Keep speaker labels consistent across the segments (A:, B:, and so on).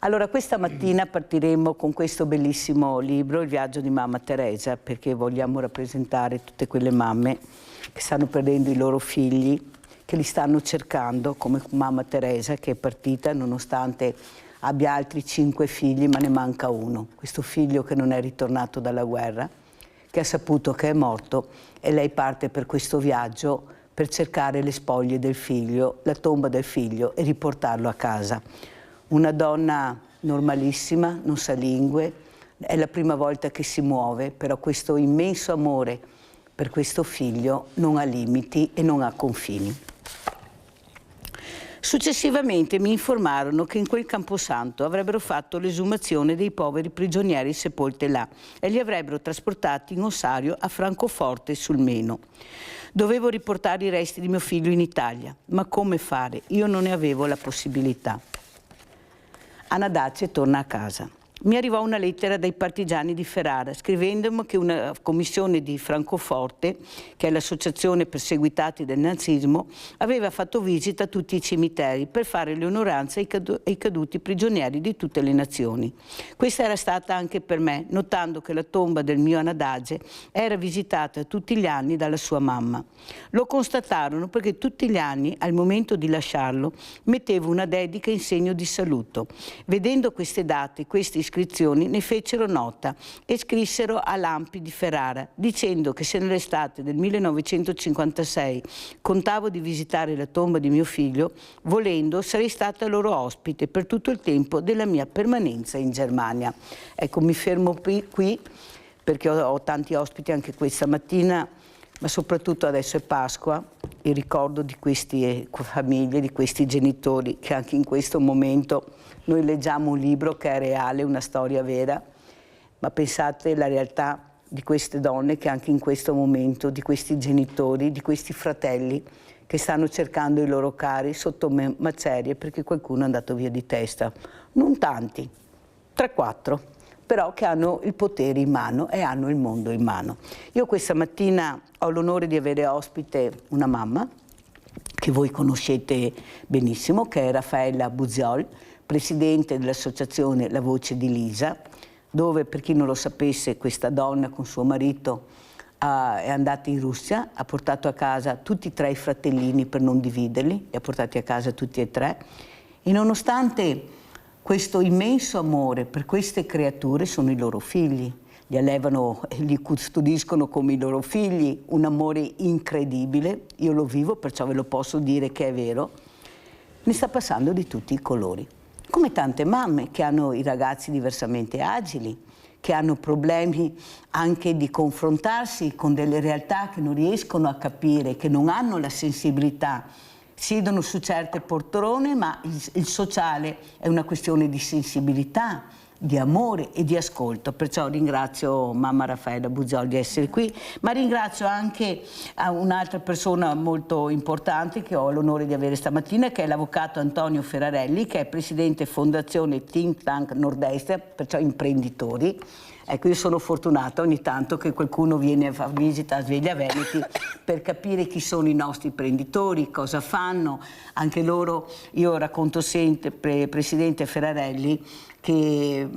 A: Allora, questa mattina partiremo con questo bellissimo libro, Il viaggio di mamma Teresa, perché vogliamo rappresentare tutte quelle mamme che stanno perdendo i loro figli, che li stanno cercando, come mamma Teresa che è partita nonostante abbia altri 5 figli, ma ne manca uno. Questo figlio che non è ritornato dalla guerra, che ha saputo che è morto, e lei parte per questo viaggio per cercare le spoglie del figlio, la tomba del figlio, e riportarlo a casa. Una donna normalissima, non sa lingue, è la prima volta che si muove, però questo immenso amore per questo figlio non ha limiti e non ha confini. Successivamente mi informarono che in quel camposanto avrebbero fatto l'esumazione dei poveri prigionieri sepolti là e li avrebbero trasportati in ossario a Francoforte sul Meno. Dovevo riportare i resti di mio figlio in Italia, ma come fare? Io non ne avevo la possibilità. Anna Dace torna a casa. Mi arrivò una lettera dai partigiani di Ferrara scrivendomi che una commissione di Francoforte, che è l'associazione perseguitati del nazismo, aveva fatto visita a tutti i cimiteri per fare le onoranze ai caduti prigionieri di tutte le nazioni. Questa era stata anche per me, notando che la tomba del mio Anna Dace era visitata tutti gli anni dalla sua mamma. Lo constatarono perché tutti gli anni, al momento di lasciarlo, mettevo una dedica in segno di saluto. Vedendo queste date, questi iscrizioni, ne fecero nota e scrissero a Lampi di Ferrara dicendo che se nell'estate del 1956 contavo di visitare la tomba di mio figlio, volendo sarei stata loro ospite per tutto il tempo della mia permanenza in Germania. Ecco, mi fermo qui perché ho tanti ospiti anche questa mattina, ma soprattutto adesso è Pasqua, il ricordo di queste famiglie, di questi genitori che anche in questo momento noi leggiamo un libro che è reale, una storia vera, ma pensate alla realtà di queste donne che anche in questo momento, di questi genitori, di questi fratelli che stanno cercando i loro cari sotto macerie perché qualcuno è andato via di testa. Non tanti, 3-4, però che hanno il potere in mano e hanno il mondo in mano. Io questa mattina ho l'onore di avere ospite una mamma che voi conoscete benissimo, che è Raffaella Buziol, presidente dell'associazione La Voce di Lisa, dove, per chi non lo sapesse, questa donna con suo marito è andata in Russia, ha portato a casa tutti e 3 i fratellini per non dividerli, li ha portati a casa tutti e 3, e nonostante questo immenso amore per queste creature, sono i loro figli, li allevano e li custodiscono come i loro figli, un amore incredibile, io lo vivo, perciò ve lo posso dire che è vero, ne sta passando di tutti i colori. Come tante mamme che hanno i ragazzi diversamente agili, che hanno problemi anche di confrontarsi con delle realtà che non riescono a capire, che non hanno la sensibilità, siedono su certe poltrone, ma il sociale è una questione di sensibilità, di amore e di ascolto. Perciò ringrazio mamma Raffaella Buziol di essere qui, ma ringrazio anche un'altra persona molto importante che ho l'onore di avere stamattina, che è l'avvocato Antonio Ferrarelli, che è presidente fondazione Think Tank Nord-Est, perciò imprenditori. Ecco, io sono fortunata ogni tanto che qualcuno viene a fare visita a Sveglia Veneti per capire chi sono i nostri imprenditori, cosa fanno. Anche loro, io racconto sempre, presidente Ferrarelli, che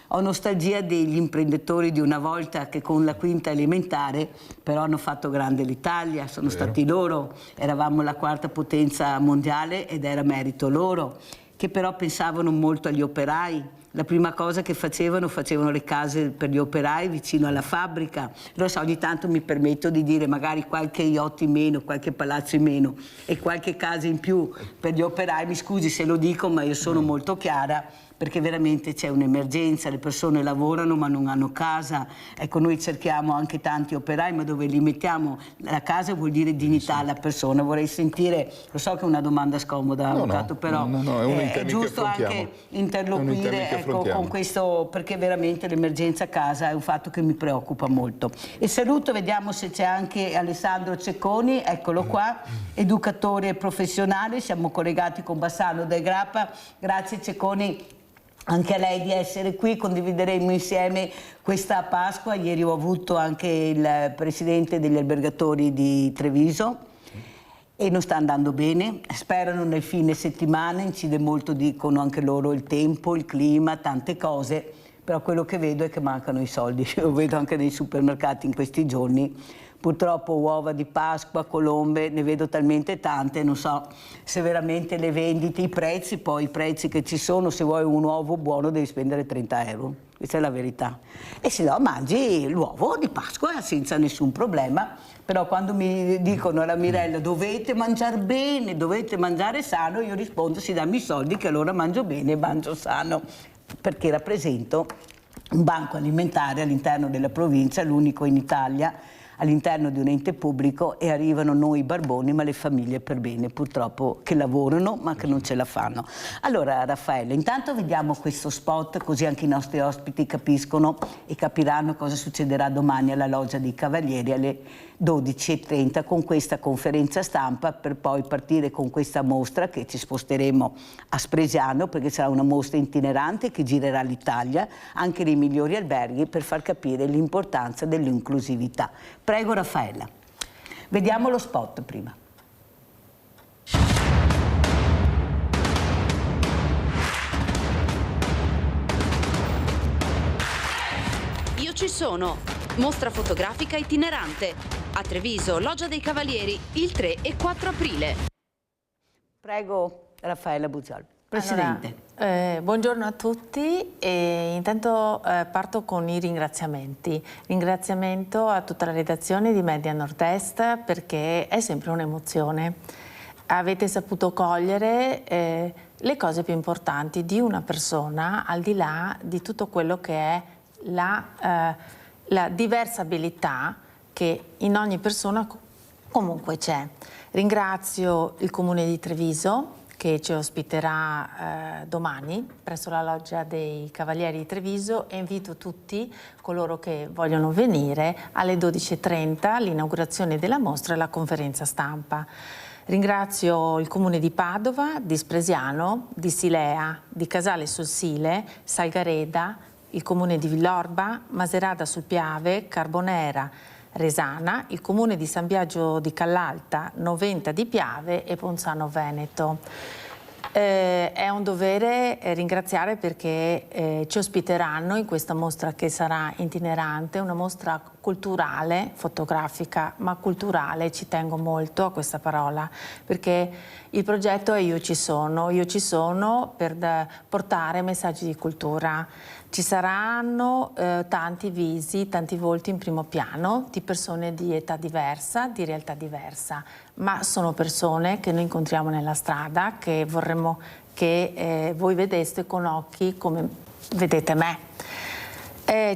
A: ho nostalgia degli imprenditori di una volta che con la quinta elementare però hanno fatto grande l'Italia, sono stati loro, eravamo la 4ª potenza mondiale ed era merito loro, che però pensavano molto agli operai. La prima cosa che facevano le case per gli operai vicino alla fabbrica. Lo so, ogni tanto mi permetto di dire magari qualche yacht in meno, qualche palazzo in meno e qualche casa in più per gli operai. Mi scusi se lo dico, ma io sono molto chiara, perché veramente c'è un'emergenza, le persone lavorano ma non hanno casa. Ecco, noi cerchiamo anche tanti operai, ma dove li mettiamo? La casa vuol dire dignità alla persona. Vorrei sentire, lo so che è una domanda scomoda, avvocato, però è giusto anche interloquire con questo, perché veramente l'emergenza casa è un fatto che mi preoccupa molto. E saluto, vediamo se c'è anche Alessandro Cecconi, eccolo qua, educatore professionale, siamo collegati con Bassano del Grappa. Grazie Cecconi anche a lei di essere qui, condivideremo insieme questa Pasqua. Ieri ho avuto anche il presidente degli albergatori di Treviso E non sta andando bene, sperano nel fine settimana, incide molto, dicono anche loro, il tempo, il clima, tante cose, però quello che vedo è che mancano i soldi, lo vedo anche nei supermercati in questi giorni, purtroppo uova di Pasqua, colombe, ne vedo talmente tante, non so se veramente le vendite, i prezzi, poi i prezzi che ci sono, se vuoi un uovo buono devi spendere 30 euro, questa è la verità, e se no mangi l'uovo di Pasqua senza nessun problema. Però quando mi dicono alla Mirella dovete mangiare bene, dovete mangiare sano, io rispondo sì, dammi i soldi che allora mangio bene e mangio sano, perché rappresento un banco alimentare all'interno della provincia, l'unico in Italia, all'interno di un ente pubblico, e arrivano noi barboni ma le famiglie per bene purtroppo che lavorano ma che non ce la fanno. Allora Raffaele, intanto vediamo questo spot così anche i nostri ospiti capiscono e capiranno cosa succederà domani alla Loggia dei Cavalieri alle 12:30 con questa conferenza stampa, per poi partire con questa mostra che ci sposteremo a Spresiano, perché sarà una mostra itinerante che girerà l'Italia, anche nei migliori alberghi, per far capire l'importanza dell'inclusività. Prego Raffaella. Vediamo lo spot prima.
B: Io ci sono. Mostra fotografica itinerante. A Treviso, Loggia dei Cavalieri, il 3 e 4 aprile.
A: Prego Raffaella Buzzol. Presidente.
C: Allora, buongiorno a tutti e intanto parto con i ringraziamenti. Ringraziamento a tutta la redazione di Media Nord-Est perché è sempre un'emozione. Avete saputo cogliere le cose più importanti di una persona al di là di tutto quello che è la diversa abilità che in ogni persona comunque c'è. Ringrazio il Comune di Treviso che ci ospiterà domani presso la Loggia dei Cavalieri di Treviso e invito tutti coloro che vogliono venire alle 12:30 all'inaugurazione della mostra e la conferenza stampa. Ringrazio il Comune di Padova, di Spresiano, di Silea, di Casale sul Sile, Salgareda, il Comune di Villorba, Maserata sul Piave, Carbonera, Resana, il Comune di San Biagio di Callalta, Noventa di Piave e Ponzano Veneto. È un dovere ringraziare perché ci ospiteranno in questa mostra che sarà itinerante, una mostra culturale, fotografica, ma culturale, ci tengo molto a questa parola, perché il progetto è Io ci sono per portare messaggi di cultura. Ci saranno tanti visi, tanti volti in primo piano di persone di età diversa, di realtà diversa, ma sono persone che noi incontriamo nella strada, che vorremmo che voi vedeste con occhi come vedete me.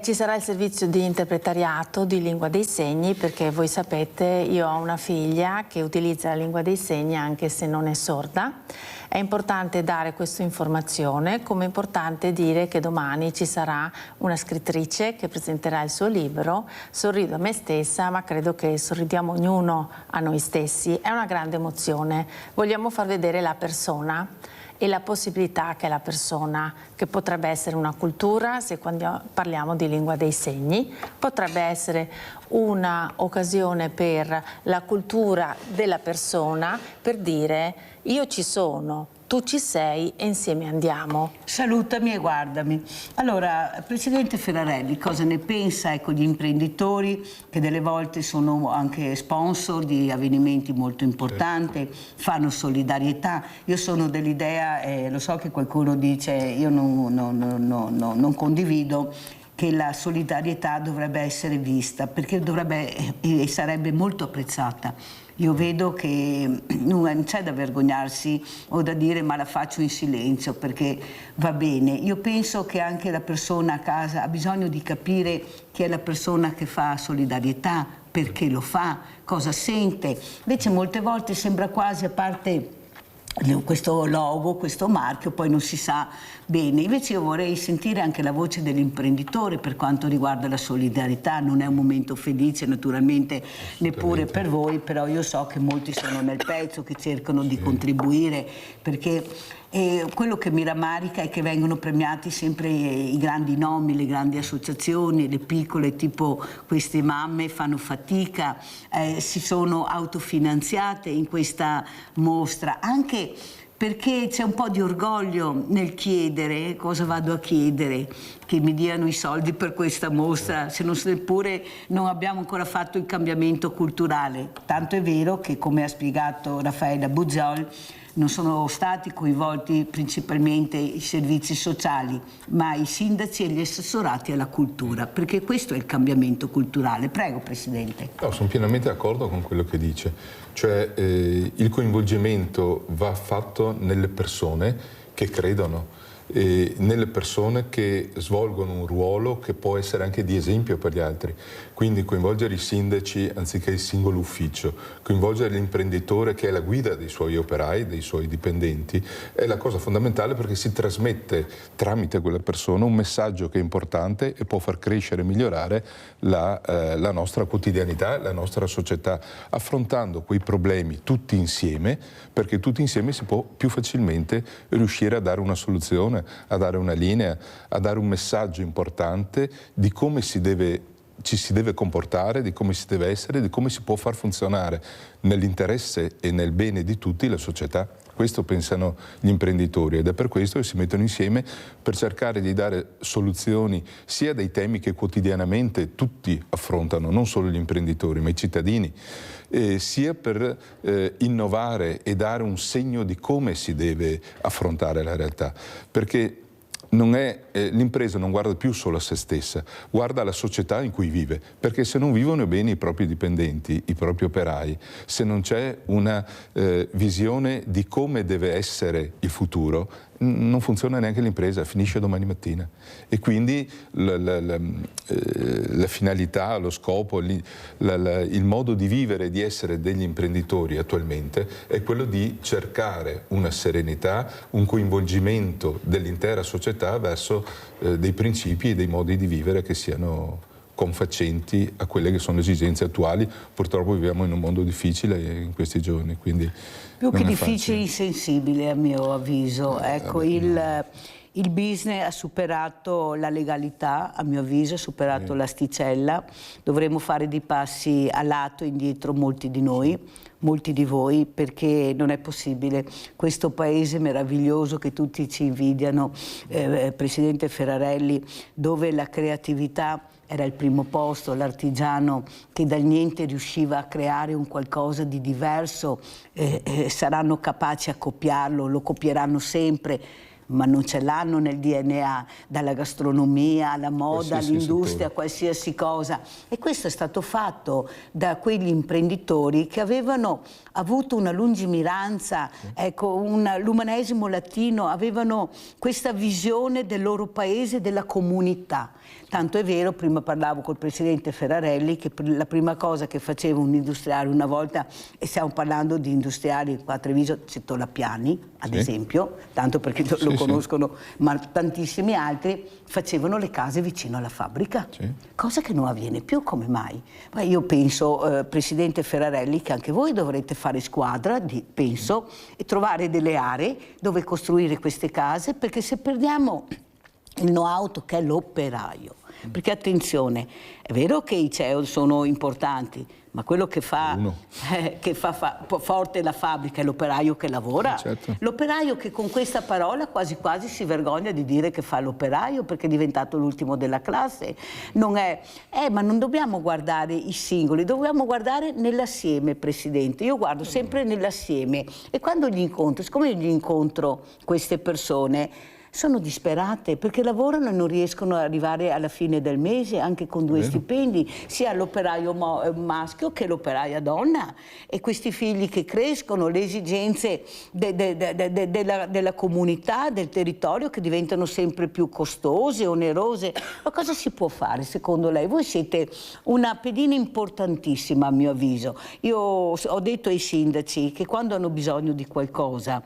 C: Ci sarà il servizio di interpretariato di lingua dei segni perché voi sapete io ho una figlia che utilizza la lingua dei segni anche se non è sorda. È importante dare questa informazione, come è importante dire che domani ci sarà una scrittrice che presenterà il suo libro. Sorrido a me stessa, ma credo che sorridiamo ognuno a noi stessi. È una grande emozione. Vogliamo far vedere la persona e la possibilità che la persona, che potrebbe essere una cultura, se quando parliamo di lingua dei segni, potrebbe essere una occasione per la cultura della persona, per dire io ci sono, tu ci sei e insieme andiamo.
A: Salutami e guardami. Allora, Presidente Ferrarelli, cosa ne pensa? Ecco, gli imprenditori che delle volte sono anche sponsor di avvenimenti molto importanti, fanno solidarietà. Io sono dell'idea, lo so che qualcuno dice, io non condivido, che la solidarietà dovrebbe essere vista, perché dovrebbe e sarebbe molto apprezzata. Io vedo che non c'è da vergognarsi o da dire ma la faccio in silenzio perché va bene. Io penso che anche la persona a casa ha bisogno di capire chi è la persona che fa solidarietà, perché lo fa, cosa sente. Invece molte volte sembra quasi, a parte questo logo, questo marchio, poi non si sa bene. Invece io vorrei sentire anche la voce dell'imprenditore per quanto riguarda la solidarietà. Non è un momento felice naturalmente neppure per voi, però io so che molti sono nel pezzo, che cercano di contribuire, perché E quello che mi rammarica è che vengono premiati sempre i grandi nomi, le grandi associazioni, le piccole, tipo queste mamme fanno fatica, si sono autofinanziate in questa mostra, anche perché c'è un po' di orgoglio nel chiedere cosa vado a chiedere, che mi diano i soldi per questa mostra, se non neppure non abbiamo ancora fatto il cambiamento culturale. Tanto è vero che, come ha spiegato Raffaella Buzol, non sono stati coinvolti principalmente i servizi sociali, ma i sindaci e gli assessorati alla cultura, perché questo è il cambiamento culturale. Prego, Presidente.
D: No, sono pienamente d'accordo con quello che dice, cioè il coinvolgimento va fatto nelle persone che credono, nelle persone che svolgono un ruolo che può essere anche di esempio per gli altri. Quindi coinvolgere i sindaci anziché il singolo ufficio, coinvolgere l'imprenditore che è la guida dei suoi operai, dei suoi dipendenti, è la cosa fondamentale, perché si trasmette tramite quella persona un messaggio che è importante e può far crescere e migliorare la nostra quotidianità, la nostra società, affrontando quei problemi tutti insieme, perché tutti insieme si può più facilmente riuscire a dare una soluzione, a dare una linea, a dare un messaggio importante di come ci si deve comportare, di come si deve essere, di come si può far funzionare nell'interesse e nel bene di tutti la società. Questo pensano gli imprenditori, ed è per questo che si mettono insieme per cercare di dare soluzioni sia dei temi che quotidianamente tutti affrontano, non solo gli imprenditori ma i cittadini, sia per innovare e dare un segno di come si deve affrontare la realtà. Perché l'impresa non guarda più solo a se stessa, guarda alla società in cui vive, perché se non vivono bene i propri dipendenti, i propri operai, se non c'è una visione di come deve essere il futuro, non funziona neanche l'impresa, finisce domani mattina. E quindi la finalità, lo scopo, il modo di vivere e di essere degli imprenditori attualmente è quello di cercare una serenità, un coinvolgimento dell'intera società verso dei principi e dei modi di vivere che siano confacenti a quelle che sono le esigenze attuali. Purtroppo viviamo in un mondo difficile in questi giorni, quindi
A: più che difficile, insensibile a mio avviso. Ecco, il business ha superato la legalità, a mio avviso, ha superato l'asticella. Dovremmo fare dei passi a lato, indietro, molti di noi, molti di voi, perché non è possibile. Questo paese meraviglioso che tutti ci invidiano, Presidente Ferrarelli, dove la creatività era il primo posto, l'artigiano che dal niente riusciva a creare un qualcosa di diverso, saranno capaci a copiarlo, lo copieranno sempre, ma non ce l'hanno nel DNA, dalla gastronomia alla moda, all'industria, qualsiasi cosa. E questo è stato fatto da quegli imprenditori che avevano avuto una lungimiranza, ecco, l'umanesimo latino, avevano questa visione del loro paese, della comunità. Tanto è vero, prima parlavo col Presidente Ferrarelli, che la prima cosa che faceva un industriale una volta, e stiamo parlando di industriali qua a Treviso, Cettolapiani, ad esempio, tanto perché lo conoscono, ma tantissimi altri, facevano le case vicino alla fabbrica, cosa che non avviene più. Come mai? Ma io penso, Presidente Ferrarelli, che anche voi dovrete fare squadra, penso, e trovare delle aree dove costruire queste case, perché se perdiamo il know-how che è l'operaio, perché attenzione, è vero che i CEO sono importanti, ma quello che fa forte la fabbrica è l'operaio che lavora. Certo. L'operaio che con questa parola quasi quasi si vergogna di dire che fa l'operaio perché è diventato l'ultimo della classe. Non è, ma non dobbiamo guardare i singoli, dobbiamo guardare nell'assieme, Presidente. Io guardo sempre nell'assieme, e quando li incontro, siccome gli incontro queste persone, sono disperate perché lavorano e non riescono ad arrivare alla fine del mese anche con 2 stipendi, sia l'operaio maschio che l'operaia donna, e questi figli che crescono, le esigenze della comunità, del territorio, che diventano sempre più costose, onerose. Ma cosa si può fare secondo lei? Voi siete una pedina importantissima a mio avviso. Io ho detto ai sindaci che quando hanno bisogno di qualcosa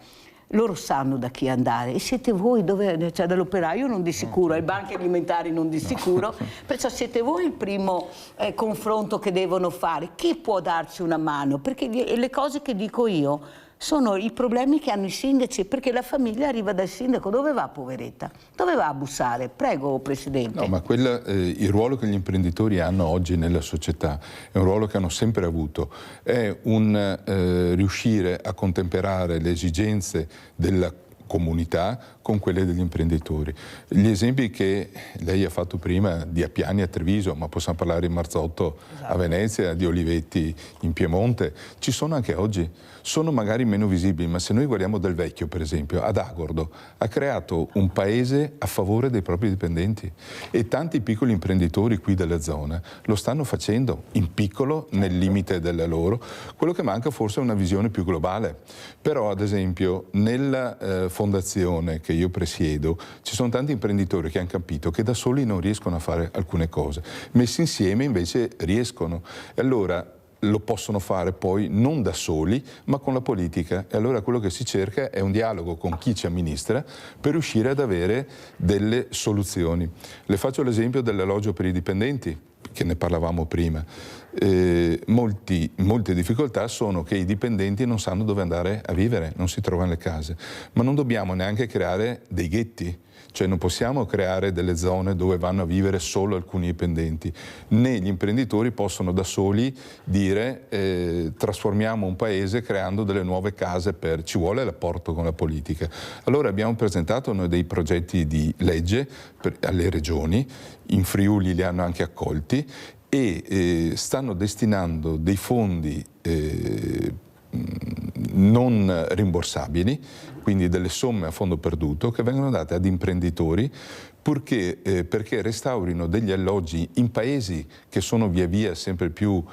A: loro sanno da chi andare, e siete voi, cioè dall'operaio non di sicuro, ai banchi alimentari non di sicuro, perciò siete voi il primo confronto che devono fare. Chi può darci una mano? Perché le cose che dico io sono i problemi che hanno i sindaci, perché la famiglia arriva dal sindaco, dove va poveretta? Dove va a bussare? Prego Presidente.
D: No, ma il ruolo che gli imprenditori hanno oggi nella società è un ruolo che hanno sempre avuto, è un riuscire a contemperare le esigenze della comunità con quelle degli imprenditori. Gli esempi che lei ha fatto prima di Appiani a Treviso, ma possiamo parlare di Marzotto a Venezia, di Olivetti in Piemonte, ci sono anche oggi. Sono magari meno visibili, ma se noi guardiamo Del Vecchio, per esempio, ad Agordo ha creato un paese a favore dei propri dipendenti e tanti piccoli imprenditori qui della zona lo stanno facendo in piccolo, nel limite della loro. Quello che manca forse è una visione più globale. Però, ad esempio, nella fondazione che io presiedo ci sono tanti imprenditori che hanno capito che da soli non riescono a fare alcune cose, messi insieme invece riescono, e allora lo possono fare poi non da soli ma con la politica, e allora quello che si cerca è un dialogo con chi ci amministra per riuscire ad avere delle soluzioni. Le faccio l'esempio dell'alloggio per i dipendenti, che ne parlavamo prima. Molte difficoltà sono che i dipendenti non sanno dove andare a vivere, non si trovano le case, ma non dobbiamo neanche creare dei ghetti, cioè non possiamo creare delle zone dove vanno a vivere solo alcuni dipendenti, né gli imprenditori possono da soli dire trasformiamo un paese creando delle nuove case, ci vuole l'apporto con la politica. Allora abbiamo presentato noi dei progetti di legge alle regioni, in Friuli li hanno anche accolti, e stanno destinando dei fondi non rimborsabili, quindi delle somme a fondo perduto, che vengono date ad imprenditori perché restaurino degli alloggi in paesi che sono via via sempre più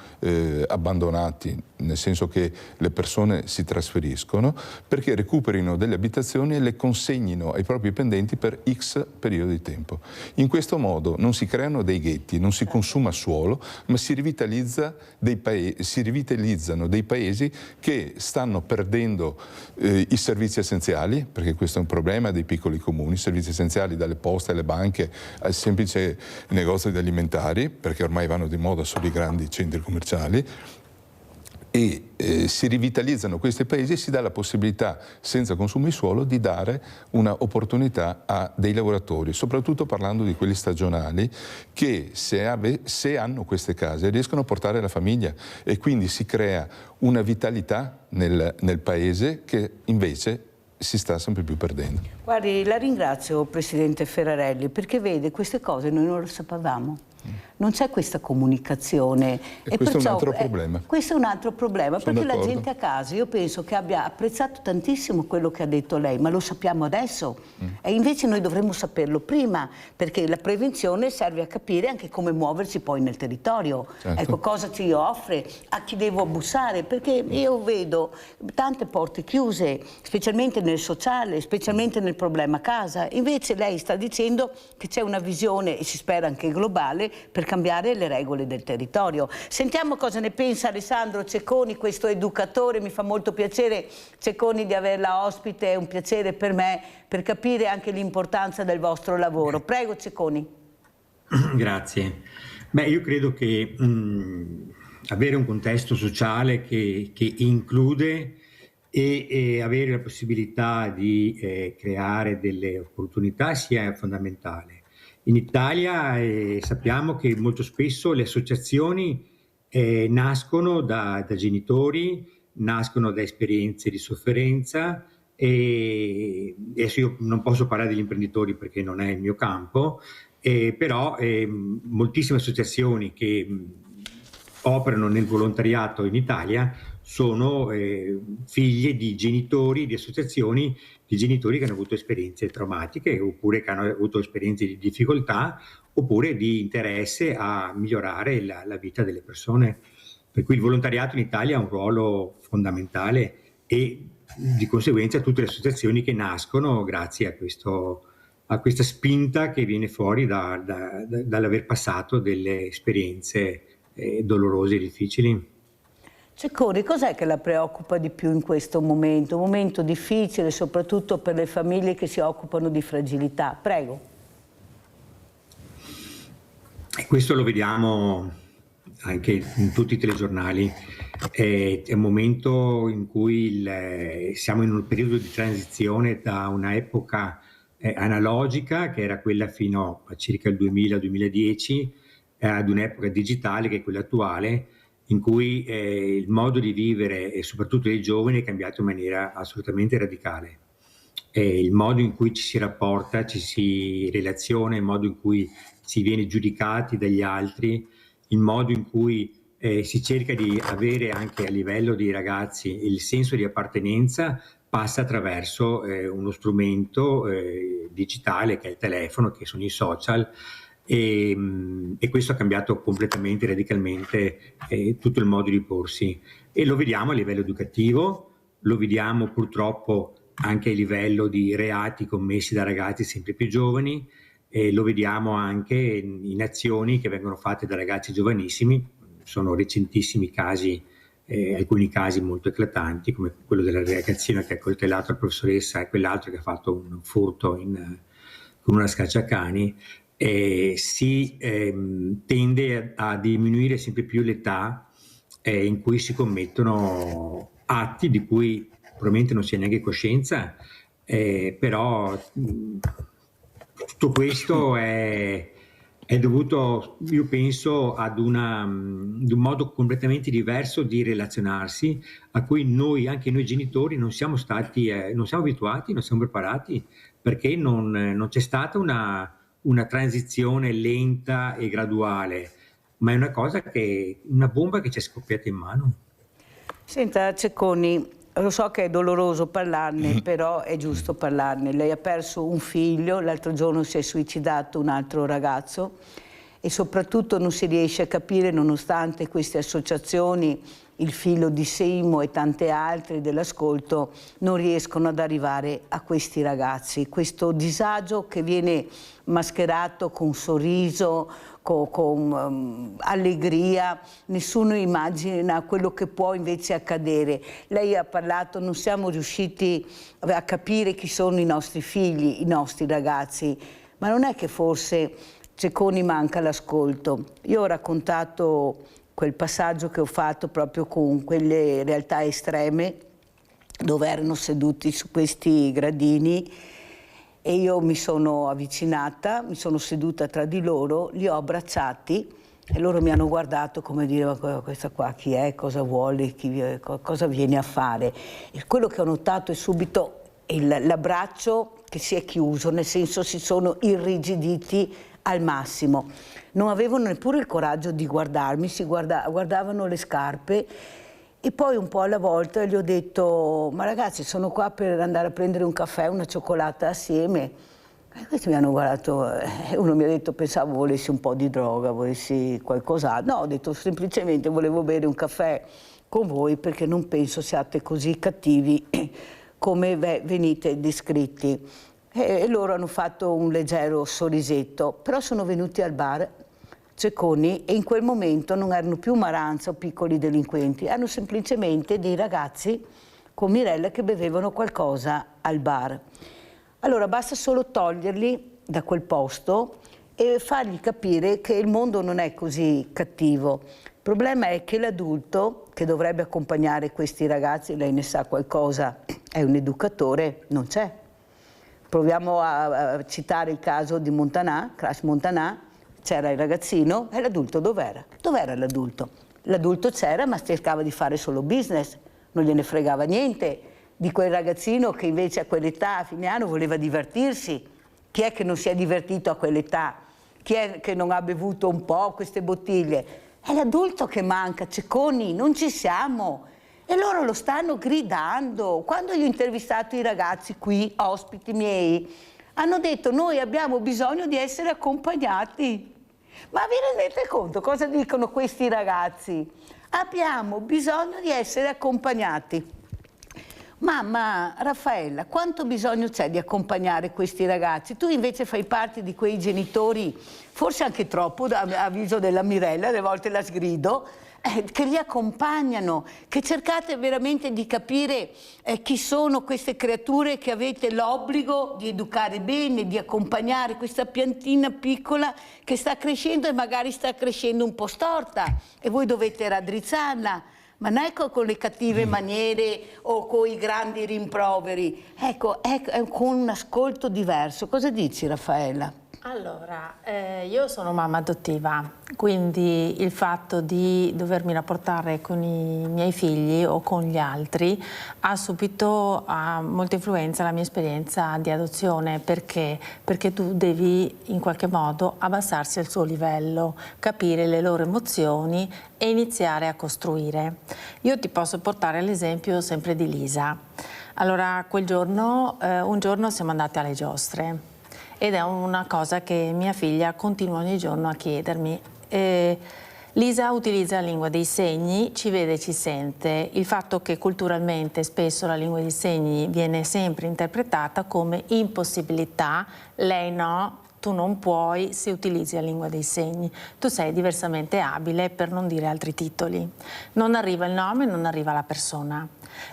D: abbandonati, nel senso che le persone si trasferiscono, perché recuperino delle abitazioni e le consegnino ai propri dipendenti per X periodo di tempo. In questo modo non si creano dei ghetti, non si consuma suolo, ma si rivitalizzano dei paesi che stanno perdendo i servizi essenziali, perché questo è un problema dei piccoli comuni, servizi essenziali dalle poste alle banche al semplice negozio di alimentari, perché ormai vanno di moda solo i grandi centri commerciali, e si rivitalizzano questi paesi e si dà la possibilità, senza consumo di suolo, di dare un'opportunità a dei lavoratori, soprattutto parlando di quelli stagionali, che se hanno queste case riescono a portare la famiglia, e quindi si crea una vitalità nel paese che invece si sta sempre più perdendo.
A: Guardi, la ringrazio Presidente Ferrarelli, perché vede, queste cose noi non le sapevamo. Non c'è questa comunicazione.
D: E questo è un altro problema.
A: Questo è un altro problema,
D: Sono
A: perché
D: d'accordo.
A: la gente a casa, io penso che abbia apprezzato tantissimo quello che ha detto lei, ma lo sappiamo adesso. E invece noi dovremmo saperlo prima, perché la prevenzione serve a capire anche come muoversi poi nel territorio.
D: Certo.
A: Ecco, cosa ci offre, a chi devo bussare, perché io vedo tante porte chiuse, specialmente nel sociale, specialmente nel problema casa. Invece lei sta dicendo che c'è una visione, e si spera anche globale, per cambiare le regole del territorio. Sentiamo cosa ne pensa Alessandro Cecconi, questo educatore. Mi fa molto piacere, Cecconi, di averla ospite, è un piacere per me, per capire anche l'importanza del vostro lavoro. Prego Cecconi.
E: Grazie. Beh, io credo che avere un contesto sociale che include e avere la possibilità di creare delle opportunità sia fondamentale. In Italia sappiamo che molto spesso le associazioni nascono da genitori, nascono da esperienze di sofferenza, e adesso io non posso parlare degli imprenditori perché non è il mio campo, però moltissime associazioni che operano nel volontariato in Italia sono figlie di genitori, di associazioni di genitori che hanno avuto esperienze traumatiche, oppure che hanno avuto esperienze di difficoltà, oppure di interesse a migliorare la vita delle persone. Per cui il volontariato in Italia ha un ruolo fondamentale, e di conseguenza tutte le associazioni che nascono grazie a questa spinta che viene fuori dall'aver passato delle esperienze dolorose e difficili.
A: Cecconi, cos'è che la preoccupa di più in questo momento? Un momento difficile, soprattutto per le famiglie che si occupano di fragilità. Prego.
E: E questo lo vediamo anche in tutti i telegiornali. È un momento in cui siamo in un periodo di transizione da una epoca analogica, che era quella fino a circa il 2000-2010, ad un'epoca digitale, che è quella attuale, in cui il modo di vivere, e soprattutto dei giovani, è cambiato in maniera assolutamente radicale. Il modo in cui ci si rapporta, ci si relaziona, il modo in cui si viene giudicati dagli altri, il modo in cui si cerca di avere anche a livello dei ragazzi il senso di appartenenza, passa attraverso uno strumento digitale, che è il telefono, che sono i social, e questo ha cambiato completamente, radicalmente tutto il modo di porsi, e lo vediamo a livello educativo, lo vediamo purtroppo anche a livello di reati commessi da ragazzi sempre più giovani, lo vediamo anche in azioni che vengono fatte da ragazzi giovanissimi. Sono recentissimi casi, alcuni casi molto eclatanti, come quello della ragazzina che ha coltellato la professoressa e quell'altro che ha fatto un furto con una scacciacani. Si tende a diminuire sempre più l'età in cui si commettono atti di cui probabilmente non si ha neanche coscienza, però tutto questo è dovuto, io penso, ad un modo completamente diverso di relazionarsi, a cui anche noi genitori, non siamo stati, non siamo abituati, non siamo preparati, perché non c'è stata una transizione lenta e graduale, ma è una bomba che ci è scoppiata in mano.
A: Senta Cecconi, lo so che è doloroso parlarne, però è giusto parlarne. Lei ha perso un figlio, l'altro giorno si è suicidato un altro ragazzo, e soprattutto non si riesce a capire, nonostante queste associazioni, il filo di Simo e tante altre dell'ascolto, non riescono ad arrivare a questi ragazzi. Questo disagio che viene mascherato con sorriso, con allegria, nessuno immagina quello che può invece accadere. Lei ha parlato, non siamo riusciti a capire chi sono i nostri figli, i nostri ragazzi, ma non è che forse Cecconi manca l'ascolto. Io ho raccontato quel passaggio che ho fatto proprio con quelle realtà estreme, dove erano seduti su questi gradini, e io mi sono avvicinata, mi sono seduta tra di loro, li ho abbracciati e loro mi hanno guardato come dire: ma questa qua chi è, cosa vuole, cosa viene a fare? E quello che ho notato è subito l'abbraccio che si è chiuso, nel senso si sono irrigiditi al massimo. Non avevano neppure il coraggio di guardarmi, guardavano le scarpe. E poi un po' alla volta gli ho detto: ma ragazzi, sono qua per andare a prendere un caffè, una cioccolata assieme. E questi mi hanno guardato, uno mi ha detto: pensavo volessi un po' di droga, volessi qualcos'altro. No, ho detto semplicemente volevo bere un caffè con voi, perché non penso siate così cattivi come venite descritti. E loro hanno fatto un leggero sorrisetto, però sono venuti al bar Cecconi, e in quel momento non erano più Maranza o piccoli delinquenti, erano semplicemente dei ragazzi con Mirella che bevevano qualcosa al bar. Allora basta solo toglierli da quel posto e fargli capire che il mondo non è così cattivo. Il problema è che l'adulto che dovrebbe accompagnare questi ragazzi, lei ne sa qualcosa, è un educatore, non c'è. Proviamo a citare il caso di Montanà, Crash Montanà. C'era il ragazzino e l'adulto dov'era? Dov'era l'adulto? L'adulto c'era, ma cercava di fare solo business, non gliene fregava niente di quel ragazzino che invece a quell'età, a fine anno, voleva divertirsi. Chi è che non si è divertito a quell'età? Chi è che non ha bevuto un po' queste bottiglie? È l'adulto che manca, Cecconi, non ci siamo. E loro lo stanno gridando. Quando io ho intervistato i ragazzi qui, ospiti miei, hanno detto: noi abbiamo bisogno di essere accompagnati. Ma vi rendete conto cosa dicono questi ragazzi? Abbiamo bisogno di essere accompagnati. Mamma, Raffaella, quanto bisogno c'è di accompagnare questi ragazzi? Tu invece fai parte di quei genitori, forse anche troppo, a avviso della Mirella, alle volte la sgrido, che li accompagnano, che cercate veramente di capire chi sono queste creature che avete l'obbligo di educare bene, di accompagnare questa piantina piccola che sta crescendo e magari sta crescendo un po' storta e voi dovete raddrizzarla. Ma non è con le cattive maniere o con i grandi rimproveri, ecco, con un ascolto diverso. Cosa dici, Raffaella?
C: Allora, io sono mamma adottiva, quindi il fatto di dovermi rapportare con i miei figli o con gli altri ha subito molta influenza la mia esperienza di adozione. Perché? Perché tu devi in qualche modo abbassarsi al suo livello, capire le loro emozioni e iniziare a costruire. Io ti posso portare l'esempio sempre di Lisa. Allora, quel giorno, un giorno siamo andate alle giostre. Ed è una cosa che mia figlia continua ogni giorno a chiedermi. Lisa utilizza la lingua dei segni, ci vede e ci sente. Il fatto che culturalmente spesso la lingua dei segni viene sempre interpretata come impossibilità, lei no, tu non puoi se utilizzi la lingua dei segni. Tu sei diversamente abile, per non dire altri titoli. Non arriva il nome, non arriva la persona.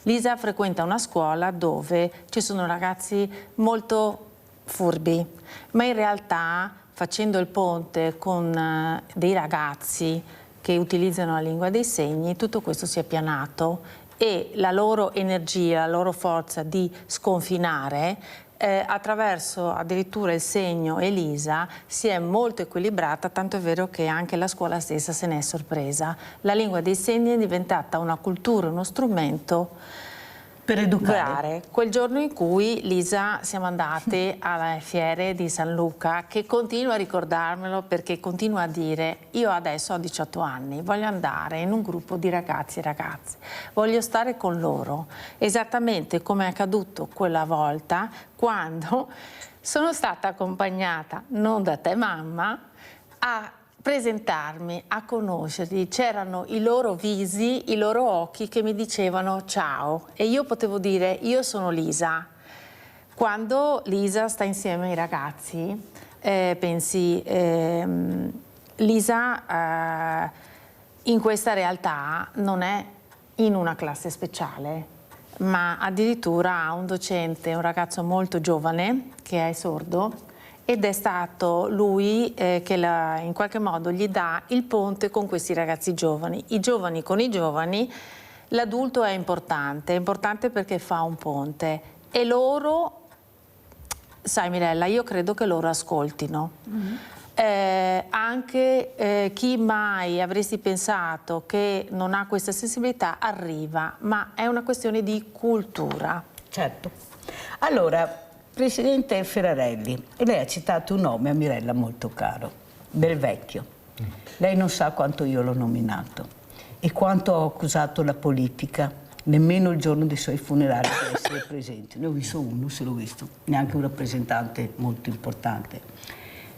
C: Lisa frequenta una scuola dove ci sono ragazzi molto furbi, ma in realtà facendo il ponte con dei ragazzi che utilizzano la lingua dei segni, tutto questo si è appianato e la loro energia, la loro forza di sconfinare attraverso addirittura il segno Elisa si è molto equilibrata, tanto è vero che anche la scuola stessa se n'è sorpresa. La lingua dei segni è diventata una cultura, uno strumento
A: per educare.
C: Quel giorno in cui Lisa siamo andate alle fiere di San Luca, che continua a ricordarmelo perché continua a dire: io adesso ho 18 anni, voglio andare in un gruppo di ragazzi e ragazze, voglio stare con loro, esattamente come è accaduto quella volta quando sono stata accompagnata, non da te mamma, a presentarmi, a conoscerli. C'erano i loro visi, i loro occhi che mi dicevano ciao e io potevo dire: io sono Lisa. Quando Lisa sta insieme ai ragazzi pensi Lisa in questa realtà non è in una classe speciale, ma addirittura ha un docente, un ragazzo molto giovane che è sordo, ed è stato lui che in qualche modo gli dà il ponte con questi ragazzi giovani. I giovani con i giovani, l'adulto è importante perché fa un ponte e loro, sai Mirella, io credo che loro ascoltino. Anche chi mai avresti pensato che non ha questa sensibilità arriva, ma è una questione di cultura.
A: Certo. Allora, Presidente Ferrarelli, lei ha citato un nome a Mirella molto caro, Del Vecchio. Lei non sa quanto io l'ho nominato e quanto ho accusato la politica, nemmeno il giorno dei suoi funerali, di essere presente. Ne ho visto uno, se l'ho visto, neanche un rappresentante molto importante.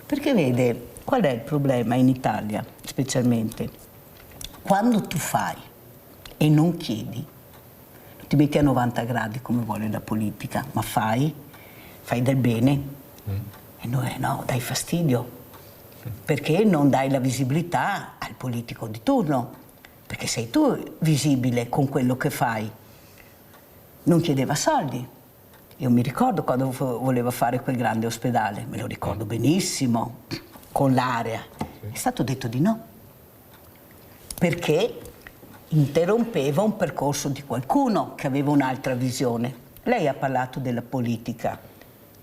A: Perché vede, qual è il problema in Italia, specialmente? Quando tu fai e non chiedi, non ti metti a 90 gradi come vuole la politica, ma fai del bene e noi no, dai fastidio, perché non dai la visibilità al politico di turno, perché sei tu visibile con quello che fai. Non chiedeva soldi. Io mi ricordo quando voleva fare quel grande ospedale, me lo ricordo benissimo, con l'area. È stato detto di no, perché interrompeva un percorso di qualcuno che aveva un'altra visione. Lei ha parlato della politica,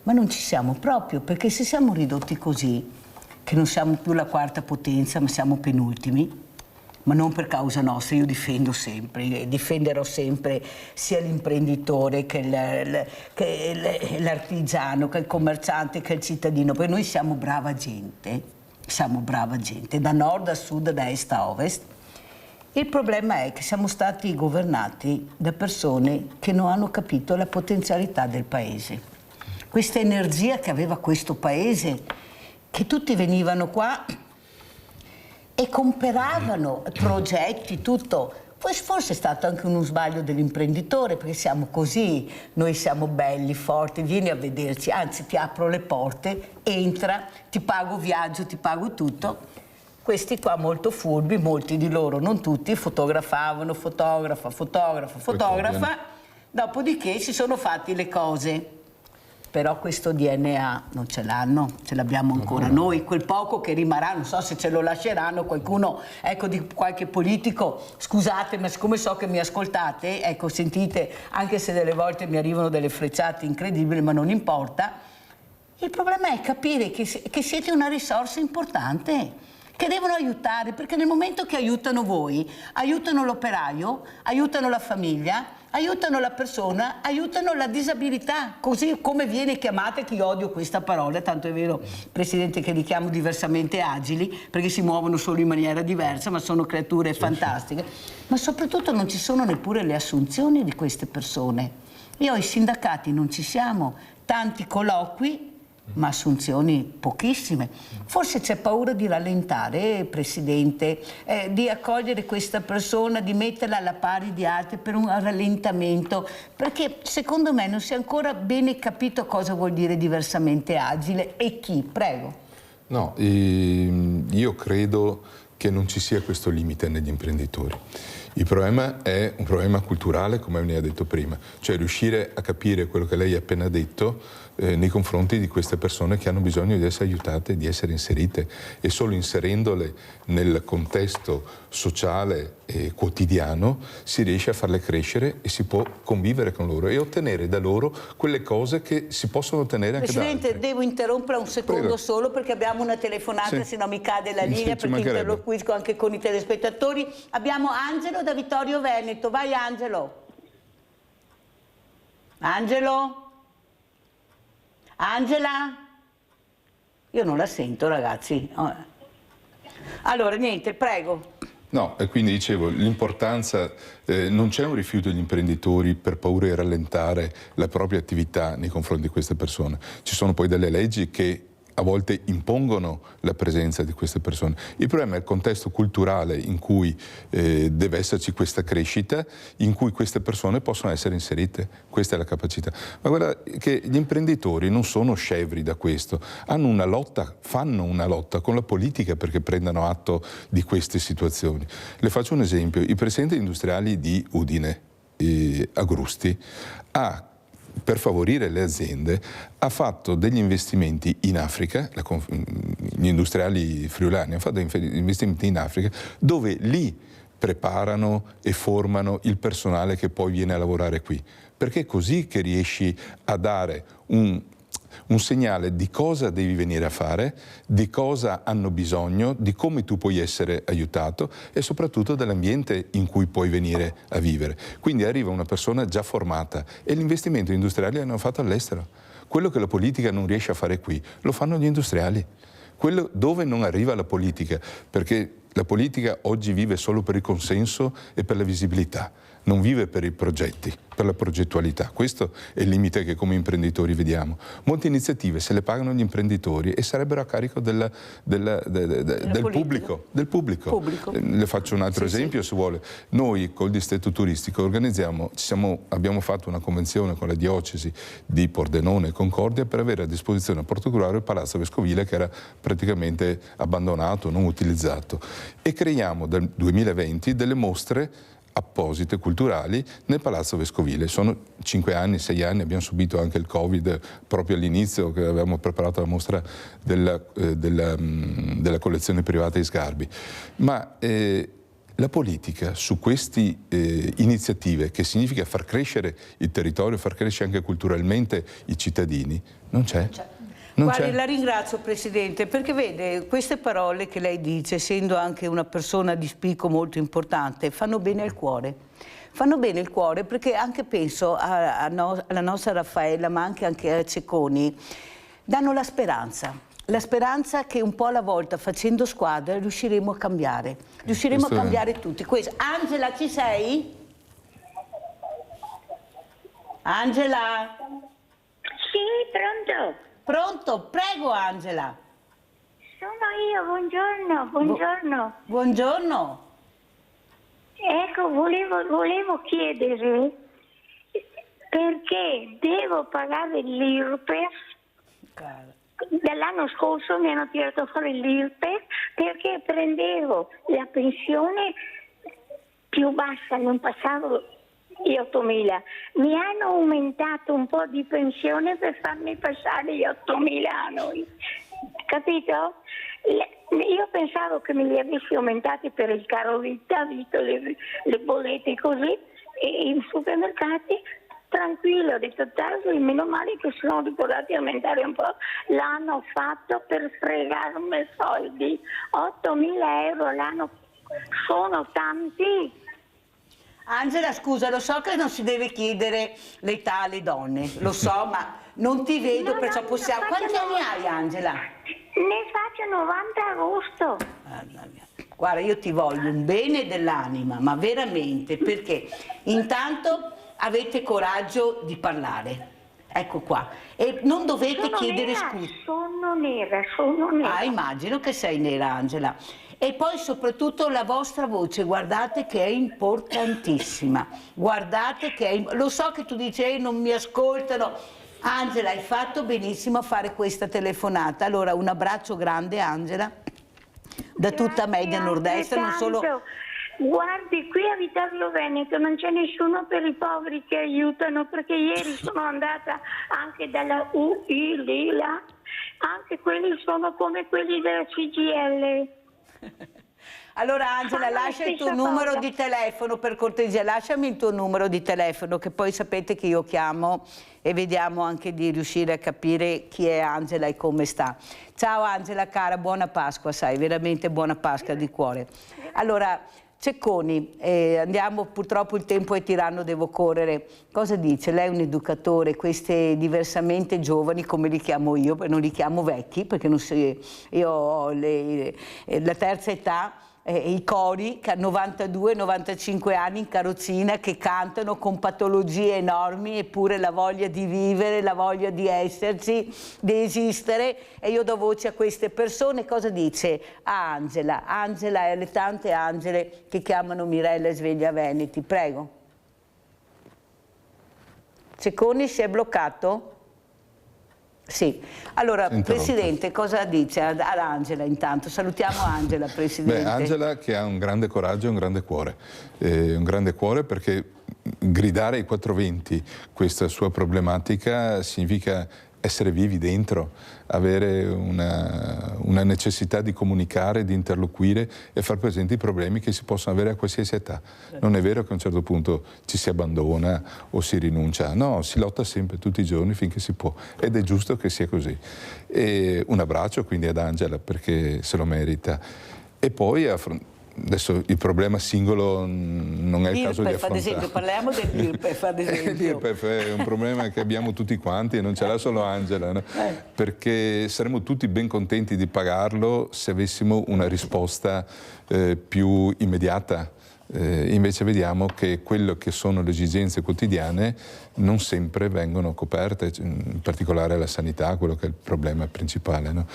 A: ma non ci siamo proprio, perché se siamo ridotti così, che non siamo più la quarta potenza, ma siamo penultimi, ma non per causa nostra, io difendo sempre, difenderò sempre sia l'imprenditore che l'artigiano, che il commerciante, che il cittadino, perché noi siamo brava gente, da nord a sud, da est a ovest. Il problema è che siamo stati governati da persone che non hanno capito la potenzialità del paese. Questa energia che aveva questo paese, che tutti venivano qua e comperavano progetti, tutto, Forse è stato anche uno sbaglio dell'imprenditore, perché siamo così, noi siamo belli, forti, vieni a vederci, anzi ti apro le porte, entra, ti pago viaggio, ti pago tutto. Questi qua molto furbi, molti di loro, non tutti, fotografavano, fotografa, dopodiché si sono fatti le cose. Però questo DNA non ce l'hanno, ce l'abbiamo ancora noi, quel poco che rimarrà, non so se ce lo lasceranno, qualcuno, ecco, di qualche politico, scusate, ma siccome so che mi ascoltate, ecco, sentite, anche se delle volte mi arrivano delle frecciate incredibili, ma non importa, il problema è capire che siete una risorsa importante, che devono aiutare, perché nel momento che aiutano voi, aiutano l'operaio, aiutano la famiglia, aiutano la persona, aiutano la disabilità, così come viene chiamata, che io odio questa parola, tanto è vero, Presidente, che li chiamo diversamente agili, perché si muovono solo in maniera diversa, ma sono creature fantastiche, ma soprattutto non ci sono neppure le assunzioni di queste persone. Io ai sindacati non ci siamo, tanti colloqui, ma assunzioni pochissime. Forse c'è paura di rallentare, Presidente, di accogliere questa persona, di metterla alla pari di altre per un rallentamento, perché secondo me non si è ancora bene capito cosa vuol dire diversamente agile e chi. Prego.
D: No, io credo che non ci sia questo limite negli imprenditori. Il problema è un problema culturale, come ne ha detto prima, cioè riuscire a capire quello che lei ha appena detto nei confronti di queste persone che hanno bisogno di essere aiutate, di essere inserite, e solo inserendole nel contesto sociale e quotidiano si riesce a farle crescere e si può convivere con loro e ottenere da loro quelle cose che si possono ottenere anche da altri.
A: Presidente, devo interrompere un secondo. Prego. Solo perché abbiamo una telefonata, se no mi cade la linea, perché interloquisco anche con i telespettatori. Abbiamo Angelo da Vittorio Veneto. Vai Angelo. Angelo? Angela? Io non la sento, ragazzi. Allora, niente, prego.
D: No, e quindi dicevo, l'importanza, non c'è un rifiuto degli imprenditori per paura di rallentare la propria attività nei confronti di queste persone. Ci sono poi delle leggi che a volte impongono la presenza di queste persone. Il problema è il contesto culturale in cui deve esserci questa crescita, in cui queste persone possono essere inserite. Questa è la capacità. Ma guarda che gli imprenditori non sono scevri da questo, hanno una lotta, fanno una lotta con la politica perché prendano atto di queste situazioni. Le faccio un esempio. Il presidente industriali di Udine, Agrusti, per favorire le aziende, ha fatto degli investimenti in Africa, gli industriali friulani hanno fatto investimenti in Africa, dove lì preparano e formano il personale che poi viene a lavorare qui. Perché è così che riesci a dare un segnale di cosa devi venire a fare, di cosa hanno bisogno, di come tu puoi essere aiutato e soprattutto dell'ambiente in cui puoi venire a vivere. Quindi arriva una persona già formata e l'investimento industriale l'hanno fatto all'estero. Quello che la politica non riesce a fare qui, lo fanno gli industriali. Quello dove non arriva la politica, perché la politica oggi vive solo per il consenso e per la visibilità, non vive per i progetti, per la progettualità. Questo è il limite che come imprenditori vediamo. Molte iniziative se le pagano gli imprenditori e sarebbero a carico del pubblico. Le faccio un altro esempio, se vuole. Noi col distretto turistico abbiamo fatto una convenzione con la diocesi di Pordenone e Concordia per avere a disposizione a Portogruaro il Palazzo Vescovile, che era praticamente abbandonato, non utilizzato, e creiamo dal 2020 delle mostre apposite culturali nel Palazzo Vescovile. Sono 5 anni, 6 anni, abbiamo subito anche il Covid proprio all'inizio, che avevamo preparato la mostra della collezione privata di Sgarbi. Ma la politica su queste iniziative, che significa far crescere il territorio, far crescere anche culturalmente i cittadini, non c'è.
A: Guardi, la ringrazio Presidente, perché vede, queste parole che lei dice, essendo anche una persona di spicco molto importante, fanno bene al cuore. Fanno bene il cuore perché anche penso alla nostra Raffaella, ma anche a Cecconi, danno la speranza che un po' alla volta, facendo squadra, riusciremo a cambiare. Riusciremo a cambiare tutti. Angela, ci sei? Angela?
F: Sì, pronto?
A: Pronto? Prego Angela.
F: Sono io, buongiorno.
A: Buongiorno.
F: Ecco, volevo chiedere perché devo pagare l'IRPEF. Dall'anno scorso mi hanno tirato fuori l'IRPEF perché prendevo la pensione più bassa, non passavo gli 8.000. Mi hanno aumentato un po' di pensione per farmi passare gli 8.000 annui, capito? Io pensavo che me li avessi aumentati per il caro vita, visto le bollette così, e i supermercati, tranquillo, ho detto tanto, meno male che si sono ricordati di aumentare un po'. L'hanno fatto per fregarmi soldi, 8.000 euro l'anno, sono tanti.
A: Angela, scusa, lo so che non si deve chiedere l'età alle donne, lo so, ma non ti vedo,
F: No,
A: perciò
F: no,
A: possiamo... Quanti anni hai, Angela?
F: Ne faccio 90 agosto.
A: Guarda, io ti voglio un bene dell'anima, ma veramente, perché intanto avete coraggio di parlare, ecco qua, e non dovete chiedere scusa.
F: Sono nera.
A: Ah, immagino che sei nera, Angela. E poi soprattutto la vostra voce, guardate che è importantissima, guardate che è... Lo so che tu dici, non mi ascoltano. Angela, hai fatto benissimo a fare questa telefonata. Allora, un abbraccio grande, Angela, da tutta Media Nord-Est, non solo...
F: Guardi, qui a Vittorio Veneto non c'è nessuno per i poveri che aiutano, perché ieri sono andata anche dalla UI, lì, là, anche quelli sono come quelli della CGIL.
A: Allora Angela, lascia il tuo numero di telefono, per cortesia, lasciami il tuo numero di telefono, che poi sapete che io chiamo e vediamo anche di riuscire a capire chi è Angela e come sta. Ciao Angela cara, buona Pasqua, sai, veramente buona Pasqua di cuore. Allora, Cecconi, andiamo, purtroppo il tempo è tiranno, devo correre. Cosa dice? Lei è un educatore, queste diversamente giovani, come li chiamo io, non li chiamo vecchi, perché non si, io ho la terza età, i cori che hanno 92-95 anni in carrozzina, che cantano con patologie enormi, eppure la voglia di vivere, la voglia di esserci, di esistere, e io do voce a queste persone. Cosa dice Angela? Angela e alle tante Angele che chiamano Mirella e Sveglia Veneti. Prego. Cecconi, si è bloccato? Sì, allora Presidente, cosa dice ad Angela intanto? Salutiamo Angela, Presidente.
D: Beh, Angela che ha un grande coraggio e un grande cuore perché gridare ai 420 questa sua problematica significa essere vivi dentro, avere una necessità di comunicare, di interloquire e far presente i problemi che si possono avere a qualsiasi età. Non è vero che a un certo punto ci si abbandona o si rinuncia, no, si lotta sempre tutti i giorni finché si può ed è giusto che sia così. E un abbraccio quindi ad Angela perché se lo merita. E poi adesso il problema singolo non è il caso di affrontare.
A: Ad esempio, parliamo dell'IRPEF, ad esempio.
D: L'IRPEF è un problema che abbiamo tutti quanti e non ce l'ha solo Angela, no? Perché saremmo tutti ben contenti di pagarlo se avessimo una risposta più immediata. Invece vediamo che quello che sono le esigenze quotidiane non sempre vengono coperte, in particolare la sanità, quello che è il problema principale, no?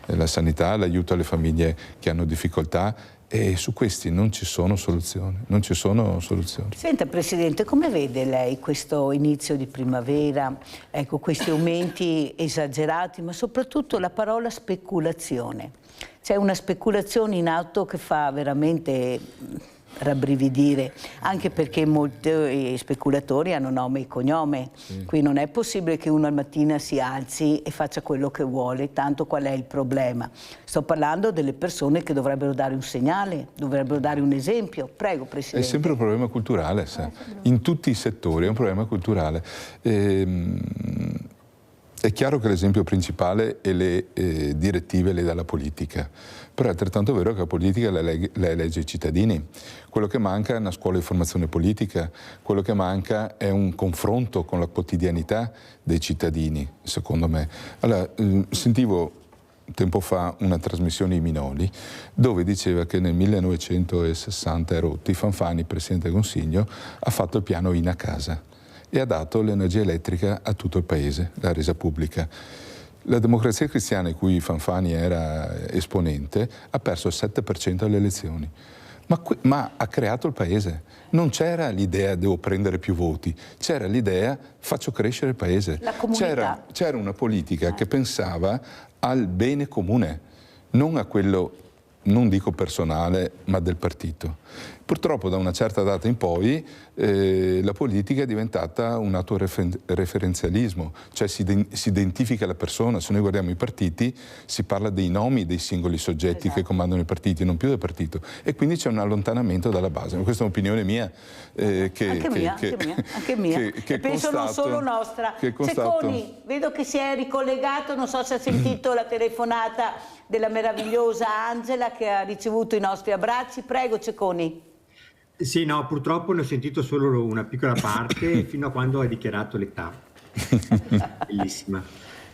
D: La sanità, l'aiuto alle famiglie che hanno difficoltà. E su questi non ci sono soluzioni, non ci sono soluzioni.
A: Senta Presidente, come vede lei questo inizio di primavera, ecco, questi aumenti esagerati, ma soprattutto la parola speculazione? C'è una speculazione in atto che fa veramente rabbrividire, anche perché molti speculatori hanno nome e cognome. Qui non è possibile che uno al mattina si alzi e faccia quello che vuole, tanto qual è il problema? Sto parlando delle persone che dovrebbero dare un segnale, dovrebbero dare un esempio. Prego Presidente.
D: È sempre un problema culturale, in tutti i settori è un problema culturale. È chiaro che l'esempio principale è le direttive le dà la politica, però è altrettanto vero che la politica le elegge i cittadini. Quello che manca è una scuola di formazione politica, quello che manca è un confronto con la quotidianità dei cittadini, secondo me. Allora, sentivo tempo fa una trasmissione di Minoli dove diceva che nel 1960 e rotti Fanfani, Presidente del Consiglio, ha fatto il piano In a casa e ha dato l'energia elettrica a tutto il paese, l'ha resa pubblica. La Democrazia Cristiana, di cui Fanfani era esponente, ha perso il 7% alle elezioni. ma ha creato il paese. Non c'era l'idea devo prendere più voti, c'era l'idea faccio crescere il paese.
A: La comunità.
D: C'era una politica che pensava al bene comune, non a quello, non dico personale, ma del partito. Purtroppo da una certa data in poi la politica è diventata un autoreferenzialismo, cioè si identifica la persona. Se noi guardiamo i partiti si parla dei nomi dei singoli soggetti che comandano i partiti, non più del partito, e quindi c'è un allontanamento dalla base. Ma questa è un'opinione mia
A: anche mia. E penso non solo nostra. Cecconi, vedo che si è ricollegato, non so se ha sentito la telefonata della meravigliosa Angela che ha ricevuto i nostri abbracci. Prego Cecconi.
E: Sì, no, purtroppo ne ho sentito solo una piccola parte fino a quando hai dichiarato l'età. Bellissima.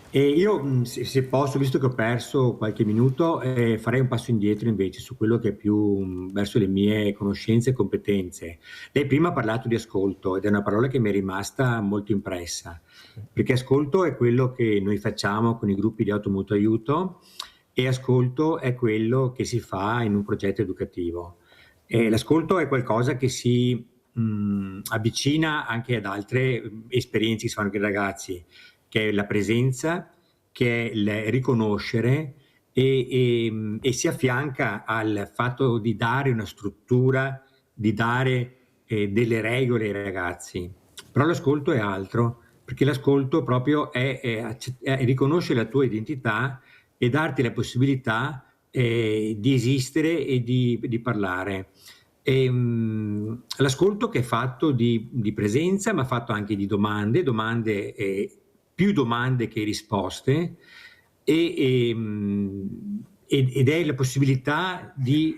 E: E io, se posso, visto che ho perso qualche minuto, farei un passo indietro invece su quello che è più verso le mie conoscenze e competenze. Lei prima ha parlato di ascolto ed è una parola che mi è rimasta molto impressa, perché ascolto è quello che noi facciamo con i gruppi di automutuo aiuto e ascolto è quello che si fa in un progetto educativo. L'ascolto è qualcosa che si avvicina anche ad altre esperienze che si fanno con i ragazzi, che è la presenza, che è il riconoscere e si affianca al fatto di dare una struttura, di dare delle regole ai ragazzi. Però l'ascolto è altro, perché l'ascolto proprio è riconoscere la tua identità e darti la possibilità di esistere e di parlare. L'ascolto che è fatto di presenza, ma fatto anche di domande, più domande che risposte, ed è la possibilità di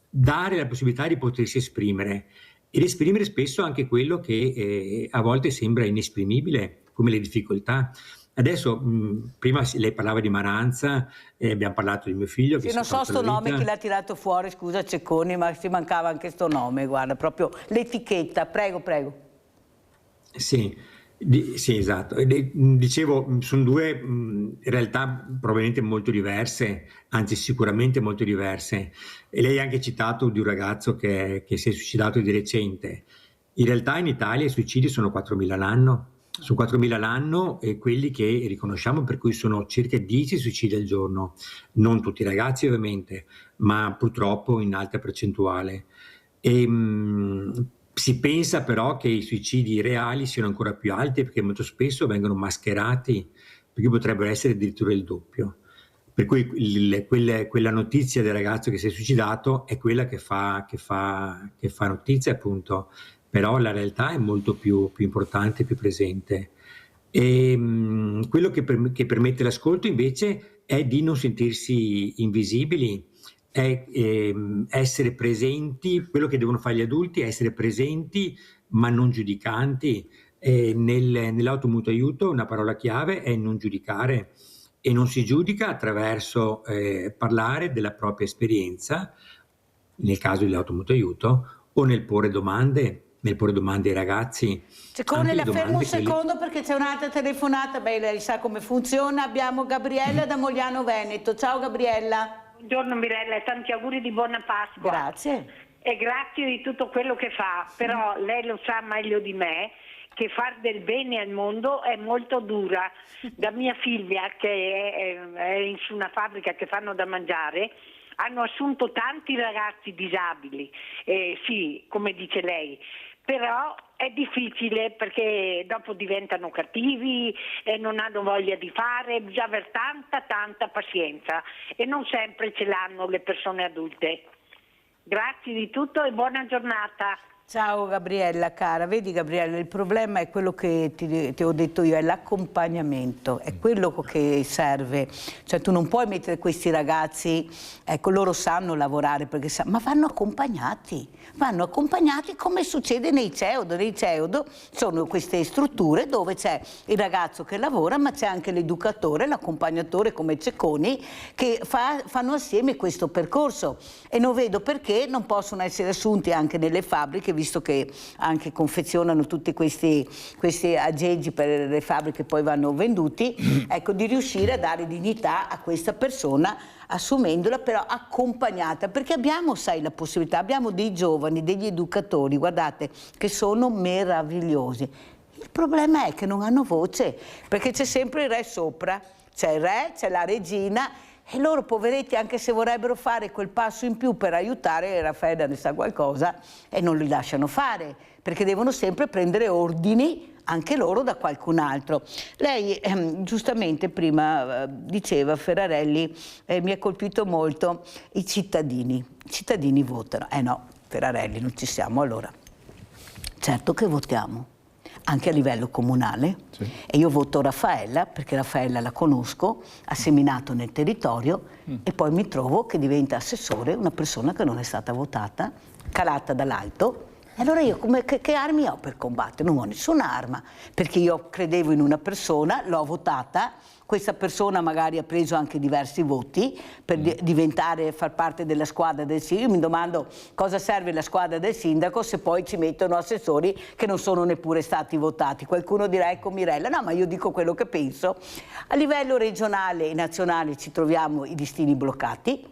E: dare la possibilità di potersi esprimere ed esprimere spesso anche quello che a volte sembra inesprimibile, come le difficoltà. Adesso, prima lei parlava di Maranza, abbiamo parlato di mio figlio. Che
A: non so sto nome chi l'ha tirato fuori, scusa Cecconi, ma ci mancava anche sto nome, guarda, proprio l'etichetta, prego.
E: Sì, esatto. Dicevo, sono due realtà probabilmente molto diverse, anzi sicuramente molto diverse. E lei ha anche citato di un ragazzo che si è suicidato di recente. In realtà in Italia i suicidi sono 4.000 l'anno. Sono 4.000 l'anno e quelli che riconosciamo, per cui sono circa 10 suicidi al giorno, non tutti i ragazzi ovviamente, ma purtroppo in alta percentuale. Si pensa però che i suicidi reali siano ancora più alti perché molto spesso vengono mascherati, perché potrebbero essere addirittura il doppio. Per cui quella notizia del ragazzo che si è suicidato è quella che fa notizia, appunto. Però la realtà è molto più importante, più presente. E quello che permette l'ascolto invece è di non sentirsi invisibili, è essere presenti. Quello che devono fare gli adulti è essere presenti ma non giudicanti. Nell'automutuo aiuto una parola chiave è non giudicare, e non si giudica attraverso parlare della propria esperienza, nel caso dell'automutuo aiuto, o nel porre domande ai ragazzi.
A: Cecconi, la fermo un secondo perché c'è un'altra telefonata. Beh, lei sa come funziona. Abbiamo Gabriella da Mogliano Veneto. Ciao Gabriella.
G: Buongiorno Mirella e tanti auguri di buona Pasqua.
A: Grazie.
G: E grazie di tutto quello che fa, però lei lo sa meglio di me che far del bene al mondo è molto dura. Da mia figlia, che è su una fabbrica che fanno da mangiare, hanno assunto tanti ragazzi disabili, sì, come dice lei, però è difficile perché dopo diventano cattivi e non hanno voglia di fare, bisogna avere tanta pazienza e non sempre ce l'hanno le persone adulte. Grazie di tutto e buona giornata.
A: Ciao Gabriella cara, vedi Gabriella, il problema è quello che ti ho detto io, è l'accompagnamento, è quello che serve, cioè tu non puoi mettere questi ragazzi, ecco loro sanno lavorare, ma vanno accompagnati come succede nei CEODO sono queste strutture dove c'è il ragazzo che lavora ma c'è anche l'educatore, l'accompagnatore come Cecconi che fanno assieme questo percorso e non vedo perché non possono essere assunti anche nelle fabbriche, visto che anche confezionano tutti questi aggeggi per le fabbriche, poi vanno venduti, ecco, di riuscire a dare dignità a questa persona, assumendola però accompagnata, perché abbiamo, sai, la possibilità, abbiamo dei giovani, degli educatori, guardate, che sono meravigliosi. Il problema è che non hanno voce, perché c'è sempre il re sopra, c'è il re, c'è la regina, e loro poveretti, anche se vorrebbero fare quel passo in più per aiutare, Raffaella ne sa qualcosa, e non li lasciano fare, perché devono sempre prendere ordini anche loro da qualcun altro. Lei giustamente prima diceva, Ferrarelli, mi ha colpito molto, i cittadini votano. No, Ferrarelli, non ci siamo allora. Certo che votiamo, anche a livello comunale, sì. E io voto Raffaella, perché Raffaella la conosco, ha seminato nel territorio e poi mi trovo che diventa assessore una persona che non è stata votata, calata dall'alto. E allora io che armi ho per combattere? Non ho nessuna arma, perché io credevo in una persona, l'ho votata, questa persona magari ha preso anche diversi voti per diventare, far parte della squadra del sindaco. Io mi domando cosa serve la squadra del sindaco se poi ci mettono assessori che non sono neppure stati votati. Qualcuno dirà ecco Mirella, no, ma io dico quello che penso. A livello regionale e nazionale ci troviamo i listini bloccati.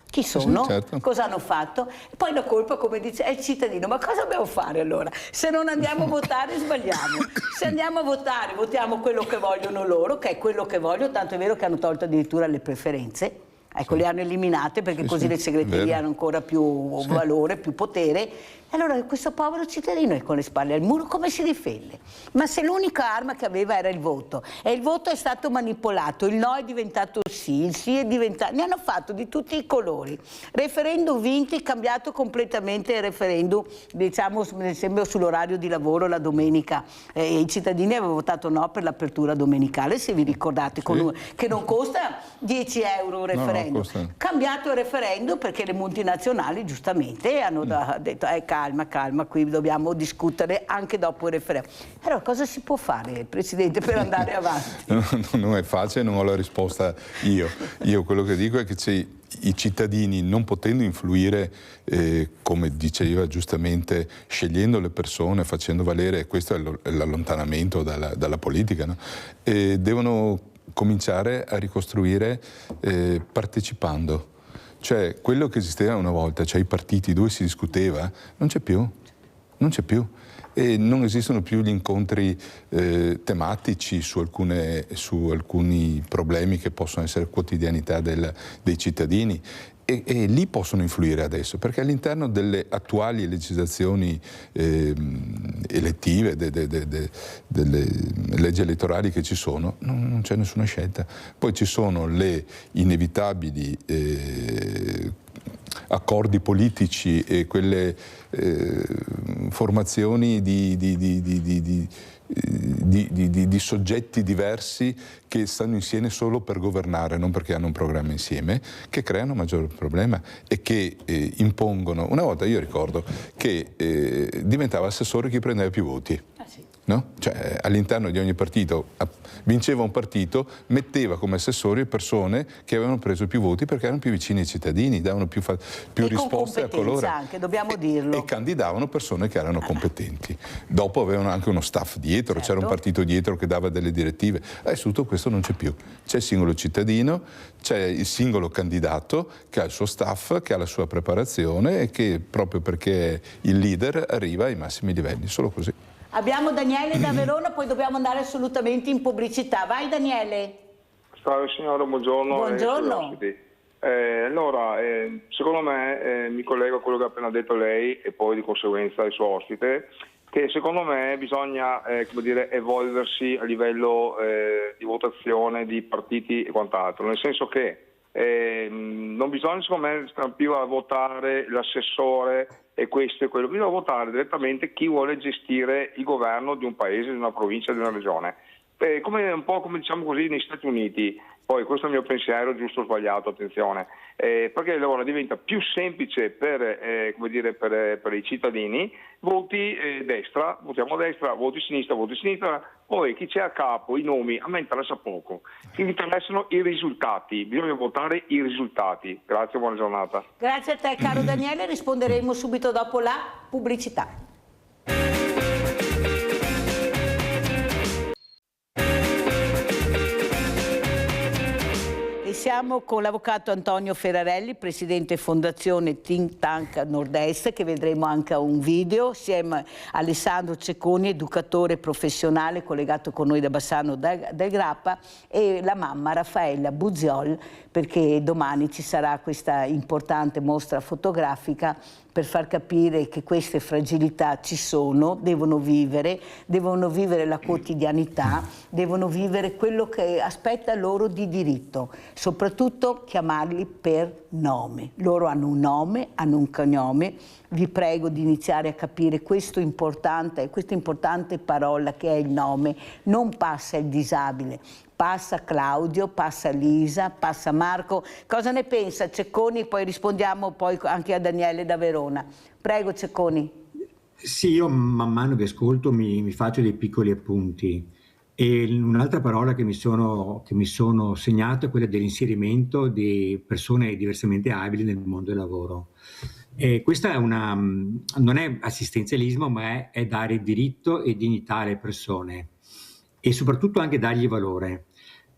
A: Chi sono? Sì, certo. Cosa hanno fatto? E poi la colpa, come dice, è il cittadino. Ma cosa dobbiamo fare allora? Se non andiamo a votare sbagliamo. Se andiamo a votare, votiamo quello che vogliono loro, che è quello che voglio, tanto è vero che hanno tolto addirittura le preferenze. Ecco, sì. Le hanno eliminate perché sì, così sì, le segreterie hanno ancora più valore, più potere. E allora questo povero cittadino è con le spalle al muro, come si difende? Ma se l'unica arma che aveva era il voto, e il voto è stato manipolato, il no è diventato sì, il sì è diventato... Ne hanno fatto di tutti i colori. Referendum vinti, cambiato completamente il referendum, diciamo, mi sembra sull'orario di lavoro la domenica. I cittadini avevano votato no per l'apertura domenicale, se vi ricordate, sì. Che non costa 10 euro un referendum. No, cambiato il referendum perché le multinazionali giustamente hanno detto calma, qui dobbiamo discutere anche dopo il referendum. Allora cosa si può fare, Presidente, per andare avanti?
D: Non è facile, non ho la risposta io. Io quello che dico è che i cittadini, non potendo influire, come diceva giustamente, scegliendo le persone, facendo valere, questo è l'allontanamento dalla politica, no? Devono cominciare a ricostruire partecipando. Cioè, quello che esisteva una volta, cioè i partiti dove si discuteva, non c'è più. E non esistono più gli incontri tematici su alcuni problemi che possono essere quotidianità dei cittadini. E lì possono influire adesso, perché all'interno delle attuali legislazioni elettive, delle leggi elettorali che ci sono, non c'è nessuna scelta. Poi ci sono le inevitabili accordi politici e quelle formazioni di soggetti diversi che stanno insieme solo per governare, non perché hanno un programma insieme, che creano un maggior problema e che impongono. Una volta io ricordo che diventava assessore chi prendeva più voti. No? Cioè, all'interno di ogni partito vinceva un partito, metteva come assessori persone che avevano preso più voti perché erano più vicini ai cittadini, davano più risposte a coloro.
A: Anche, dobbiamo dirlo.
D: E candidavano persone che erano competenti. Dopo avevano anche uno staff dietro, certo. C'era un partito dietro che dava delle direttive. Adesso tutto questo non c'è più. C'è il singolo cittadino, c'è il singolo candidato che ha il suo staff, che ha la sua preparazione e che proprio perché è il leader arriva ai massimi livelli, solo così.
A: Abbiamo Daniele da Verona, poi dobbiamo andare assolutamente in pubblicità. Vai Daniele.
H: Salve signora, buongiorno.
A: Buongiorno.
H: Allora, secondo me mi collego a quello che ha appena detto lei e poi di conseguenza il suo ospite, che secondo me bisogna evolversi a livello di votazione di partiti e quant'altro, nel senso che non bisogna secondo me stare più a votare l'assessore e questo e quello, bisogna votare direttamente chi vuole gestire il governo di un paese, di una provincia, di una regione. Un po' come diciamo così negli Stati Uniti, poi questo è il mio pensiero, giusto o sbagliato, attenzione, perché allora diventa più semplice per i cittadini, voti destra, votiamo destra, voti sinistra, poi chi c'è a capo, i nomi, a me interessa poco, mi interessano i risultati, bisogna votare i risultati. Grazie, buona giornata.
A: Grazie a te caro Daniele, risponderemo subito dopo la pubblicità. siamo con l'avvocato Antonio Ferrarelli, presidente Fondazione Think Tank Nord-Est, che vedremo anche a un video, assieme a Alessandro Cecconi, educatore professionale collegato con noi da Bassano del Grappa, e la mamma Raffaella Buziol, perché domani ci sarà questa importante mostra fotografica per far capire che queste fragilità ci sono, devono vivere la quotidianità, devono vivere quello che aspetta loro di diritto, soprattutto chiamarli per nome. Loro hanno un nome, hanno un cognome. Vi prego di iniziare a capire questa importante parola che è il nome. Non passa il disabile, passa Claudio, passa Lisa, passa Marco. Cosa ne pensa Cecconi? Poi rispondiamo poi anche a Daniele da Verona. Prego Cecconi.
E: Sì, io man mano che ascolto mi faccio dei piccoli appunti. E un'altra parola che mi sono segnato è quella dell'inserimento di persone diversamente abili nel mondo del lavoro. E questa non è assistenzialismo, ma è dare diritto e dignità alle persone e soprattutto anche dargli valore.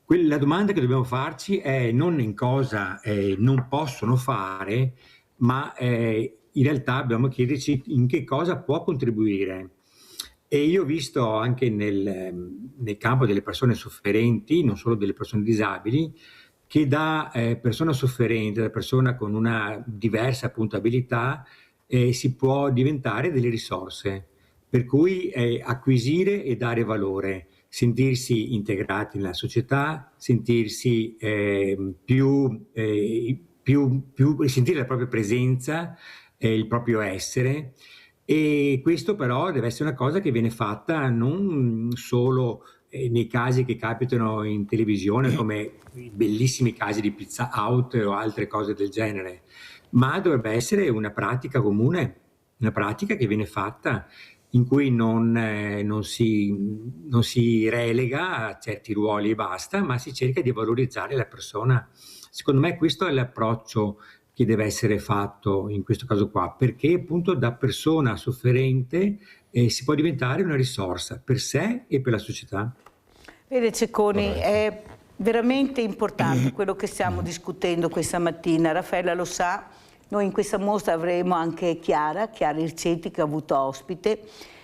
E: La domanda che dobbiamo farci è non in cosa non possono fare, ma in realtà dobbiamo chiederci in che cosa può contribuire. E io ho visto anche nel campo delle persone sofferenti, non solo delle persone disabili, che da persona sofferente, da persona con una diversa appunto abilità, si può diventare delle risorse, per cui acquisire e dare valore, sentirsi integrati nella società, sentirsi sentire la propria presenza, il proprio essere. E questo però deve essere una cosa che viene fatta non solo nei casi che capitano in televisione, come i bellissimi casi di Pizza Out o altre cose del genere, ma dovrebbe essere una pratica comune, una pratica che viene fatta in cui non si relega a certi ruoli e basta, ma si cerca di valorizzare la persona. Secondo me questo è l'approccio che deve essere fatto in questo caso qua, perché appunto da persona sofferente si può diventare una risorsa per sé e per la società.
A: Vede Cecconi, è veramente importante quello che stiamo discutendo questa mattina. Raffaella lo sa, noi in questa mostra avremo anche Chiara Ircetti, che ho avuto ospite.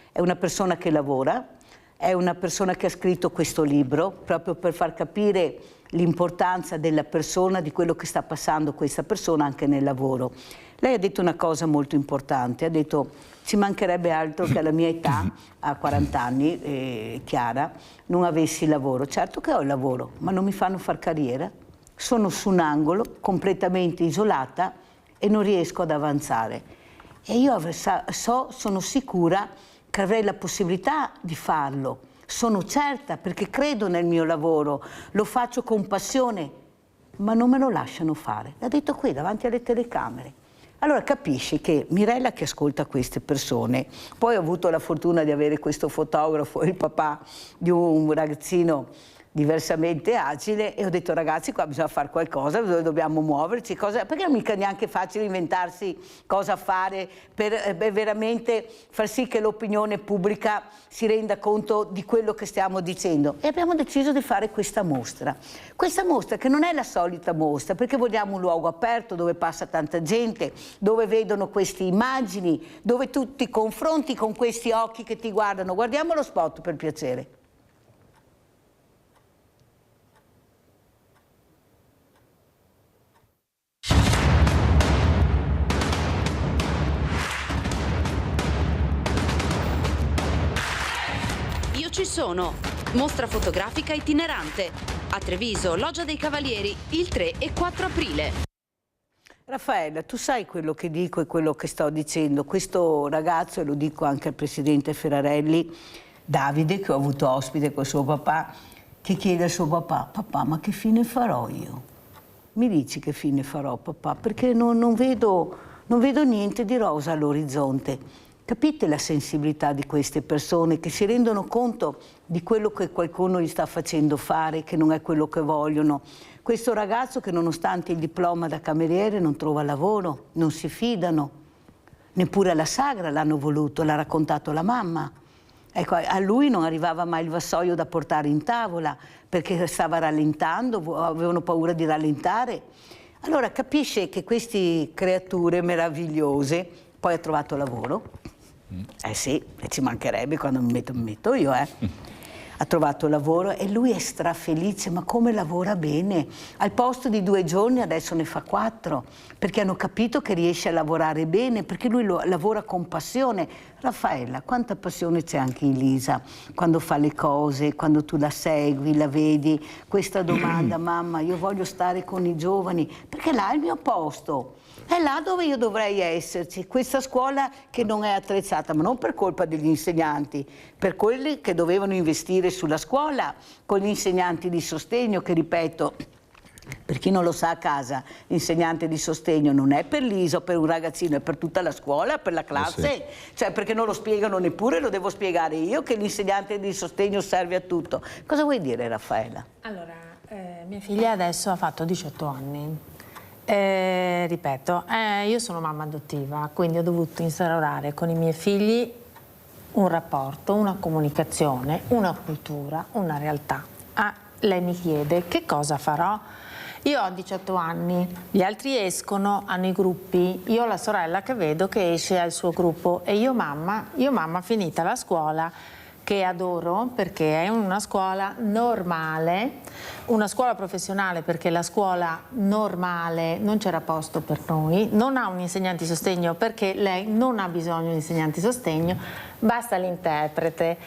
A: È una persona che lavora, è una persona che ha scritto questo libro proprio per far capire l'importanza della persona, di quello che sta passando questa persona anche nel lavoro. Lei ha detto una cosa molto importante, ha detto: ci mancherebbe altro che alla mia età, a 40 anni, Chiara, non avessi lavoro. Certo che ho il lavoro, ma non mi fanno far carriera, sono su un angolo, completamente isolata e non riesco ad avanzare. E io sono sicura che avrei la possibilità di farlo. Sono certa, perché credo nel mio lavoro, lo faccio con passione, ma non me lo lasciano fare. L'ha detto qui, davanti alle telecamere. Allora capisci che Mirella, che ascolta queste persone, poi ho avuto la fortuna di avere questo fotografo, il papà di un ragazzino diversamente agile, e ho detto: ragazzi, qua bisogna fare qualcosa, dobbiamo muoverci, perché non è mica neanche facile inventarsi cosa fare per veramente far sì che l'opinione pubblica si renda conto di quello che stiamo dicendo. E abbiamo deciso di fare questa mostra che non è la solita mostra, perché vogliamo un luogo aperto dove passa tanta gente, dove vedono queste immagini, dove tu ti confronti con questi occhi che ti guardano. Guardiamo lo spot, per piacere.
B: Ci sono. Mostra fotografica itinerante. A Treviso, Loggia dei Cavalieri, il 3 e 4 aprile.
A: Raffaella, tu sai quello che dico e quello che sto dicendo. Questo ragazzo, e lo dico anche al presidente Ferrarelli, Davide, che ho avuto ospite col suo papà, che chiede al suo papà: papà, ma che fine farò io? Mi dici che fine farò, papà? Perché non vedo niente di rosa all'orizzonte. Capite la sensibilità di queste persone che si rendono conto di quello che qualcuno gli sta facendo fare, che non è quello che vogliono. Questo ragazzo che nonostante il diploma da cameriere non trova lavoro, non si fidano, neppure alla sagra l'hanno voluto, l'ha raccontato la mamma. Ecco, a lui non arrivava mai il vassoio da portare in tavola perché stava rallentando, avevano paura di rallentare. Allora capisce che queste creature meravigliose, poi ha trovato lavoro. Sì, e ci mancherebbe quando mi metto io, Ha trovato lavoro e lui è strafelice, ma come lavora bene. Al posto di 2 giorni adesso ne fa 4, perché hanno capito che riesce a lavorare bene, perché lui lavora con passione. Raffaella, quanta passione c'è anche in Lisa, quando fa le cose, quando tu la segui, la vedi, questa domanda, mamma, io voglio stare con i giovani, perché là è il mio posto. È là dove io dovrei esserci, questa scuola che non è attrezzata, ma non per colpa degli insegnanti, per quelli che dovevano investire sulla scuola, con gli insegnanti di sostegno che, ripeto, per chi non lo sa a casa, l'insegnante di sostegno non è per Lisa o per un ragazzino, è per tutta la scuola, per la classe,
D: sì.
A: Cioè perché non lo spiegano neppure, lo devo spiegare io che l'insegnante di sostegno serve a tutto. Cosa vuoi dire, Raffaella?
C: Allora, mia figlia adesso ha fatto 18 anni. Ripeto, io sono mamma adottiva, quindi ho dovuto instaurare con i miei figli un rapporto, una comunicazione, una cultura, una realtà. Lei mi chiede che cosa farò? Io ho 18 anni, gli altri escono, hanno i gruppi, io ho la sorella che vedo che esce al suo gruppo e io mamma finita la scuola, che adoro perché è una scuola normale, una scuola professionale perché la scuola normale non c'era posto per noi, non ha un insegnante di sostegno perché lei non ha bisogno di insegnanti di sostegno, basta l'interprete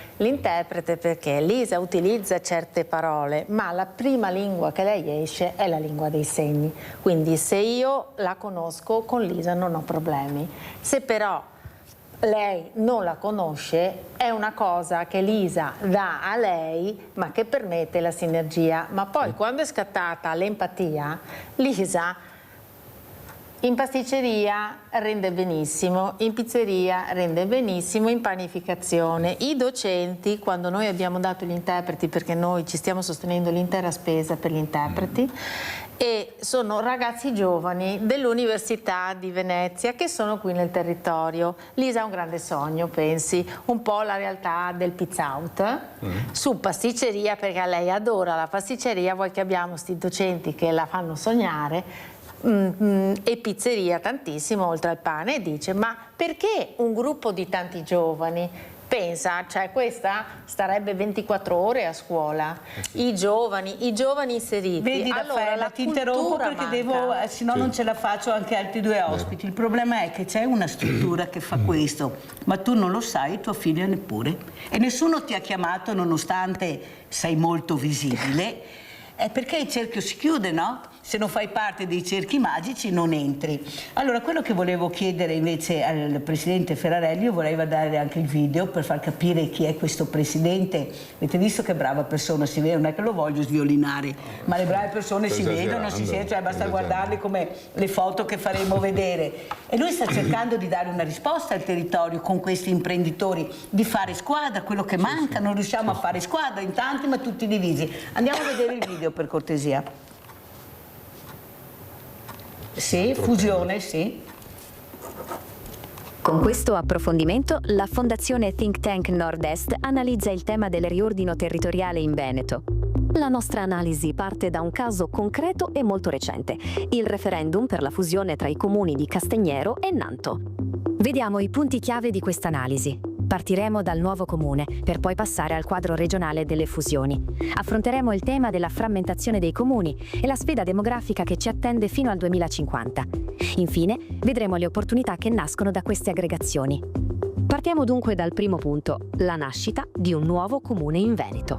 C: perché Lisa utilizza certe parole, ma la prima lingua che lei esce è la lingua dei segni, quindi se io la conosco con Lisa non ho problemi, se però lei non la conosce, è una cosa che Lisa dà a lei, ma che permette la sinergia. Ma poi quando è scattata l'empatia, Lisa in pasticceria rende benissimo, in pizzeria rende benissimo, in panificazione. I docenti, quando noi abbiamo dato gli interpreti, perché noi ci stiamo sostenendo l'intera spesa per gli interpreti, e sono ragazzi giovani dell'Università di Venezia che sono qui nel territorio. Lisa ha un grande sogno, pensi, un po' la realtà del pizza out su pasticceria, perché lei adora la pasticceria, vuoi che abbiamo sti docenti che la fanno sognare, e pizzeria tantissimo oltre al pane, e dice ma perché un gruppo di tanti giovani? Pensa, cioè questa starebbe 24 ore a scuola, i giovani inseriti.
A: Vedi,
C: allora,
A: Raffaella, ti interrompo perché
C: manca.
A: se no non ce la faccio anche altri 2 ospiti. Il problema è che c'è una struttura che fa questo, ma tu non lo sai, tua figlia neppure. E nessuno ti ha chiamato nonostante sei molto visibile, perché il cerchio si chiude, no? Se non fai parte dei cerchi magici non entri. Allora, quello che volevo chiedere invece al Presidente Ferrarelli, io vorrei guardare anche il video per far capire chi è questo Presidente. Avete visto che brava persona si vede? Non è che lo voglio sviolinare, ma le brave persone si vedono, cioè basta guardarle come le foto che faremo vedere. E lui sta cercando di dare una risposta al territorio con questi imprenditori, di fare squadra, quello che manca, non riusciamo a fare squadra in tanti ma tutti divisi. Andiamo a vedere il video per cortesia. Sì, fusione, sì.
I: Con questo approfondimento, la Fondazione Think Tank Nord-Est analizza il tema del riordino territoriale in Veneto. La nostra analisi parte da un caso concreto e molto recente, il referendum per la fusione tra i comuni di Castagnero e Nanto. Vediamo i punti chiave di questa analisi. Partiremo dal nuovo comune, per poi passare al quadro regionale delle fusioni. Affronteremo il tema della frammentazione dei comuni e la sfida demografica che ci attende fino al 2050. Infine, vedremo le opportunità che nascono da queste aggregazioni. Partiamo dunque dal primo punto, la nascita di un nuovo comune in Veneto.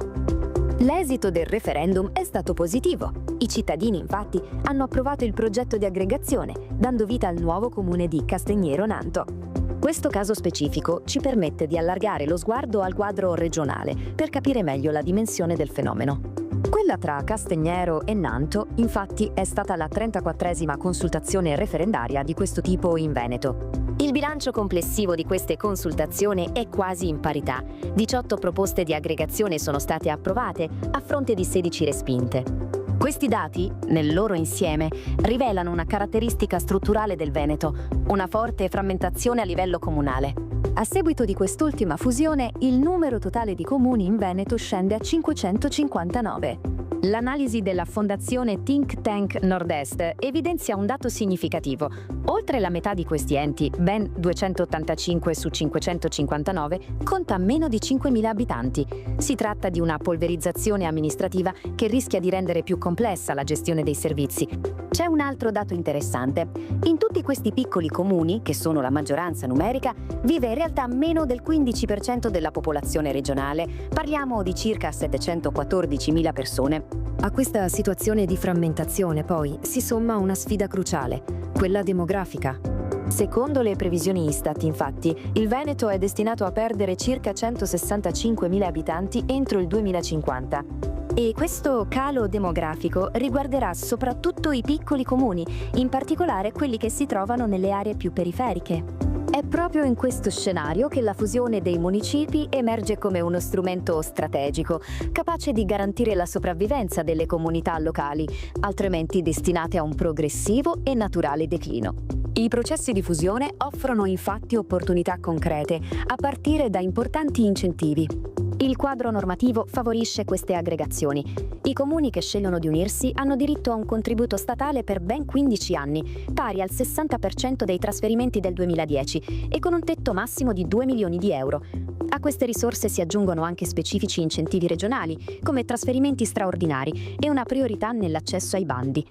I: L'esito del referendum è stato positivo. I cittadini, infatti, hanno approvato il progetto di aggregazione, dando vita al nuovo comune di Castagnero Nanto. Questo caso specifico ci permette di allargare lo sguardo al quadro regionale per capire meglio la dimensione del fenomeno. Quella tra Castagnero e Nanto, infatti, è stata la 34esima consultazione referendaria di questo tipo in Veneto. Il bilancio complessivo di queste consultazioni è quasi in parità. 18 proposte di aggregazione sono state approvate, a fronte di 16 respinte. Questi dati, nel loro insieme, rivelano una caratteristica strutturale del Veneto, una forte frammentazione a livello comunale. A seguito di quest'ultima fusione, il numero totale di comuni in Veneto scende a 559. L'analisi della Fondazione Think Tank Nord-Est evidenzia un dato significativo. Oltre la metà di questi enti, ben 285 su 559, conta meno di 5.000 abitanti. Si tratta di una polverizzazione amministrativa che rischia di rendere più complessa la gestione dei servizi. C'è un altro dato interessante. In tutti questi piccoli comuni, che sono la maggioranza numerica, vive in realtà meno del 15% della popolazione regionale. Parliamo di circa 714.000 persone. A questa situazione di frammentazione, poi, si somma una sfida cruciale, quella demografica. Secondo le previsioni Istat, infatti, il Veneto è destinato a perdere circa 165.000 abitanti entro il 2050. E questo calo demografico riguarderà soprattutto i piccoli comuni, in particolare quelli che si trovano nelle aree più periferiche. È proprio in questo scenario che la fusione dei municipi emerge come uno strumento strategico, capace di garantire la sopravvivenza delle comunità locali, altrimenti destinate a un progressivo e naturale declino. I processi di fusione offrono infatti opportunità concrete, a partire da importanti incentivi. Il quadro normativo favorisce queste aggregazioni. I comuni che scegliono di unirsi hanno diritto a un contributo statale per ben 15 anni, pari al 60% dei trasferimenti del 2010 e con un tetto massimo di 2 milioni di euro. A queste risorse si aggiungono anche specifici incentivi regionali, come trasferimenti straordinari e una priorità nell'accesso ai bandi.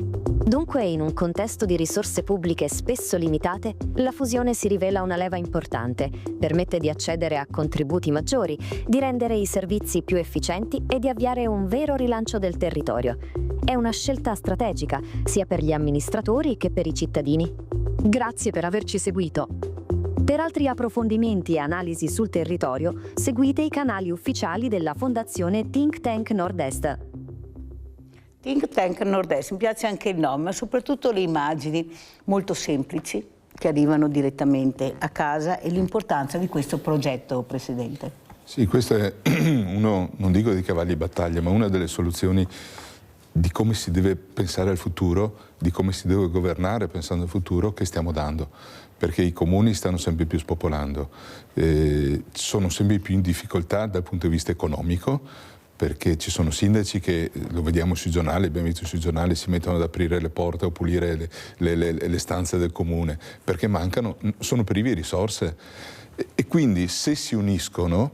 I: Dunque, in un contesto di risorse pubbliche spesso limitate, la fusione si rivela una leva importante, permette di accedere a contributi maggiori, di rendere i servizi più efficienti e di avviare un vero rilancio del territorio. È una scelta strategica, sia per gli amministratori che per i cittadini. Grazie per averci seguito. Per altri approfondimenti e analisi sul territorio, seguite i canali ufficiali della Fondazione Think Tank Nord-Est.
A: Think Tank Nord-Est, mi piace anche il nome, ma soprattutto le immagini molto semplici che arrivano direttamente a casa e l'importanza di questo progetto, Presidente.
D: Sì, questo è uno, non dico dei cavalli di battaglia, ma una delle soluzioni di come si deve pensare al futuro, di come si deve governare pensando al futuro che stiamo dando. Perché i comuni stanno sempre più spopolando, sono sempre più in difficoltà dal punto di vista economico, perché ci sono sindaci che, lo vediamo sui giornali, abbiamo visto sui giornali, si mettono ad aprire le porte o pulire le stanze del comune, perché mancano, sono privi di risorse. E quindi se si uniscono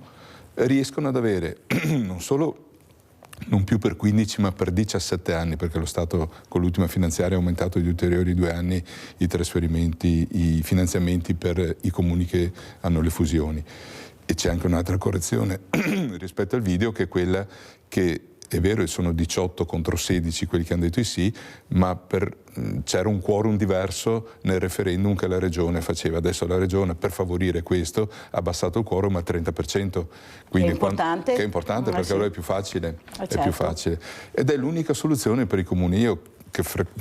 D: riescono ad avere non solo non più per 15 ma per 17 anni, perché lo Stato con l'ultima finanziaria ha aumentato di ulteriori 2 anni i trasferimenti, i finanziamenti per i comuni che hanno le fusioni. E c'è anche un'altra correzione rispetto al video, che è quella che è vero, sono 18 contro 16 quelli che hanno detto di sì, ma c'era un quorum diverso nel referendum che la Regione faceva. Adesso la Regione, per favorire questo, ha abbassato il quorum al 30%. Quindi
A: che è
D: importante perché
A: sì.
D: allora è più facile.
A: Certo.
D: È più facile. Ed è l'unica soluzione per i comuni. Io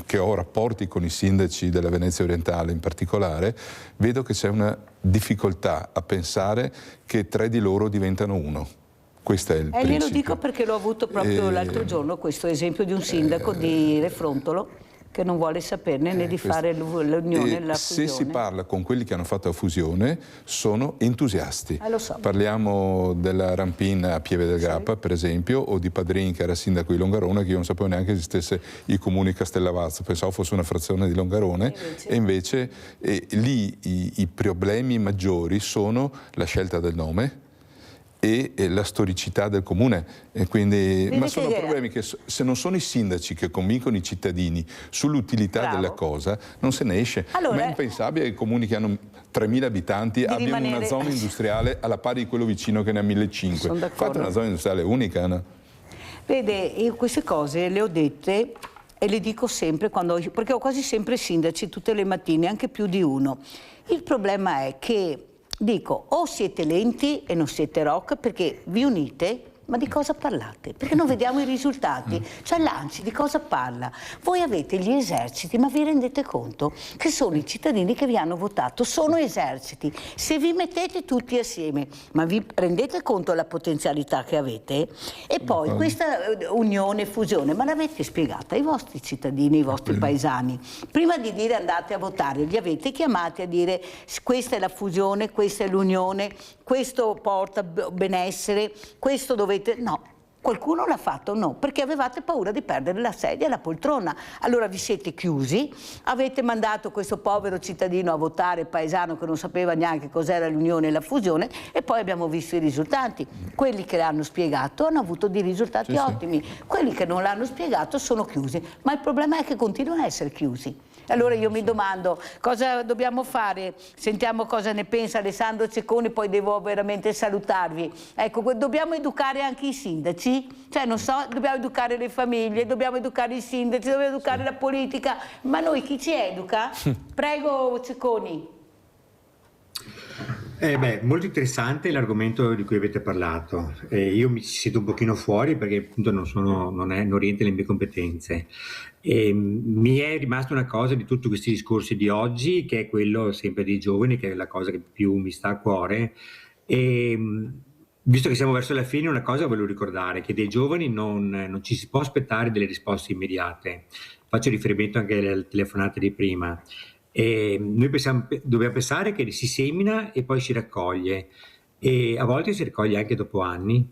D: che ho rapporti con i sindaci della Venezia Orientale in particolare, vedo che c'è una difficoltà a pensare che 3 di loro diventano 1. Questo è il principio.
A: Glielo dico perché l'ho avuto proprio l'altro giorno, questo esempio di un sindaco di Refrontolo che non vuole saperne né di fare l'unione, la fusione.
D: Se si parla con quelli che hanno fatto la fusione, sono entusiasti.
A: Lo so.
D: Parliamo della Rampina a Pieve del Grappa, per esempio, o di Padrin, che era sindaco di Longarone, che io non sapevo neanche esistesse il comune di Castellavazzo, pensavo fosse una frazione di Longarone, e invece lì i problemi maggiori sono la scelta del nome e la storicità del comune, e quindi, ma sono problemi che se non sono i sindaci che convincono i cittadini sull'utilità della cosa, non se ne esce.
A: Allora,
D: ma è impensabile che i comuni che hanno 3.000 abitanti abbiano una zona industriale alla pari di quello vicino che ne ha 1.500. Fate una zona industriale unica, no?
A: Vede, io queste cose le ho dette e le dico sempre, perché ho quasi sempre sindaci tutte le mattine, anche più di uno. Il problema è che dico, o siete lenti e non siete rock perché vi unite Ma di cosa parlate? Perché non vediamo i risultati. Cioè l'ANCI di cosa parla? Voi avete gli eserciti, ma vi rendete conto che sono i cittadini che vi hanno votato, sono eserciti. Se vi mettete tutti assieme, ma vi rendete conto della potenzialità che avete? E poi questa unione, fusione, ma l'avete spiegata ai vostri cittadini, ai vostri paesani? Prima di dire andate a votare, li avete chiamati a dire questa è la fusione, questa è l'unione, questo porta benessere, questo dovete... No, qualcuno l'ha fatto? No, perché avevate paura di perdere la sedia e la poltrona. Allora vi siete chiusi, avete mandato questo povero cittadino a votare, paesano che non sapeva neanche cos'era l'unione e la fusione, e poi abbiamo visto i risultati. Quelli che l'hanno spiegato hanno avuto dei risultati ottimi, quelli che non l'hanno spiegato sono chiusi, ma il problema è che continuano a essere chiusi. Allora io mi domando cosa dobbiamo fare, sentiamo cosa ne pensa Alessandro Cecconi, poi devo veramente salutarvi. Ecco, dobbiamo educare anche i sindaci, cioè non so, dobbiamo educare le famiglie, dobbiamo educare i sindaci, dobbiamo educare la politica, ma noi chi ci educa? Prego Cecconi.
E: Molto interessante l'argomento di cui avete parlato. Io mi sento un pochino fuori perché appunto non rientra nelle mie competenze. Mi è rimasta una cosa di tutti questi discorsi di oggi, che è quello sempre dei giovani, che è la cosa che più mi sta a cuore. Visto che siamo verso la fine, una cosa voglio ricordare, che dei giovani non ci si può aspettare delle risposte immediate. Faccio riferimento anche alle telefonate di prima. Noi dobbiamo pensare che si semina e poi si raccoglie, e a volte si raccoglie anche dopo anni,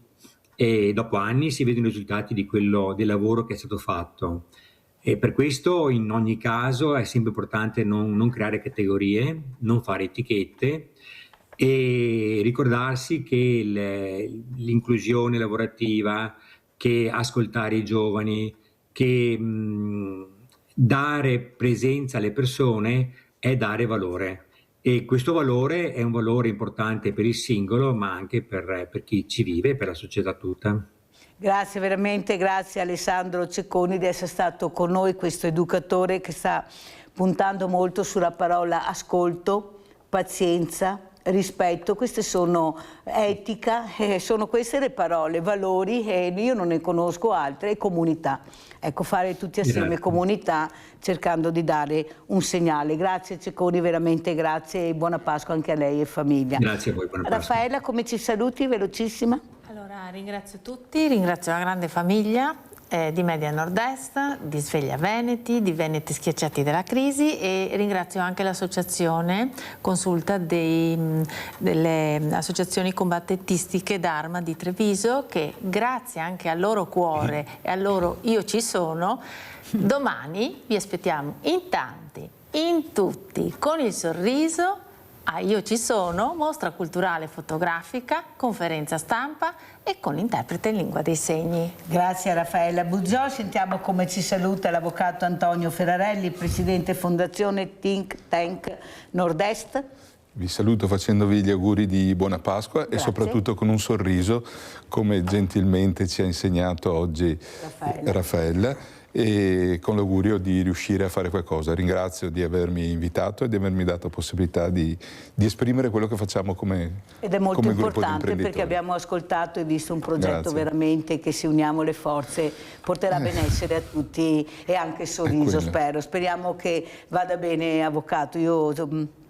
E: e dopo anni si vedono i risultati del lavoro che è stato fatto. E per questo in ogni caso è sempre importante non creare categorie, non fare etichette e ricordarsi che l'inclusione lavorativa, che ascoltare i giovani, che dare presenza alle persone è dare valore, e questo valore è un valore importante per il singolo ma anche per chi ci vive, per la società tutta.
A: Grazie veramente, grazie Alessandro Cecconi di essere stato con noi, questo educatore che sta puntando molto sulla parola ascolto, pazienza, rispetto. Queste sono etica, sono queste le parole, valori, e io non ne conosco altre, e comunità. Ecco, fare tutti assieme comunità cercando di dare un segnale. Grazie Cecconi, veramente grazie, e buona Pasqua anche a lei e famiglia.
E: Grazie a voi, buona Pasqua.
A: Raffaella, come ci saluti, velocissima?
C: Allora, ringrazio tutti, ringrazio la grande famiglia di Media Nord-Est, di Sveglia Veneti, di Veneti Schiacciati dalla Crisi, e ringrazio anche l'associazione Consulta delle associazioni combattentistiche d'arma di Treviso, che grazie anche al loro cuore e al loro Io ci sono, domani vi aspettiamo in tanti, in tutti, con il sorriso. Io ci sono, mostra culturale fotografica, conferenza stampa e con interprete in lingua dei segni.
A: Grazie a Raffaella Buzzò. Sentiamo come ci saluta l'avvocato Antonio Ferrarelli, presidente Fondazione Think Tank Nord-Est.
D: Vi saluto facendovi gli auguri di buona Pasqua. Grazie. E soprattutto con un sorriso, come gentilmente ci ha insegnato oggi Raffaella, e con l'augurio di riuscire a fare qualcosa. Ringrazio di avermi invitato e di avermi dato la possibilità di esprimere quello che facciamo come gruppo di imprenditori.
A: Ed è molto importante perché abbiamo ascoltato e visto un progetto veramente che, se uniamo le forze, porterà benessere a tutti e anche sorriso, spero. Speriamo che vada bene, avvocato. Io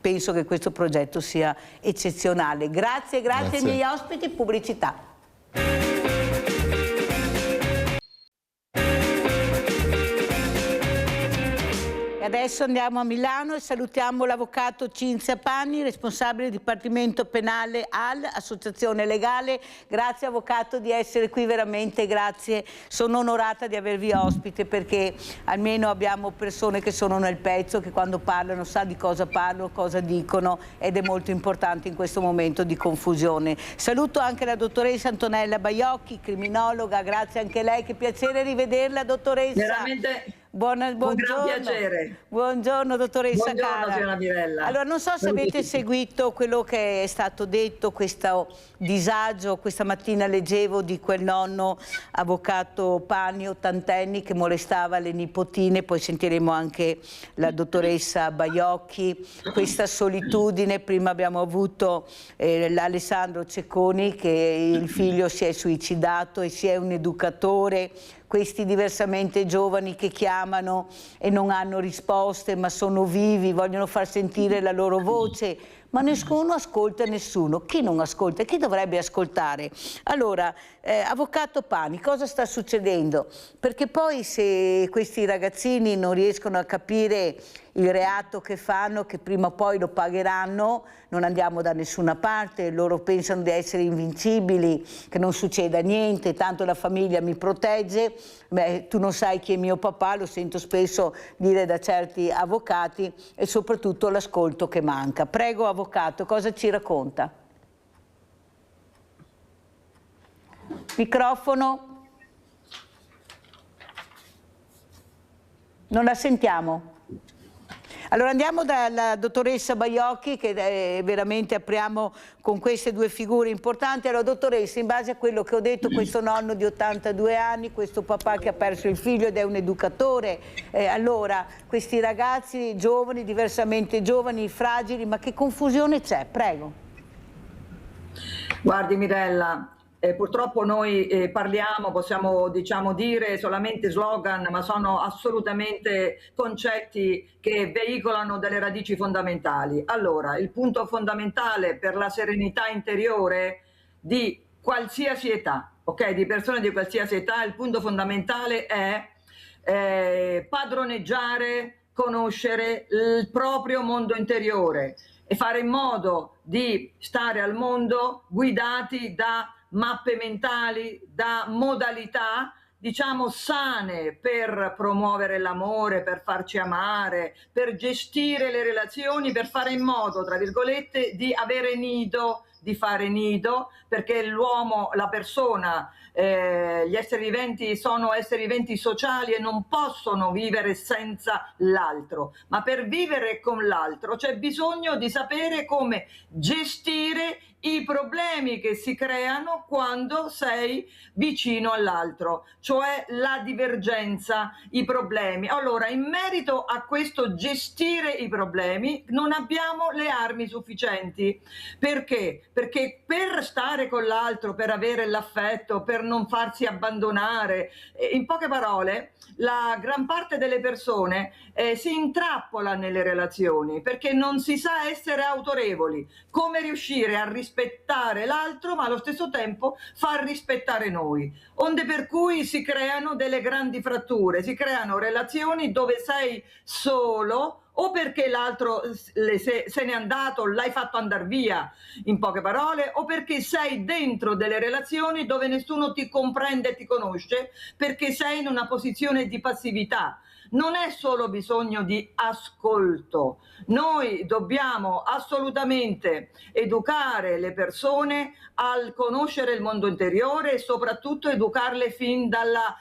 A: penso che questo progetto sia eccezionale. Grazie ai miei ospiti. Pubblicità. Adesso andiamo a Milano e salutiamo l'avvocato Cinzia Panni, responsabile del Dipartimento Penale AL, Associazione Legale. Grazie avvocato di essere qui, veramente grazie. Sono onorata di avervi ospite, perché almeno abbiamo persone che sono nel pezzo, che quando parlano sa di cosa parlano, cosa dicono, ed è molto importante in questo momento di confusione. Saluto anche la dottoressa Antonella Baiocchi, criminologa, grazie anche a lei, che piacere rivederla dottoressa.
J: Veramente
A: Buongiorno.
J: Un gran piacere.
A: Buongiorno dottoressa
J: Buongiorno,
A: cara.
J: signora Mirella.
A: Allora, non so se avete seguito quello che è stato detto, questo disagio. Questa mattina leggevo di quel nonno avvocato Pani, ottantenni, che molestava le nipotine, poi sentiremo anche la dottoressa Baiocchi. Questa solitudine, prima abbiamo avuto Alessandro Cecconi, che il figlio si è suicidato e si è un educatore. Questi diversamente giovani che chiamano e non hanno risposte, ma sono vivi, vogliono far sentire la loro voce, ma nessuno ascolta nessuno. Chi non ascolta? Chi dovrebbe ascoltare? Allora, avvocato Pani, cosa sta succedendo? Perché poi se questi ragazzini non riescono a capire il reato che fanno, che prima o poi lo pagheranno, non andiamo da nessuna parte, loro pensano di essere invincibili, che non succeda niente, tanto la famiglia mi protegge. Beh, tu non sai chi è mio papà, lo sento spesso dire da certi avvocati, e soprattutto l'ascolto che manca. Prego avvocato, cosa ci racconta? Microfono. Non la sentiamo. Allora andiamo dalla dottoressa Baiocchi, che veramente apriamo con queste due figure importanti. Allora dottoressa, in base a quello che ho detto, questo nonno di 82 anni, questo papà che ha perso il figlio ed è un educatore, allora questi ragazzi giovani, diversamente giovani, fragili, ma che confusione c'è? Prego.
J: Guardi Mirella, purtroppo noi possiamo diciamo dire solamente slogan, ma sono assolutamente concetti che veicolano delle radici fondamentali. Allora, il punto fondamentale per la serenità interiore di qualsiasi età, ok? Di persone di qualsiasi età, il punto fondamentale è padroneggiare, conoscere il proprio mondo interiore e fare in modo di stare al mondo guidati da mappe mentali, da modalità diciamo sane per promuovere l'amore, per farci amare, per gestire le relazioni, per fare in modo, tra virgolette, di avere nido, di fare nido, perché l'uomo, la persona, gli esseri viventi sono esseri viventi sociali e non possono vivere senza l'altro, ma per vivere con l'altro c'è bisogno di sapere come gestire i problemi che si creano quando sei vicino all'altro, cioè la divergenza, i problemi. Allora, in merito a questo gestire i problemi non abbiamo le armi sufficienti. Perché? Perché per stare con l'altro, per avere l'affetto, per non farsi abbandonare, in poche parole, la gran parte delle persone si intrappola nelle relazioni perché non si sa essere autorevoli, come riuscire a rispettare l'altro ma allo stesso tempo far rispettare noi, onde per cui si creano delle grandi fratture, si creano relazioni dove sei solo o perché l'altro se n'è andato, l'hai fatto andare via, in poche parole, o perché sei dentro delle relazioni dove nessuno ti comprende e ti conosce perché sei in una posizione di passività. Non è solo bisogno di ascolto, noi dobbiamo assolutamente educare le persone al conoscere il mondo interiore e soprattutto educarle fin dalla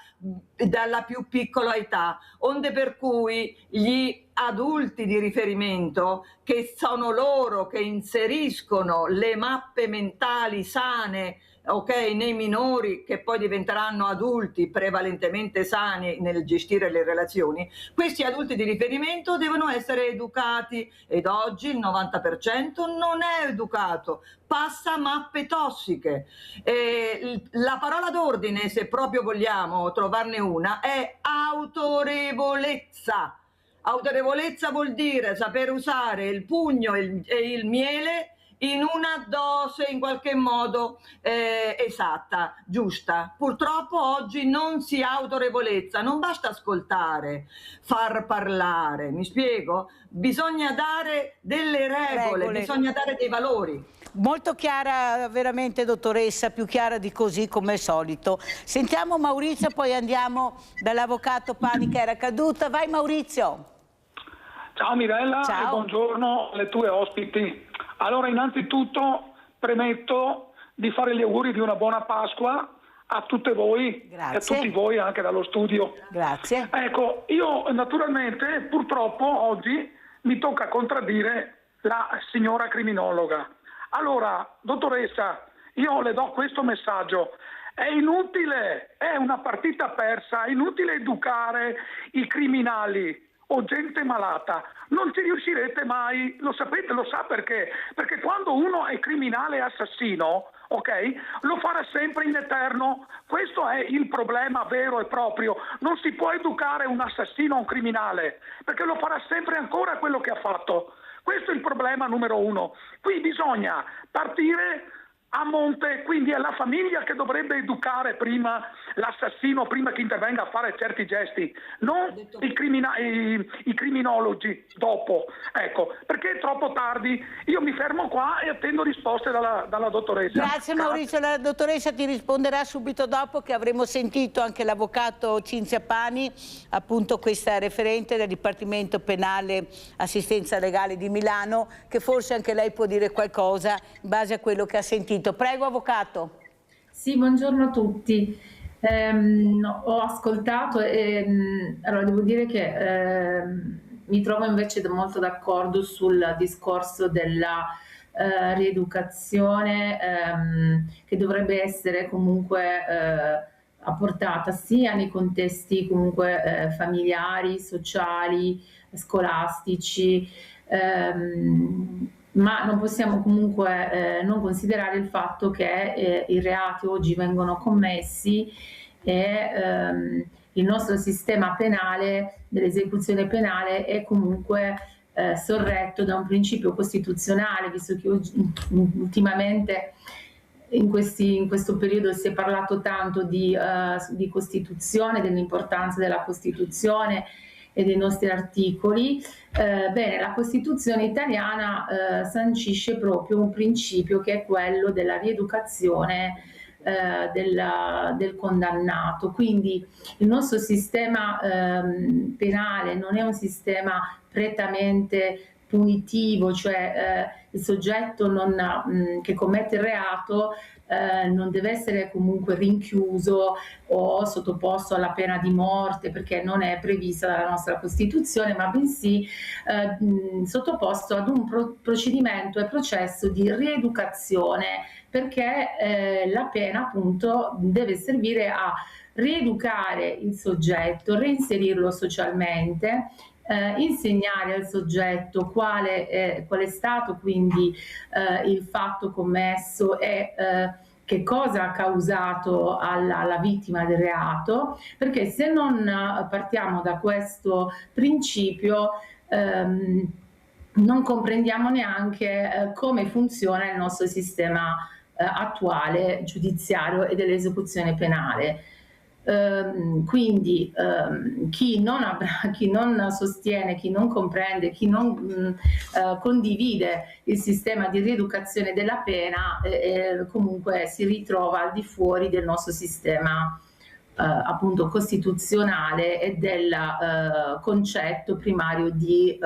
J: più piccola età, onde per cui gli adulti di riferimento, che sono loro che inseriscono le mappe mentali sane, ok, nei minori che poi diventeranno adulti prevalentemente sani nel gestire le relazioni, questi adulti di riferimento devono essere educati ed oggi il 90% non è educato, passa mappe tossiche. La parola d'ordine, se proprio vogliamo trovarne una, è autorevolezza. Autorevolezza vuol dire saper usare il pugno e il miele in una dose in qualche modo esatta, giusta. Purtroppo oggi non si ha autorevolezza, non basta ascoltare, far parlare, mi spiego? Bisogna dare delle regole. Bisogna dare dei valori.
A: Molto chiara veramente dottoressa, più chiara di così come al solito. Sentiamo Maurizio, poi andiamo dall'avvocato Pani che era caduta. Vai Maurizio.
K: Ciao Mirella.
A: Ciao.
K: E buongiorno alle tue ospiti. Allora innanzitutto premetto di fare gli auguri di una buona Pasqua a tutte voi
A: Grazie.
K: e a tutti voi anche dallo studio.
A: Grazie.
K: Ecco, io naturalmente purtroppo oggi mi tocca contraddire la signora criminologa. Allora, dottoressa, io le do questo messaggio. È inutile, è una partita persa, è inutile educare i criminali o gente malata, non ci riuscirete mai, lo sapete, lo sa perché? Perché quando uno è criminale e assassino, ok, lo farà sempre in eterno, questo è il problema vero e proprio, non si può educare un assassino o un criminale, perché lo farà sempre ancora quello che ha fatto, questo è il problema numero uno, qui bisogna partire a monte, quindi è la famiglia che dovrebbe educare prima l'assassino, prima che intervenga a fare certi gesti, non i criminologi dopo, ecco, perché è troppo tardi. Io mi fermo qua e attendo risposte dalla dottoressa.
A: Grazie Maurizio, la dottoressa ti risponderà subito dopo, che avremo sentito anche l'avvocato Cinzia Pani, appunto questa referente del Dipartimento Penale Assistenza Legale di Milano, che forse anche lei può dire qualcosa in base a quello che ha sentito. Prego, avvocato.
L: Sì, buongiorno a tutti. Ho ascoltato e allora devo dire che mi trovo invece molto d'accordo sul discorso della rieducazione che dovrebbe essere comunque apportata sia nei contesti comunque familiari, sociali, scolastici, ma non possiamo comunque non considerare il fatto che i reati oggi vengono commessi e il nostro sistema penale, dell'esecuzione penale, è comunque sorretto da un principio costituzionale, visto che ultimamente in questo periodo si è parlato tanto di Costituzione, dell'importanza della Costituzione e dei nostri articoli. Bene, la Costituzione italiana sancisce proprio un principio che è quello della rieducazione del condannato, quindi il nostro sistema penale non è un sistema prettamente punitivo, cioè il soggetto che commette il reato non deve essere comunque rinchiuso o sottoposto alla pena di morte, perché non è prevista dalla nostra Costituzione, ma bensì sottoposto ad un procedimento e processo di rieducazione, perché la pena appunto deve servire a rieducare il soggetto, reinserirlo socialmente, insegnare al soggetto qual è stato quindi il fatto commesso e che cosa ha causato alla vittima del reato, perché se non partiamo da questo principio non comprendiamo neanche come funziona il nostro sistema attuale giudiziario e dell'esecuzione penale. Quindi chi non sostiene, chi non comprende, chi non condivide il sistema di rieducazione della pena comunque si ritrova al di fuori del nostro sistema appunto costituzionale e del concetto primario di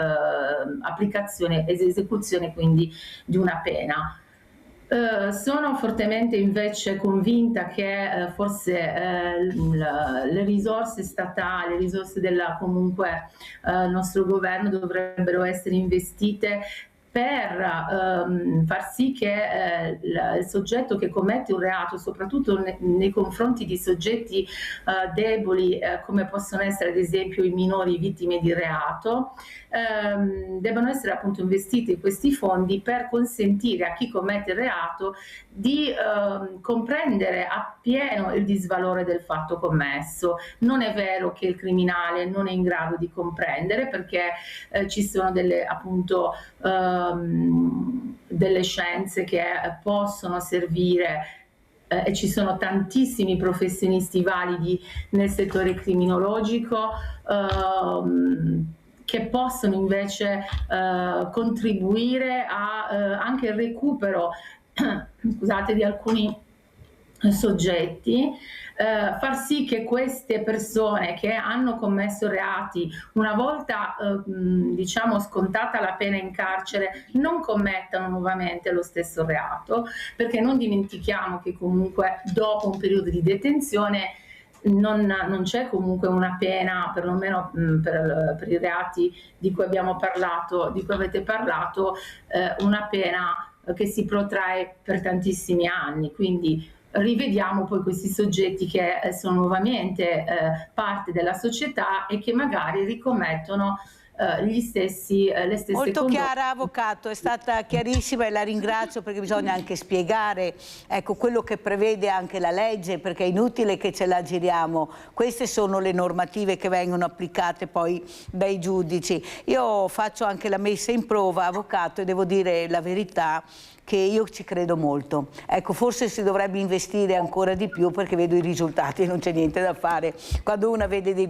L: applicazione ed esecuzione quindi di una pena. Sono fortemente invece convinta che forse le risorse statali, le risorse del comunque nostro governo dovrebbero essere investite per far sì che il soggetto che commette un reato, soprattutto nei confronti di soggetti deboli come possono essere ad esempio i minori vittime di reato, devono essere appunto investiti questi fondi per consentire a chi commette il reato di comprendere appieno il disvalore del fatto commesso. Non è vero che il criminale non è in grado di comprendere, perché ci sono delle scienze che possono servire e ci sono tantissimi professionisti validi nel settore criminologico che possono invece contribuire a anche il recupero scusate, di alcuni soggetti, far sì che queste persone che hanno commesso reati, una volta diciamo scontata la pena in carcere, non commettano nuovamente lo stesso reato, perché non dimentichiamo che comunque dopo un periodo di detenzione non c'è comunque una pena, perlomeno per i reati di cui abbiamo parlato, di cui avete parlato, una pena che si protrae per tantissimi anni. Quindi rivediamo poi questi soggetti che sono nuovamente parte della società e che magari ricommettono le stesse
A: Molto
L: condotte.
A: chiara, avvocato, è stata chiarissima e la ringrazio, perché bisogna anche spiegare, ecco, quello che prevede anche la legge, perché è inutile che ce la giriamo. Queste sono le normative che vengono applicate poi dai giudici. Io faccio anche la messa in prova, avvocato, e devo dire la verità, che io ci credo molto. Ecco, forse si dovrebbe investire ancora di più, perché vedo i risultati, non c'è niente da fare. Quando una vede dei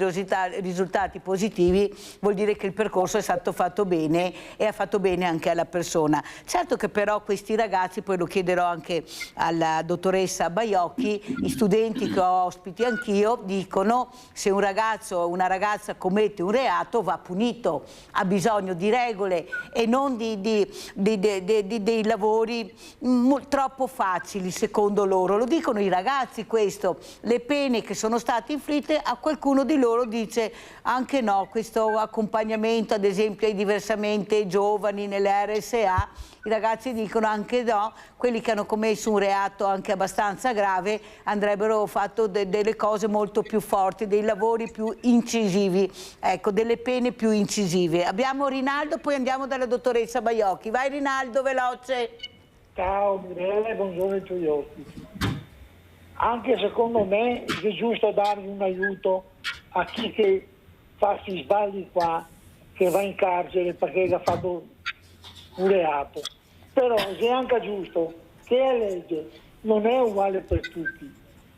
A: risultati positivi vuol dire che il percorso è stato fatto bene e ha fatto bene anche alla persona. Certo che però questi ragazzi, poi lo chiederò anche alla dottoressa Baiocchi, i studenti che ho ospiti anch'io dicono: se un ragazzo o una ragazza commette un reato va punito, ha bisogno di regole e non dei lavori troppo facili, secondo loro. Lo dicono i ragazzi questo. Le pene che sono state inflitte, a qualcuno di loro dice anche no, questo accompagnamento ad esempio ai diversamente giovani nelle RSA, i ragazzi dicono anche no, quelli che hanno commesso un reato anche abbastanza grave andrebbero fatto delle cose molto più forti, dei lavori più incisivi, ecco, delle pene più incisive. Abbiamo Rinaldo, poi andiamo dalla dottoressa Baiocchi. Vai Rinaldo, veloce.
M: Ciao Mirella e buongiorno ai tuoi ospiti. Anche secondo me è giusto dare un aiuto a chi che fa questi sbagli qua, che va in carcere perché ha fatto un reato. Però è anche giusto che la legge non è uguale per tutti.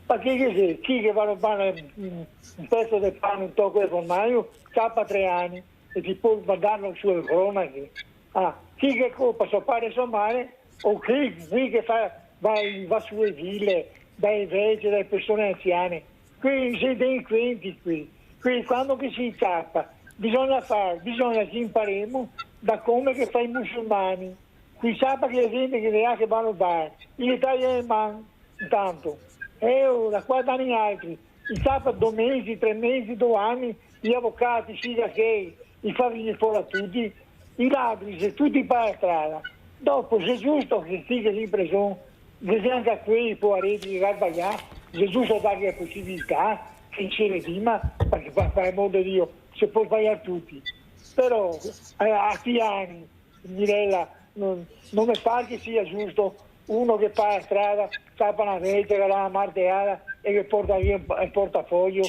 M: Perché chi che va a rubare un pezzo di pane, un tocco di formaggio, scappa 3 anni e ti può guardarlo sulle cronache. Chi che colpa soppare sommare, o chi che va sulle ville, dai vecchi, dalle persone anziane. Qui sei delinquenti qui. Qui quando che si incappa bisogna che imparemo da come che fa i musulmani. Qui sappa che la gente che vanno a bar, in Italia è man, intanto. E da 4 anni altri, il sappa 2 mesi, 3 mesi, 2 anni, gli avvocati, sì da che, i famigli fuori a tutti, i ladri, se tutti per la strada. Dopo, se è giusto che sia in prigione, che anche a quei poveretti che sbagliare, se è giusto dargli la possibilità che si redima, perché per amor di Dio, si può sbagliare tutti. Però a 6 anni, Mirella, non mi pare che sia giusto uno che fa la strada, scappa una rete, che la marteata e che porta via il portafoglio,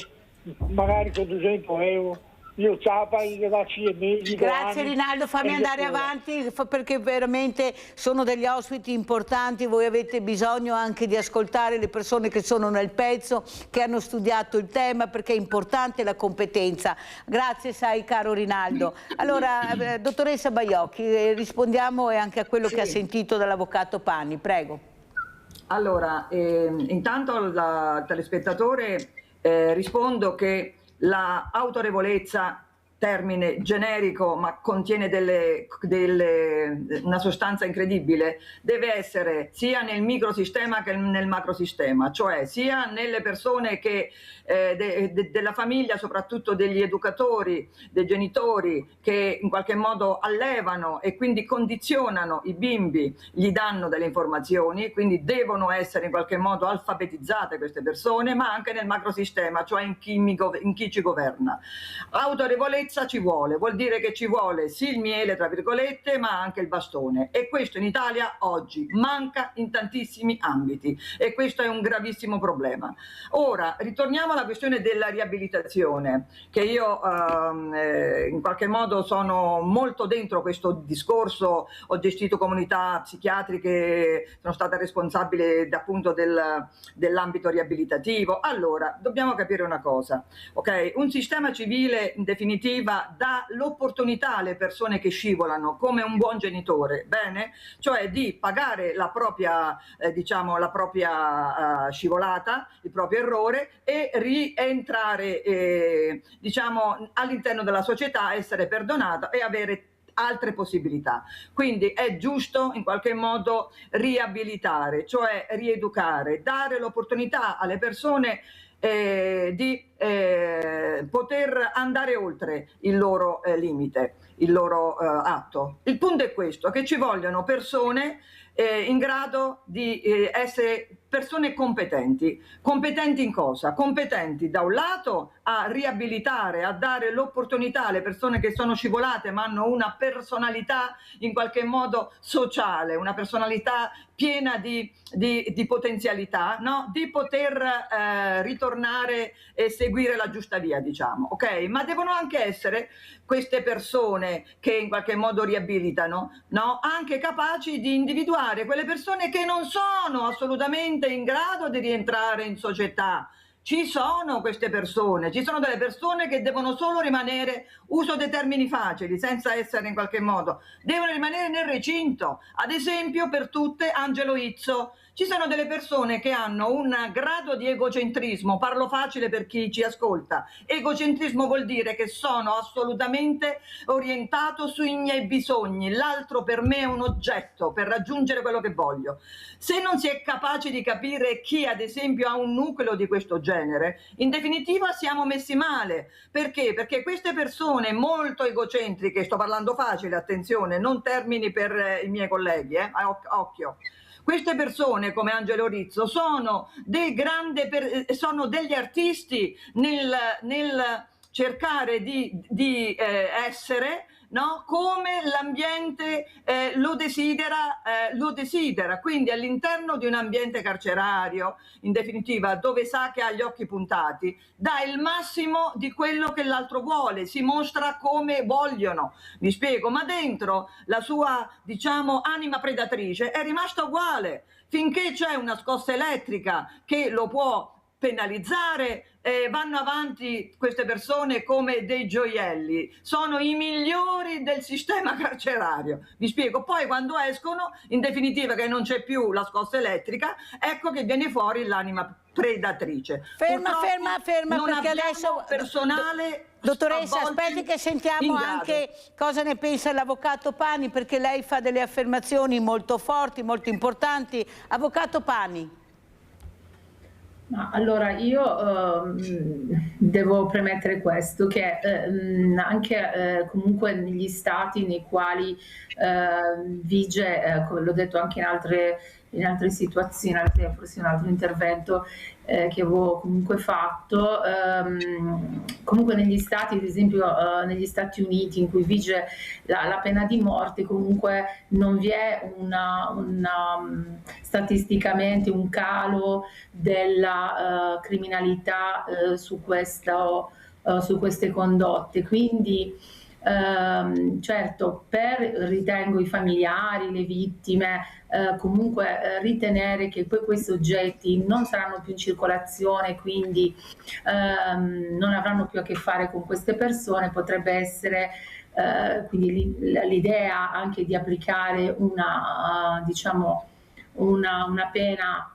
M: magari con 200 euro. Io ciapa, io faccio i mesi.
A: Grazie Rinaldo, fammi andare avanti perché veramente sono degli ospiti importanti, voi avete bisogno anche di ascoltare le persone che sono nel pezzo, che hanno studiato il tema, perché è importante la competenza. Grazie, sai, caro Rinaldo. Allora, dottoressa Baiocchi, rispondiamo anche a quello che ha sentito dall'avvocato Panni, prego.
J: Allora, intanto al telespettatore rispondo che la autorevolezza, termine generico ma contiene una sostanza incredibile, deve essere sia nel microsistema che nel macrosistema, cioè sia nelle persone che della famiglia, soprattutto degli educatori, dei genitori che in qualche modo allevano e quindi condizionano i bimbi, gli danno delle informazioni, quindi devono essere in qualche modo alfabetizzate queste persone, ma anche nel macrosistema, cioè in chi ci governa. Autorevolezza ci vuole, vuol dire che ci vuole sì il miele, tra virgolette, ma anche il bastone, e questo in Italia oggi manca in tantissimi ambiti e questo è un gravissimo problema. Ora ritorniamo alla questione della riabilitazione, che io in qualche modo sono molto dentro questo discorso, ho gestito comunità psichiatriche, sono stata responsabile appunto dell'ambito riabilitativo. Allora dobbiamo capire una cosa, ok? Un sistema civile in definitivo definitiva dà l'opportunità alle persone che scivolano, come un buon genitore, bene? Cioè di pagare la propria, scivolata, il proprio errore e rientrare all'interno della società, essere perdonato e avere altre possibilità. Quindi è giusto in qualche modo riabilitare, cioè rieducare, dare l'opportunità alle persone di poter andare oltre il loro limite, il loro atto. Il punto è questo, che ci vogliono persone in grado di essere persone competenti. Competenti in cosa? Competenti da un lato a riabilitare, a dare l'opportunità alle persone che sono scivolate ma hanno una personalità in qualche modo sociale, una personalità piena di potenzialità, no? Di poter ritornare e seguire la giusta via, diciamo, ok? Ma devono anche essere queste persone che in qualche modo riabilitano, no? Anche capaci di individuare quelle persone che non sono assolutamente in grado di rientrare in società. Ci sono queste persone, ci sono delle persone che devono solo rimanere, uso dei termini facili, senza essere in qualche modo, devono rimanere nel recinto. Ad esempio, per tutte, Angelo Izzo. Ci sono delle persone che hanno un grado di egocentrismo, parlo facile per chi ci ascolta. Egocentrismo vuol dire che sono assolutamente orientato sui miei bisogni, l'altro per me è un oggetto per raggiungere quello che voglio. Se non si è capaci di capire chi ad esempio ha un nucleo di questo genere, in definitiva siamo messi male. Perché? Perché queste persone molto egocentriche, sto parlando facile, attenzione, non termini per i miei colleghi, occhio. Queste persone come Angelo Rizzo sono degli artisti nel cercare di essere, no? Come l'ambiente lo desidera, quindi all'interno di un ambiente carcerario, in definitiva, dove sa che ha gli occhi puntati, dà il massimo di quello che l'altro vuole, si mostra come vogliono, vi spiego, ma dentro la sua, diciamo, anima predatrice è rimasta uguale, finché c'è una scossa elettrica che lo può penalizzare, vanno avanti queste persone come dei gioielli, sono i migliori del sistema carcerario, vi spiego. Poi quando escono, in definitiva, che non c'è più la scossa elettrica, ecco che viene fuori l'anima predatrice.
A: Ferma,
J: non
A: perché adesso
J: personale.
A: Dottoressa, aspetti che sentiamo anche cosa ne pensa l'avvocato Pani, perché lei fa delle affermazioni molto forti, molto importanti. Avvocato Pani.
L: Allora, io devo premettere questo, che anche comunque negli stati nei quali vige, come l'ho detto anche in altre situazioni, forse in un altro intervento che avevo comunque fatto, comunque negli stati, ad esempio negli Stati Uniti, in cui vige la pena di morte, comunque non vi è statisticamente un calo della criminalità su queste condotte. Quindi certo, ritengo i familiari, le vittime, comunque ritenere che poi questi oggetti non saranno più in circolazione, quindi non avranno più a che fare con queste persone, potrebbe essere quindi l'idea anche di applicare una pena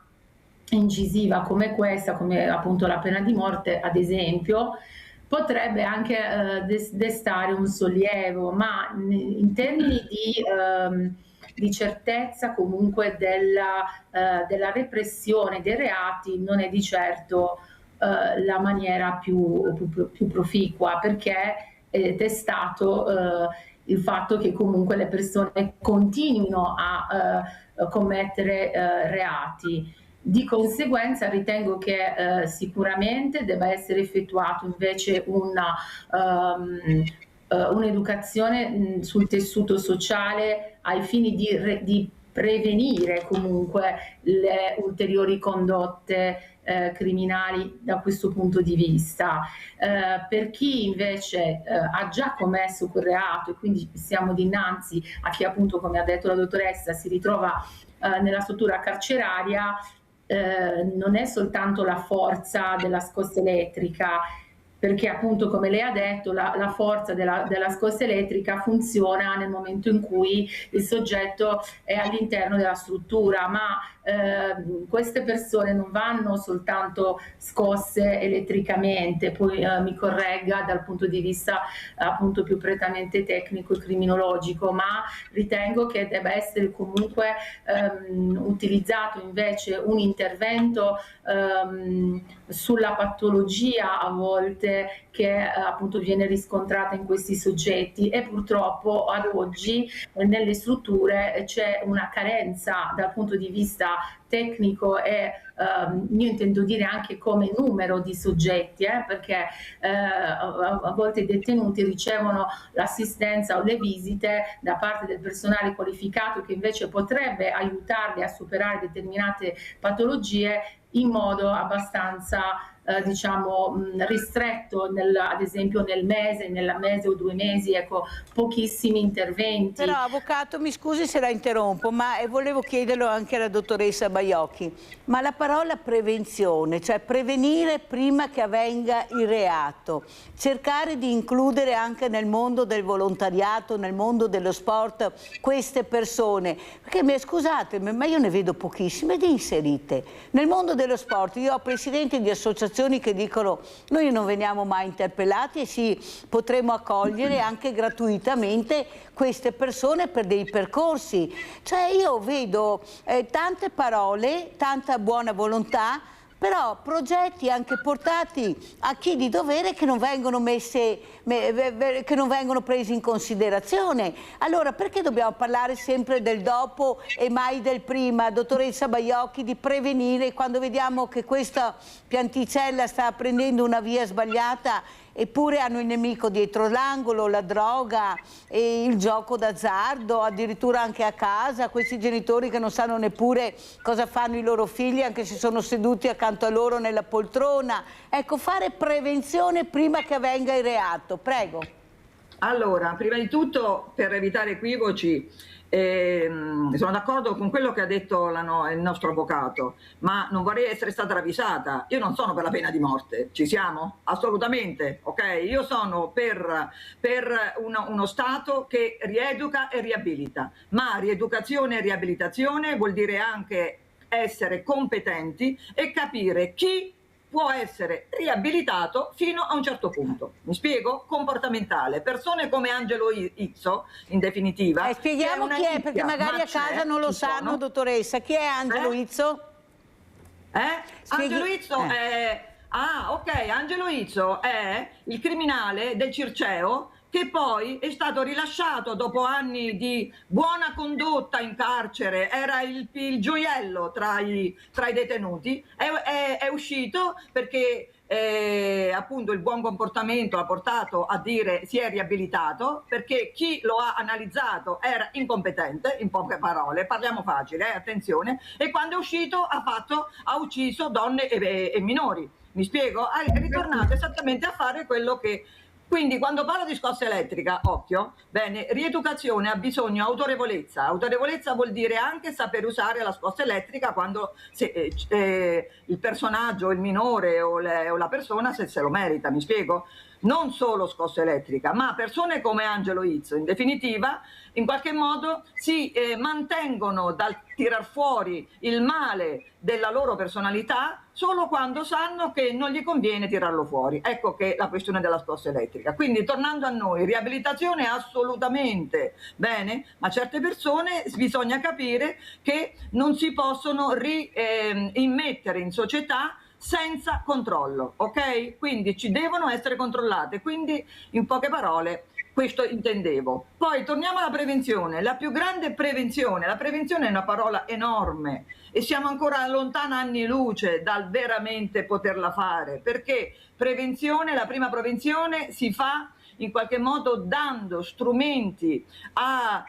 L: incisiva come questa, come appunto la pena di morte, ad esempio, potrebbe anche destare un sollievo, ma in termini di certezza comunque della repressione dei reati non è di certo la maniera più proficua, perché è testato il fatto che comunque le persone continuino a commettere reati. Di conseguenza ritengo che sicuramente debba essere effettuato invece un'educazione sul tessuto sociale ai fini di prevenire comunque le ulteriori condotte criminali da questo punto di vista. Per chi invece ha già commesso quel reato e quindi siamo dinanzi a chi appunto, come ha detto la dottoressa, si ritrova nella struttura carceraria, non è soltanto la forza della scossa elettrica, perché appunto, come lei ha detto, la forza della scossa elettrica funziona nel momento in cui il soggetto è all'interno della struttura, ma queste persone non vanno soltanto scosse elettricamente, poi mi corregga dal punto di vista appunto più prettamente tecnico e criminologico, ma ritengo che debba essere comunque utilizzato invece un intervento sulla patologia a volte che appunto viene riscontrata in questi soggetti, e purtroppo ad oggi nelle strutture c'è una carenza dal punto di vista tecnico e io intendo dire anche come numero di soggetti, perché a volte i detenuti ricevono l'assistenza o le visite da parte del personale qualificato che invece potrebbe aiutarli a superare determinate patologie in modo abbastanza diciamo ristretto, ad esempio nel mese o 2 mesi, ecco, pochissimi interventi.
A: Però avvocato, mi scusi se la interrompo, ma volevo chiederlo anche alla dottoressa Baiocchi, ma la parola prevenzione, cioè prevenire prima che avvenga il reato, cercare di includere anche nel mondo del volontariato, nel mondo dello sport queste persone, perché scusatemi, ma io ne vedo pochissime di inserite. Nel mondo dello sport io ho presidenti di associazioni che dicono noi non veniamo mai interpellati e sì, potremo accogliere anche gratuitamente queste persone per dei percorsi. Cioè io vedo tante parole, tanta buona volontà, però progetti anche portati a chi di dovere che non vengono presi in considerazione. Allora perché dobbiamo parlare sempre del dopo e mai del prima, dottoressa Baiocchi, di prevenire quando vediamo che questa pianticella sta prendendo una via sbagliata? Eppure hanno il nemico dietro l'angolo, la droga, e il gioco d'azzardo, addirittura anche a casa, questi genitori che non sanno neppure cosa fanno i loro figli anche se sono seduti accanto a loro nella poltrona. Ecco, fare prevenzione prima che avvenga il reato, prego.
J: Allora, prima di tutto, per evitare equivoci, sono d'accordo con quello che ha detto il nostro avvocato, ma non vorrei essere stata ravvisata. Io non sono per la pena di morte, ci siamo? Assolutamente, ok? Io sono per uno Stato che rieduca e riabilita, ma rieducazione e riabilitazione vuol dire anche essere competenti e capire chi può essere riabilitato fino a un certo punto. Mi spiego? Comportamentale. Persone come Angelo Izzo, in definitiva.
A: Spieghiamo chi è, perché magari a casa non lo sanno, dottoressa. Chi è Angelo Izzo?
J: Angelo Izzo è... Ah, ok, Angelo Izzo è il criminale del Circeo che poi è stato rilasciato dopo anni di buona condotta in carcere, era il gioiello tra i detenuti, è uscito perché appunto il buon comportamento ha portato a dire si è riabilitato, perché chi lo ha analizzato era incompetente, in poche parole, parliamo facile, attenzione, e quando è uscito ha ucciso donne e minori. Mi spiego? È ritornato esattamente a fare quello che... Quindi quando parlo di scossa elettrica, occhio, bene, rieducazione ha bisogno di autorevolezza. Autorevolezza vuol dire anche saper usare la scossa elettrica quando il personaggio, il minore o la persona se lo merita, mi spiego? Non solo scossa elettrica, ma persone come Angelo Izzo, in definitiva, in qualche modo si mantengono dal tirar fuori il male della loro personalità solo quando sanno che non gli conviene tirarlo fuori. Ecco che la questione della scossa elettrica. Quindi tornando a noi, riabilitazione assolutamente bene, ma certe persone bisogna capire che non si possono immettere in società senza controllo, ok? Quindi ci devono essere controllate, quindi in poche parole questo intendevo. Poi torniamo alla prevenzione, la più grande prevenzione, la prevenzione è una parola enorme e siamo ancora lontana anni luce dal veramente poterla fare, perché prevenzione, la prima prevenzione si fa in qualche modo dando strumenti a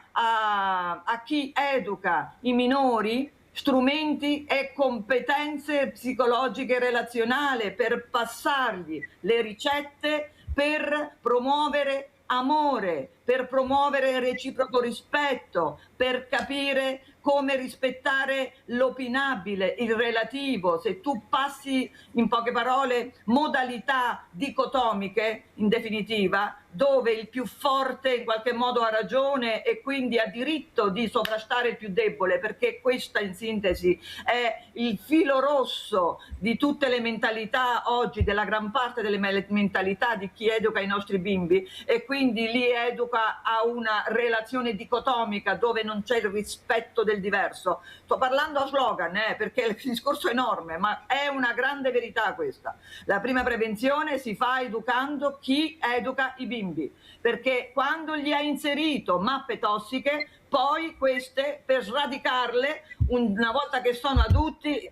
J: chi educa i minori, strumenti e competenze psicologiche e relazionali per passargli le ricette per promuovere amore, per promuovere il reciproco rispetto, per capire come rispettare l'opinabile, il relativo. Se tu passi, in poche parole, modalità dicotomiche, in definitiva, dove il più forte in qualche modo ha ragione e quindi ha diritto di sovrastare il più debole, perché questa in sintesi è il filo rosso di tutte le mentalità oggi, della gran parte delle mentalità di chi educa i nostri bimbi, e quindi li educa a una relazione dicotomica dove non c'è il rispetto del diverso. Sto parlando a slogan, perché il discorso è enorme, ma è una grande verità questa. La prima prevenzione si fa educando chi educa i bimbi, perché quando gli hai inserito mappe tossiche, poi queste, per sradicarle una volta che sono adulti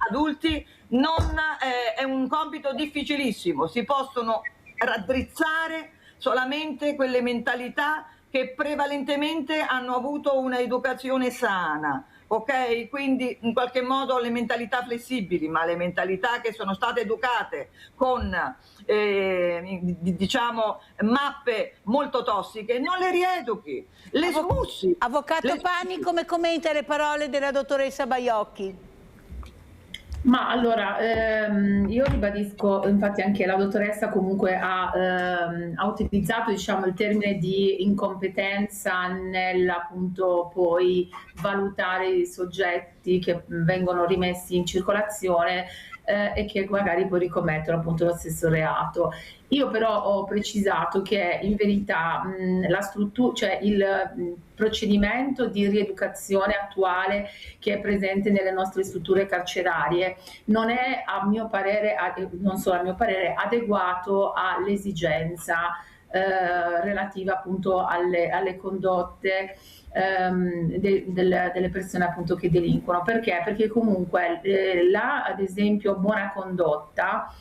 J: è un compito difficilissimo. Si possono raddrizzare solamente quelle mentalità che prevalentemente hanno avuto una educazione sana, ok? Quindi in qualche modo le mentalità flessibili, ma le mentalità che sono state educate con diciamo mappe molto tossiche non le rieduchi, le smussi.
A: Avvocato Pani, come commenta le parole della dottoressa Baiocchi?
L: Ma allora, io ribadisco, infatti anche la dottoressa comunque ha utilizzato, diciamo, il termine di incompetenza nel appunto poi valutare i soggetti che vengono rimessi in circolazione e che magari poi ricommettono appunto lo stesso reato. Io però ho precisato che in verità la struttura, cioè il procedimento di rieducazione attuale che è presente nelle nostre strutture carcerarie non è, a mio parere, non solo a mio parere, adeguato all'esigenza relativa appunto alle condotte delle persone appunto che delinquono. Perché? Perché comunque ad esempio buona condotta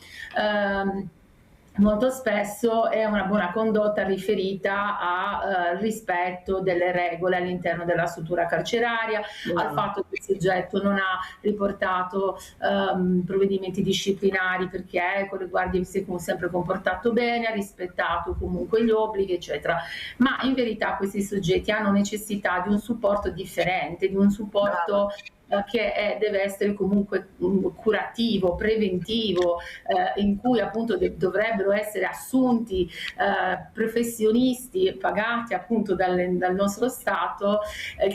L: molto spesso è una buona condotta riferita al rispetto delle regole all'interno della struttura carceraria, al fatto che il soggetto non ha riportato provvedimenti disciplinari perché con le guardie si è sempre comportato bene, ha rispettato comunque gli obblighi, eccetera. Ma in verità questi soggetti hanno necessità di un supporto differente, di un supporto che deve essere comunque curativo, preventivo, in cui appunto dovrebbero essere assunti professionisti pagati appunto dal nostro Stato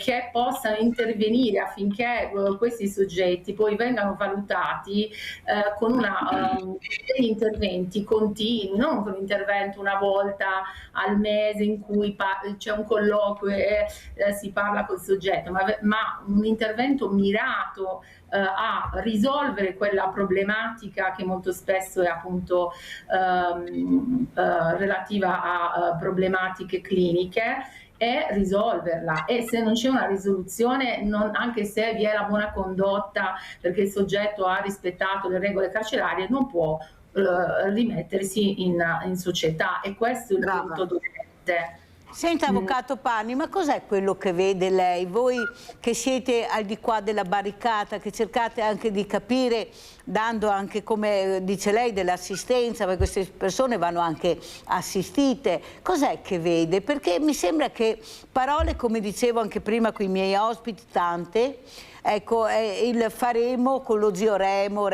L: che possano intervenire affinché questi soggetti poi vengano valutati con degli interventi continui, non un intervento una volta al mese in cui c'è un colloquio e si parla col soggetto, ma un intervento mirato a risolvere quella problematica che molto spesso è appunto relativa a problematiche cliniche, e risolverla. E se non c'è una risoluzione, anche se vi è la buona condotta perché il soggetto ha rispettato le regole carcerarie, non può rimettersi in società, e questo è il punto dolente.
A: Senta, avvocato Pani, ma cos'è quello che vede lei? Voi che siete al di qua della barricata, che cercate anche di capire, dando anche, come dice lei, dell'assistenza, perché queste persone vanno anche assistite, cos'è che vede? Perché mi sembra che parole, come dicevo anche prima con i miei ospiti, tante, ecco, il faremo con lo zio Remo,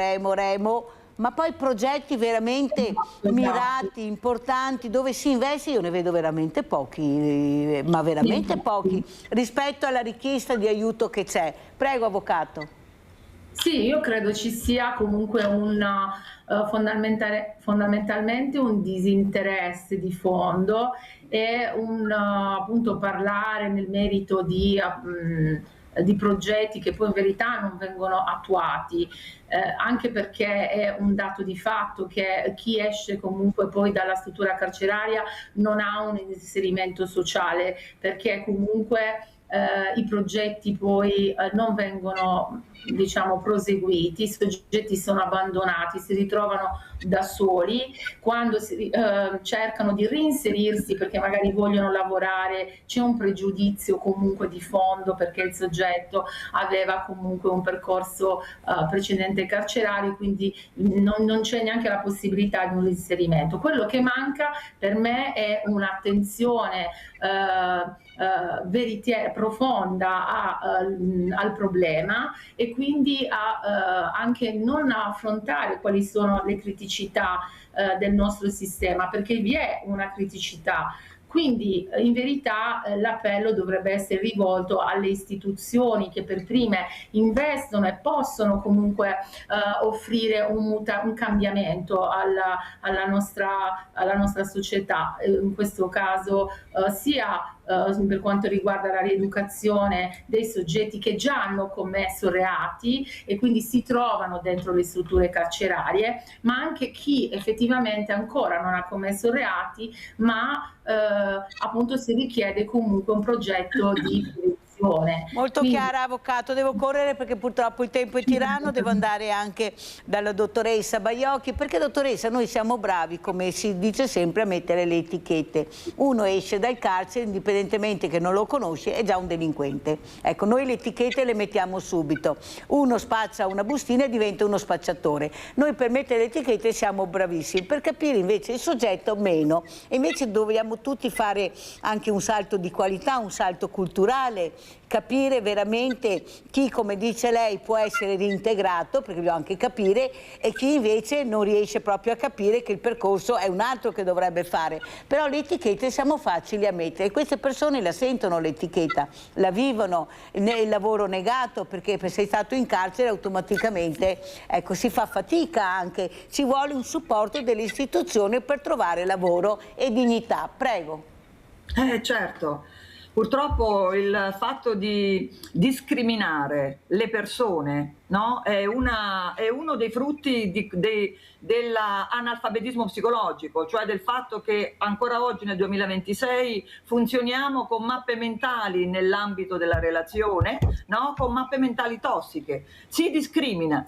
A: ma poi progetti veramente mirati, importanti, dove si investe, io ne vedo veramente pochi, ma veramente pochi, rispetto alla richiesta di aiuto che c'è. Prego, avvocato.
L: Sì, io credo ci sia comunque fondamentalmente un disinteresse di fondo e appunto parlare nel merito di progetti che poi in verità non vengono attuati, anche perché è un dato di fatto che chi esce comunque poi dalla struttura carceraria non ha un inserimento sociale, perché comunque i progetti poi non vengono, diciamo, proseguiti, i soggetti sono abbandonati, si ritrovano da soli, quando cercano di reinserirsi perché magari vogliono lavorare, c'è un pregiudizio comunque di fondo perché il soggetto aveva comunque un percorso precedente carcerario, quindi non c'è neanche la possibilità di un reinserimento. Quello che manca per me è un'attenzione veritiera, profonda al problema, e quindi anche non affrontare quali sono le criticità del nostro sistema, perché vi è una criticità. Quindi in verità l'appello dovrebbe essere rivolto alle istituzioni che per prime investono e possono comunque offrire un cambiamento alla nostra società, in questo caso sia per quanto riguarda la rieducazione dei soggetti che già hanno commesso reati e quindi si trovano dentro le strutture carcerarie, ma anche chi effettivamente ancora non ha commesso reati, ma appunto si richiede comunque un progetto di prevenzione.
A: Molto chiara, avvocato. Devo correre perché purtroppo il tempo è tiranno, devo andare anche dalla dottoressa Baiocchi, perché dottoressa noi siamo bravi, come si dice sempre, a mettere le etichette. Uno esce dal carcere, indipendentemente che non lo conosce, è già un delinquente. Ecco, noi le etichette le mettiamo subito. Uno spaccia una bustina e diventa uno spacciatore. Noi per mettere le etichette siamo bravissimi, per capire invece il soggetto meno. E invece dobbiamo tutti fare anche un salto di qualità, un salto culturale, capire veramente chi, come dice lei, può essere reintegrato, perché dobbiamo anche capire, e chi invece non riesce proprio a capire che il percorso è un altro che dovrebbe fare. Però le etichette siamo facili a mettere, queste persone la sentono l'etichetta, la vivono, il lavoro negato, perché se sei stato in carcere automaticamente, ecco, si fa fatica anche, ci vuole un supporto delle istituzioni per trovare lavoro e dignità. Prego.
J: Certo. Purtroppo il fatto di discriminare le persone, no, è uno dei frutti dell'analfabetismo psicologico, cioè del fatto che ancora oggi nel 2026 funzioniamo con mappe mentali nell'ambito della relazione, no, con mappe mentali tossiche. Si discrimina.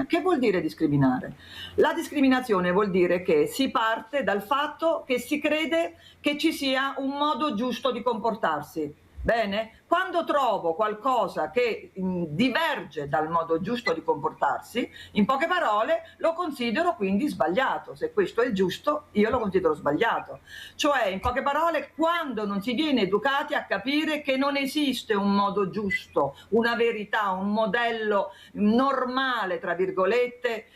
J: Che vuol dire discriminare? La discriminazione vuol dire che si parte dal fatto che si crede che ci sia un modo giusto di comportarsi. Bene? Quando trovo qualcosa che diverge dal modo giusto di comportarsi, in poche parole lo considero quindi sbagliato. Se questo è il giusto, io lo considero sbagliato. Cioè, in poche parole, quando non si viene educati a capire che non esiste un modo giusto, una verità, un modello normale, tra virgolette,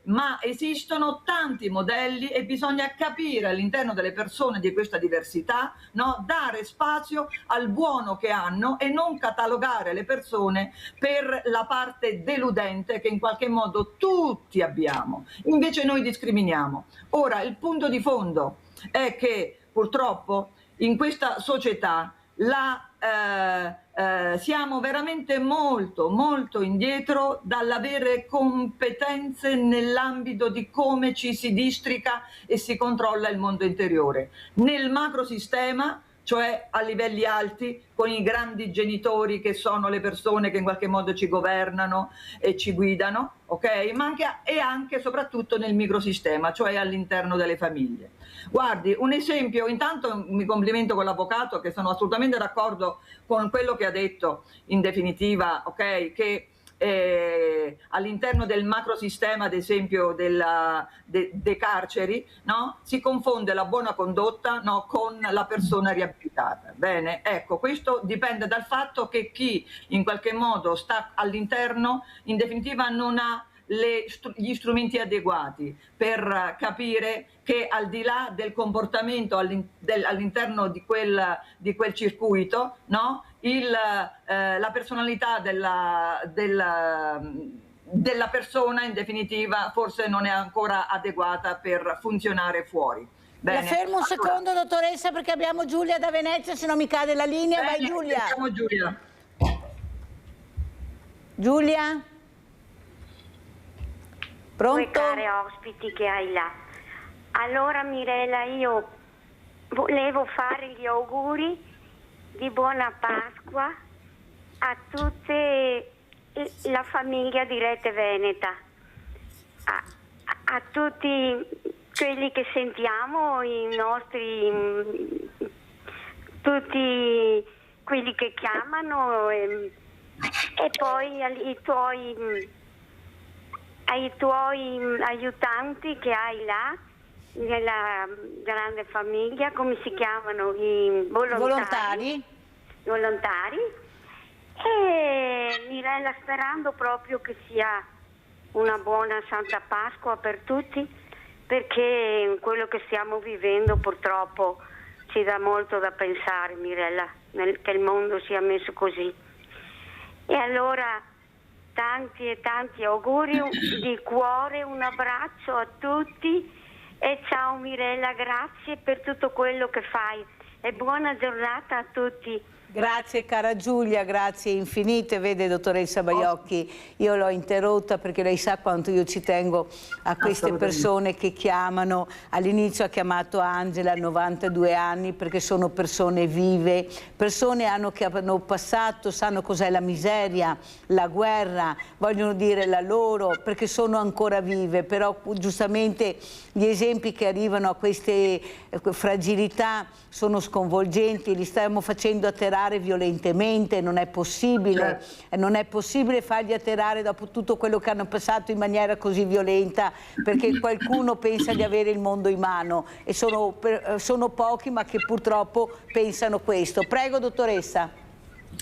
J: ma esistono tanti modelli e bisogna capire all'interno delle persone di questa diversità, no? Dare spazio al buono che hanno e non catalogare le persone per la parte deludente che in qualche modo tutti abbiamo. Invece noi discriminiamo. Ora, il punto di fondo è che purtroppo in questa società siamo veramente molto indietro dall'avere competenze nell'ambito di come ci si districa e si controlla il mondo interiore. Nel macrosistema, cioè a livelli alti, con i grandi genitori che sono le persone che in qualche modo ci governano e ci guidano, ok? Ma anche e soprattutto nel microsistema, cioè all'interno delle famiglie. Guardi, un esempio, intanto mi complimento con l'avvocato, che sono assolutamente d'accordo con quello che ha detto, in definitiva, ok? Che all'interno del macrosistema, ad esempio, dei carceri, no? Si confonde la buona condotta, no, con la persona riabilitata. Bene, ecco, questo dipende dal fatto che chi in qualche modo sta all'interno, in definitiva, non ha gli strumenti adeguati per capire che al di là del comportamento all'interno di quel circuito, no? La personalità della persona, in definitiva, forse non è ancora adeguata per funzionare fuori.
A: Bene. La fermo un secondo, dottoressa, perché abbiamo Giulia da Venezia, se no mi cade la linea.
J: Bene,
A: vai Giulia.
J: Siamo Giulia.
A: Giulia? Pronto?
N: Due care ospiti che hai là. Allora Mirella, io volevo fare gli auguri di buona Pasqua a tutte la famiglia di Rete Veneta, a tutti quelli che sentiamo, i nostri, tutti quelli che chiamano e poi ai tuoi aiutanti che hai là nella grande famiglia, come si chiamano? I volontari. E Mirella, sperando proprio che sia una buona Santa Pasqua per tutti, perché quello che stiamo vivendo purtroppo ci dà molto da pensare, Mirella, che il mondo sia messo così. E allora tanti e tanti auguri di cuore, un abbraccio a tutti e ciao Mirella, grazie per tutto quello che fai e buona giornata a tutti.
A: Grazie cara Giulia, grazie infinite. Vede dottoressa Baiocchi, io l'ho interrotta perché lei sa quanto io ci tengo a queste persone che chiamano. All'inizio ha chiamato Angela, 92 anni, perché sono persone vive, persone che hanno passato, sanno cos'è la miseria, la guerra, vogliono dire la loro, perché sono ancora vive, però giustamente gli esempi che arrivano a queste fragilità sono sconvolgenti, li stiamo facendo atterrare violentemente, non è possibile, non è possibile farli atterrare dopo tutto quello che hanno passato in maniera così violenta, perché qualcuno pensa di avere il mondo in mano e sono pochi ma che purtroppo pensano questo. Prego dottoressa.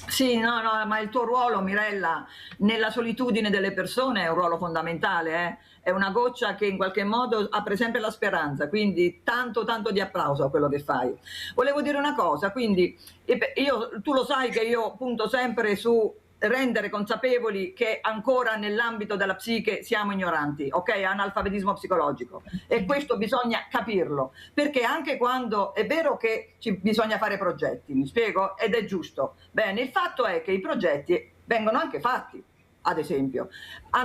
J: Sì, no, ma il tuo ruolo, Mirella, nella solitudine delle persone è un ruolo fondamentale, È una goccia che in qualche modo apre sempre la speranza, quindi tanto di applauso a quello che fai. Volevo dire una cosa, quindi tu lo sai che io punto sempre su rendere consapevoli che ancora nell'ambito della psiche siamo ignoranti, ok? Analfabetismo psicologico, e questo bisogna capirlo, perché anche quando è vero che bisogna fare progetti, mi spiego, ed è giusto, bene, il fatto è che i progetti vengono anche fatti. Ad esempio,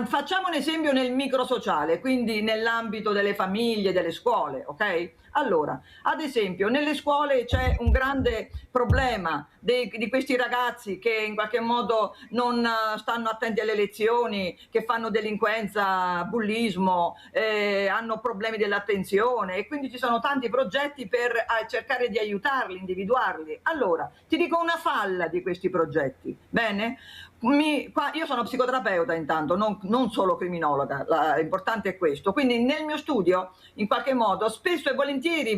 J: facciamo un esempio nel microsociale, quindi nell'ambito delle famiglie, delle scuole, ok? Allora, ad esempio, nelle scuole c'è un grande problema di questi ragazzi che in qualche modo non stanno attenti alle lezioni, che fanno delinquenza, bullismo, hanno problemi dell'attenzione, e quindi ci sono tanti progetti per cercare di aiutarli, individuarli. Allora, ti dico una falla di questi progetti, bene? Io sono psicoterapeuta intanto, non solo criminologa, l'importante è questo, quindi nel mio studio in qualche modo spesso e volentieri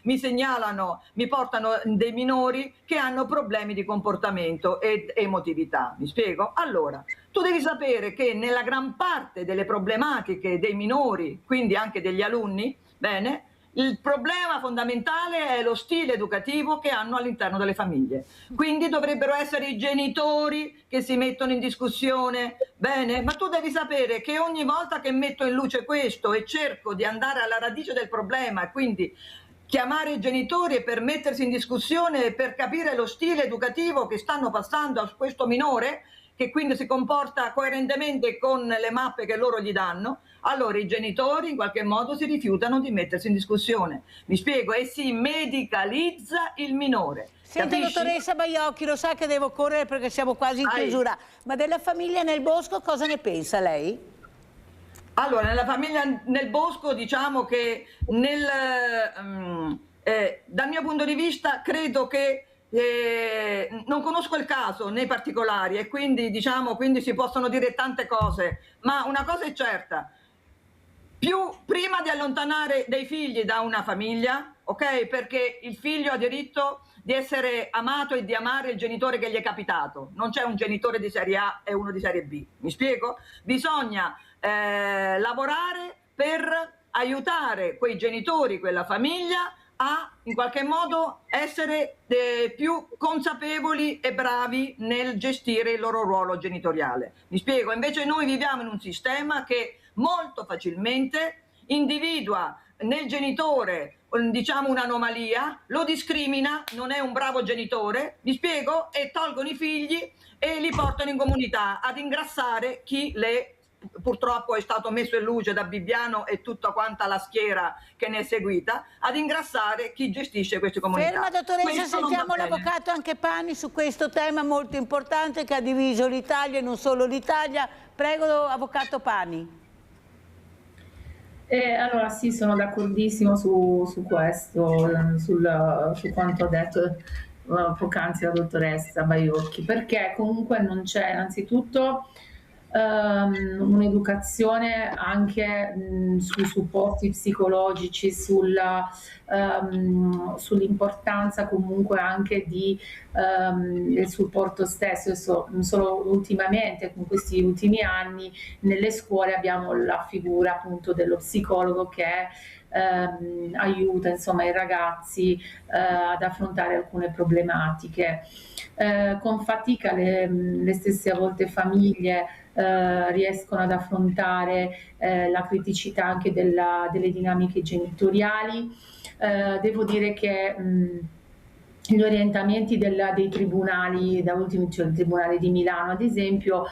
J: mi segnalano, mi portano dei minori che hanno problemi di comportamento ed emotività, mi spiego? Allora, tu devi sapere che nella gran parte delle problematiche dei minori, quindi anche degli alunni, bene, il problema fondamentale è lo stile educativo che hanno all'interno delle famiglie. Quindi dovrebbero essere i genitori che si mettono in discussione, bene? Ma tu devi sapere che ogni volta che metto in luce questo e cerco di andare alla radice del problema e quindi chiamare i genitori per mettersi in discussione e per capire lo stile educativo che stanno passando a questo minore, che quindi si comporta coerentemente con le mappe che loro gli danno, allora i genitori in qualche modo si rifiutano di mettersi in discussione. Mi spiego? E si medicalizza il minore.
A: Senta, dottoressa Baiocchi, lo sa che devo correre perché siamo quasi in chiusura, ma della famiglia nel bosco cosa ne pensa lei?
J: Allora, nella famiglia nel bosco diciamo che dal mio punto di vista credo che non conosco il caso nei particolari e quindi quindi si possono dire tante cose, ma una cosa è certa: prima di allontanare dei figli da una famiglia, ok? Perché il figlio ha diritto di essere amato e di amare il genitore che gli è capitato, non c'è un genitore di serie A e uno di serie B, mi spiego? Bisogna lavorare per aiutare quei genitori, quella famiglia a in qualche modo essere più consapevoli e bravi nel gestire il loro ruolo genitoriale. Mi spiego? Invece noi viviamo in un sistema che molto facilmente individua nel genitore un'anomalia, lo discrimina, non è un bravo genitore, mi spiego? E tolgono i figli e li portano in comunità ad ingrassare chi le purtroppo è stato messo in luce da Bibbiano e tutta quanta la schiera che ne è seguita, ad ingrassare chi gestisce queste comunità.
A: Ferma dottoressa, sentiamo l'avvocato anche Pani su questo tema molto importante che ha diviso l'Italia e non solo l'Italia. Prego, avvocato Pani.
L: Allora sì, sono d'accordissimo su questo, su quanto ha detto poc'anzi la dottoressa Baiocchi, perché comunque non c'è innanzitutto un'educazione anche sui supporti psicologici, sull'importanza comunque anche del supporto stesso. Non solo ultimamente, con questi ultimi anni, nelle scuole abbiamo la figura appunto dello psicologo che aiuta insomma i ragazzi ad affrontare alcune problematiche. Con fatica le stesse a volte famiglie riescono ad affrontare la criticità anche delle dinamiche genitoriali. Devo dire che gli orientamenti dei tribunali, da ultimo cioè il Tribunale di Milano ad esempio,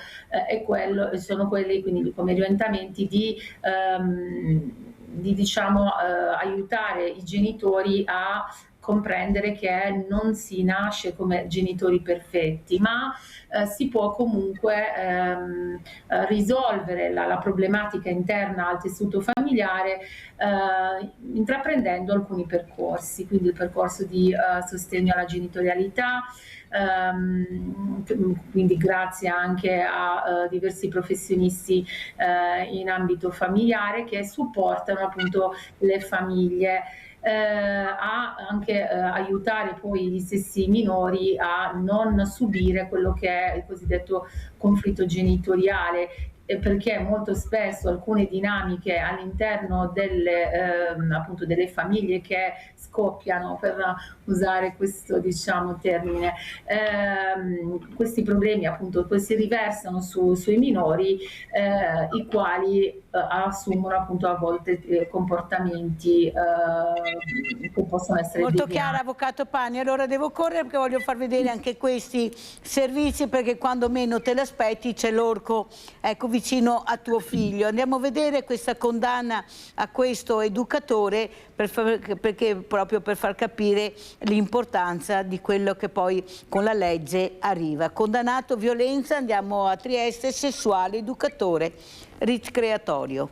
L: sono quelli quindi come orientamenti di diciamo aiutare i genitori a comprendere che non si nasce come genitori perfetti, ma si può comunque risolvere la problematica interna al tessuto familiare intraprendendo alcuni percorsi, quindi il percorso di sostegno alla genitorialità, quindi grazie anche a diversi professionisti in ambito familiare che supportano appunto le famiglie, a anche aiutare poi gli stessi minori a non subire quello che è il cosiddetto conflitto genitoriale, perché molto spesso alcune dinamiche all'interno appunto delle famiglie che scoppiano, per usare questo diciamo termine, questi problemi appunto poi si riversano sui minori, i quali assumono appunto a volte comportamenti che possono essere
A: molto
L: devianti.
A: chiara, avvocato Pani. Allora devo correre perché voglio far vedere anche questi servizi, perché quando meno te l'aspetti c'è l'orco, ecco, vicino a tuo figlio. Andiamo a vedere questa condanna a questo educatore perché proprio per far capire l'importanza di quello che poi con la legge arriva. Condannato violenza, andiamo a Trieste, sessuale, educatore ricreatorio.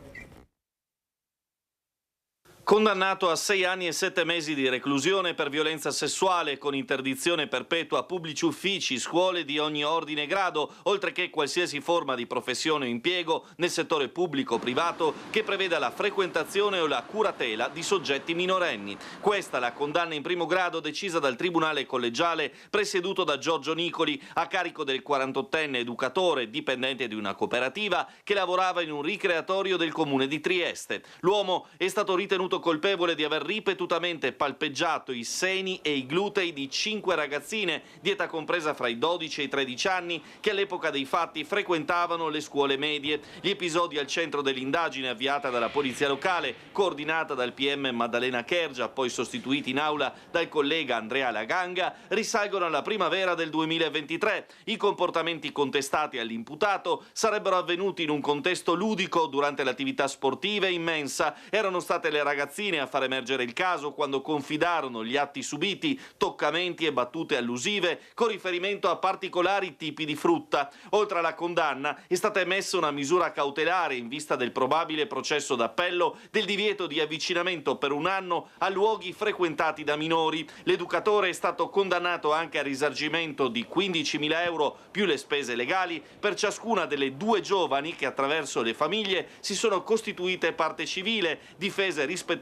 O: Condannato a 6 anni e 7 mesi di reclusione per violenza sessuale con interdizione perpetua a pubblici uffici, scuole di ogni ordine e grado, oltre che qualsiasi forma di professione o impiego nel settore pubblico o privato che preveda la frequentazione o la curatela di soggetti minorenni. Questa è la condanna in primo grado decisa dal Tribunale Collegiale presieduto da Giorgio Nicoli a carico del 48enne educatore dipendente di una cooperativa che lavorava in un ricreatorio del comune di Trieste. L'uomo è stato ritenuto colpevole di aver ripetutamente palpeggiato i seni e i glutei di 5 ragazzine di età compresa fra i 12 e i 13 anni che all'epoca dei fatti frequentavano le scuole medie. Gli episodi al centro dell'indagine avviata dalla polizia locale, coordinata dal PM Maddalena Kergia, poi sostituiti in aula dal collega Andrea Laganga, risalgono alla primavera del 2023. I comportamenti contestati all'imputato sarebbero avvenuti in un contesto ludico durante le attività sportive in mensa. Erano state le ragazzine a far emergere il caso quando confidarono gli atti subiti, toccamenti e battute allusive con riferimento a particolari tipi di frutta. Oltre alla condanna è stata emessa una misura cautelare in vista del probabile processo d'appello del divieto di avvicinamento per 1 anno a luoghi frequentati da minori. L'educatore è stato condannato anche a risarcimento di 15.000 euro più le spese legali per ciascuna delle 2 giovani che attraverso le famiglie si sono costituite parte civile, difese rispettivamente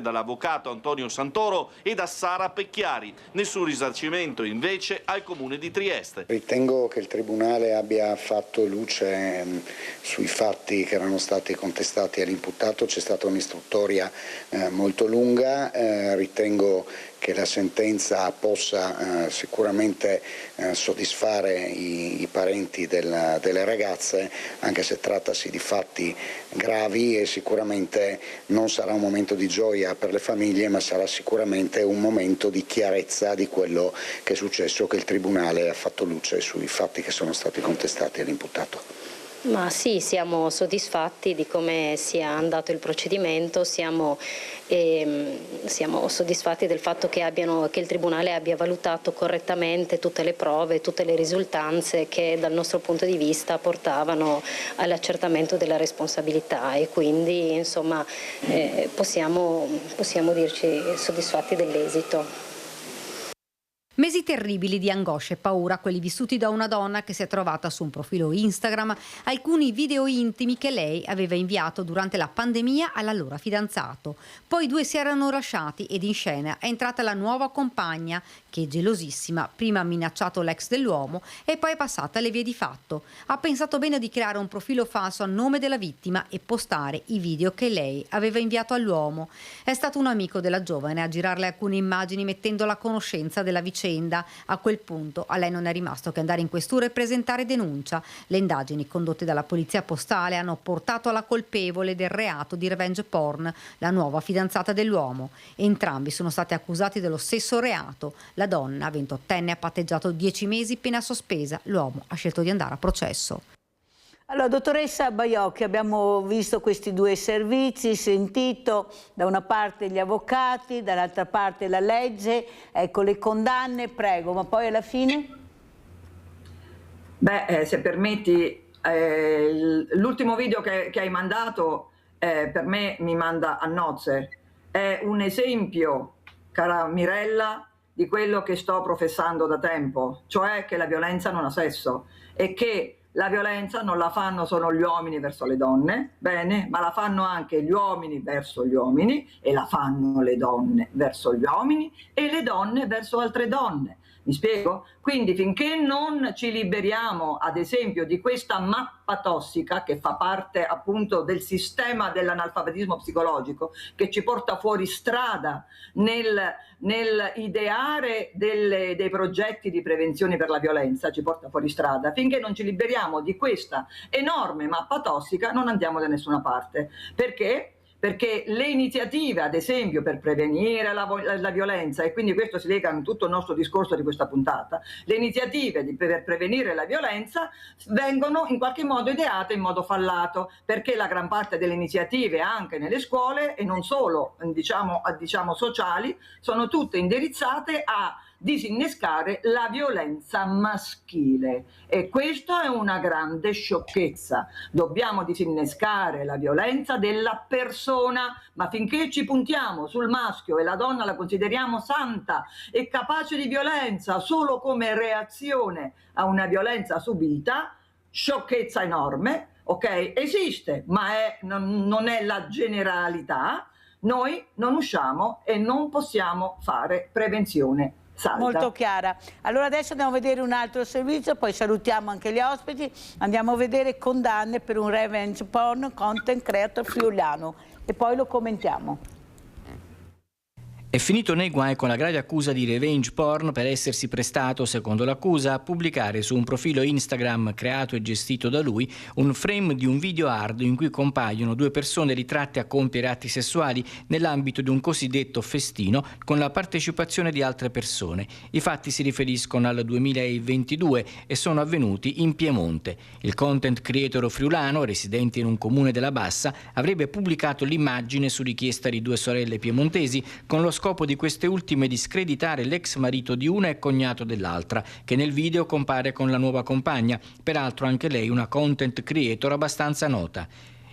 O: dall'avvocato Antonio Santoro e da Sara Pecchiari. Nessun risarcimento invece al comune di Trieste.
P: Ritengo che il Tribunale abbia fatto luce sui fatti che erano stati contestati all'imputato. C'è stata un'istruttoria molto lunga, ritengo che la sentenza possa sicuramente soddisfare i parenti delle ragazze, anche se trattasi di fatti gravi, e sicuramente non sarà un momento di gioia per le famiglie, ma sarà sicuramente un momento di chiarezza di quello che è successo, che il Tribunale ha fatto luce sui fatti che sono stati contestati all'imputato.
Q: Ma sì, siamo soddisfatti di come sia andato il procedimento, siamo soddisfatti del fatto che il Tribunale abbia valutato correttamente tutte le prove, tutte le risultanze che dal nostro punto di vista portavano all'accertamento della responsabilità, e quindi insomma possiamo dirci soddisfatti dell'esito.
R: Mesi terribili di angoscia e paura, quelli vissuti da una donna che si è trovata su un profilo Instagram alcuni video intimi che lei aveva inviato durante la pandemia all'allora fidanzato. Poi i due si erano lasciati ed in scena è entrata la nuova compagna che, gelosissima, prima ha minacciato l'ex dell'uomo e poi è passata alle vie di fatto. Ha pensato bene di creare un profilo falso a nome della vittima e postare i video che lei aveva inviato all'uomo. È stato un amico della giovane a girarle alcune immagini mettendola a conoscenza della vicenda. A quel punto a lei non è rimasto che andare in questura e presentare denuncia. Le indagini condotte dalla polizia postale hanno portato alla colpevole del reato di revenge porn la nuova fidanzata dell'uomo. Entrambi sono stati accusati dello stesso reato. La donna, 28enne, ha patteggiato 10 mesi pena sospesa. L'uomo ha scelto di andare a processo.
A: Allora, dottoressa Baiocchi, abbiamo visto questi due servizi, sentito da una parte gli avvocati, dall'altra parte la legge, ecco le condanne, prego, ma poi alla fine?
J: Beh, se permetti, l'ultimo video che hai mandato per me mi manda a nozze. È un esempio, cara Mirella, di quello che sto professando da tempo, cioè che la violenza non ha sesso e che la violenza non la fanno solo gli uomini verso le donne, bene, ma la fanno anche gli uomini verso gli uomini, e la fanno le donne verso gli uomini e le donne verso altre donne. Mi spiego? Quindi finché non ci liberiamo, ad esempio, di questa mappa tossica che fa parte appunto del sistema dell'analfabetismo psicologico, che ci porta fuori strada nel ideare dei progetti di prevenzione per la violenza, ci porta fuori strada, finché non ci liberiamo di questa enorme mappa tossica non andiamo da nessuna parte. Perché? Perché le iniziative, ad esempio, per prevenire la violenza, e quindi questo si lega a tutto il nostro discorso di questa puntata, le iniziative per prevenire la violenza vengono in qualche modo ideate in modo fallato, perché la gran parte delle iniziative anche nelle scuole, e non solo diciamo sociali, sono tutte indirizzate a disinnescare la violenza maschile, e questa è una grande sciocchezza. Dobbiamo disinnescare la violenza della persona, ma finché ci puntiamo sul maschio e la donna la consideriamo santa e capace di violenza solo come reazione a una violenza subita, sciocchezza enorme, ok? Esiste, ma non è la generalità. Noi non usciamo e non possiamo fare prevenzione salda.
A: Molto chiara. Allora adesso andiamo a vedere un altro servizio, poi salutiamo anche gli ospiti, andiamo a vedere condanne per un revenge porn content creator friulano e poi lo commentiamo.
S: È finito nei guai con la grave accusa di revenge porn per essersi prestato, secondo l'accusa, a pubblicare su un profilo Instagram creato e gestito da lui un frame di un video hard in cui compaiono due persone ritratte a compiere atti sessuali nell'ambito di un cosiddetto festino con la partecipazione di altre persone. I fatti si riferiscono al 2022 e sono avvenuti in Piemonte. Il content creator friulano, residente in un comune della Bassa, avrebbe pubblicato l'immagine su richiesta di due sorelle piemontesi con lo scopo di queste ultime di screditare l'ex marito di una e cognato dell'altra, che nel video compare con la nuova compagna, peraltro anche lei una content creator abbastanza nota.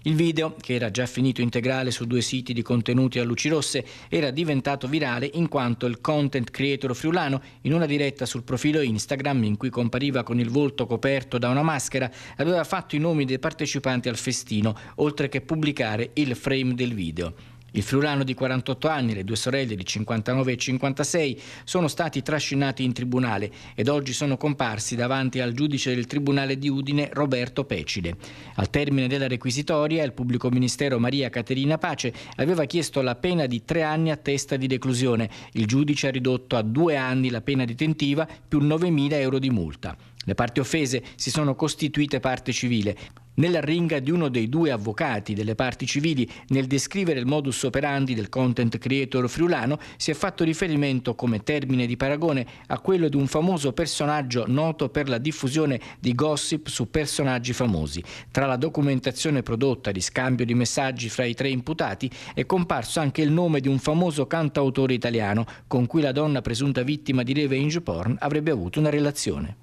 S: Il video, che era già finito integrale su 2 siti di contenuti a luci rosse, era diventato virale in quanto il content creator friulano, in una diretta sul profilo Instagram in cui compariva con il volto coperto da una maschera, aveva fatto i nomi dei partecipanti al festino, oltre che pubblicare il frame del video. Il friulano di 48 anni e le due sorelle di 59 e 56 sono stati trascinati in tribunale ed oggi sono comparsi davanti al giudice del Tribunale di Udine Roberto Pecide. Al termine della requisitoria, il pubblico ministero Maria Caterina Pace aveva chiesto la pena di 3 anni a testa di reclusione. Il giudice ha ridotto a 2 anni la pena detentiva più 9.000 euro di multa. Le parti offese si sono costituite parte civile. Nell'arringa di uno dei due avvocati delle parti civili nel descrivere il modus operandi del content creator friulano si è fatto riferimento come termine di paragone a quello di un famoso personaggio noto per la diffusione di gossip su personaggi famosi. Tra la documentazione prodotta di scambio di messaggi fra i tre imputati è comparso anche il nome di un famoso cantautore italiano con cui la donna presunta vittima di revenge porn avrebbe avuto una relazione.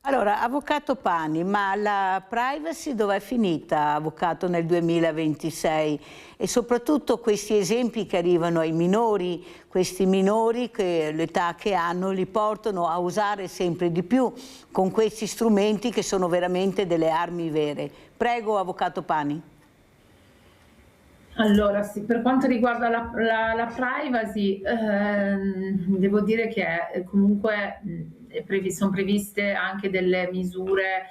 A: Allora, avvocato Pani, ma la privacy dov'è finita, avvocato, nel 2026? E soprattutto questi esempi che arrivano ai minori, questi minori che l'età che hanno li portano a usare sempre di più con questi strumenti che sono veramente delle armi vere. Prego, avvocato Pani.
L: Allora, sì, per quanto riguarda la privacy, devo dire che comunque sono previste anche delle misure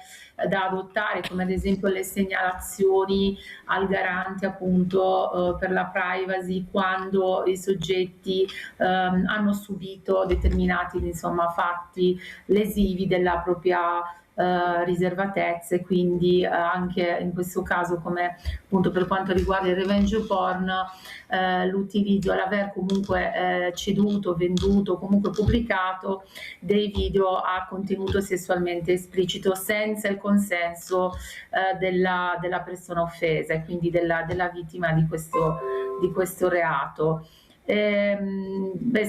L: da adottare, come ad esempio le segnalazioni al garante appunto per la privacy quando i soggetti hanno subito determinati fatti lesivi della propria riservatezza, e quindi anche in questo caso, come appunto per quanto riguarda il revenge porn, l'utilizzo, l'aver comunque ceduto, venduto, comunque pubblicato dei video a contenuto sessualmente esplicito senza il consenso della persona offesa e quindi della vittima di questo reato.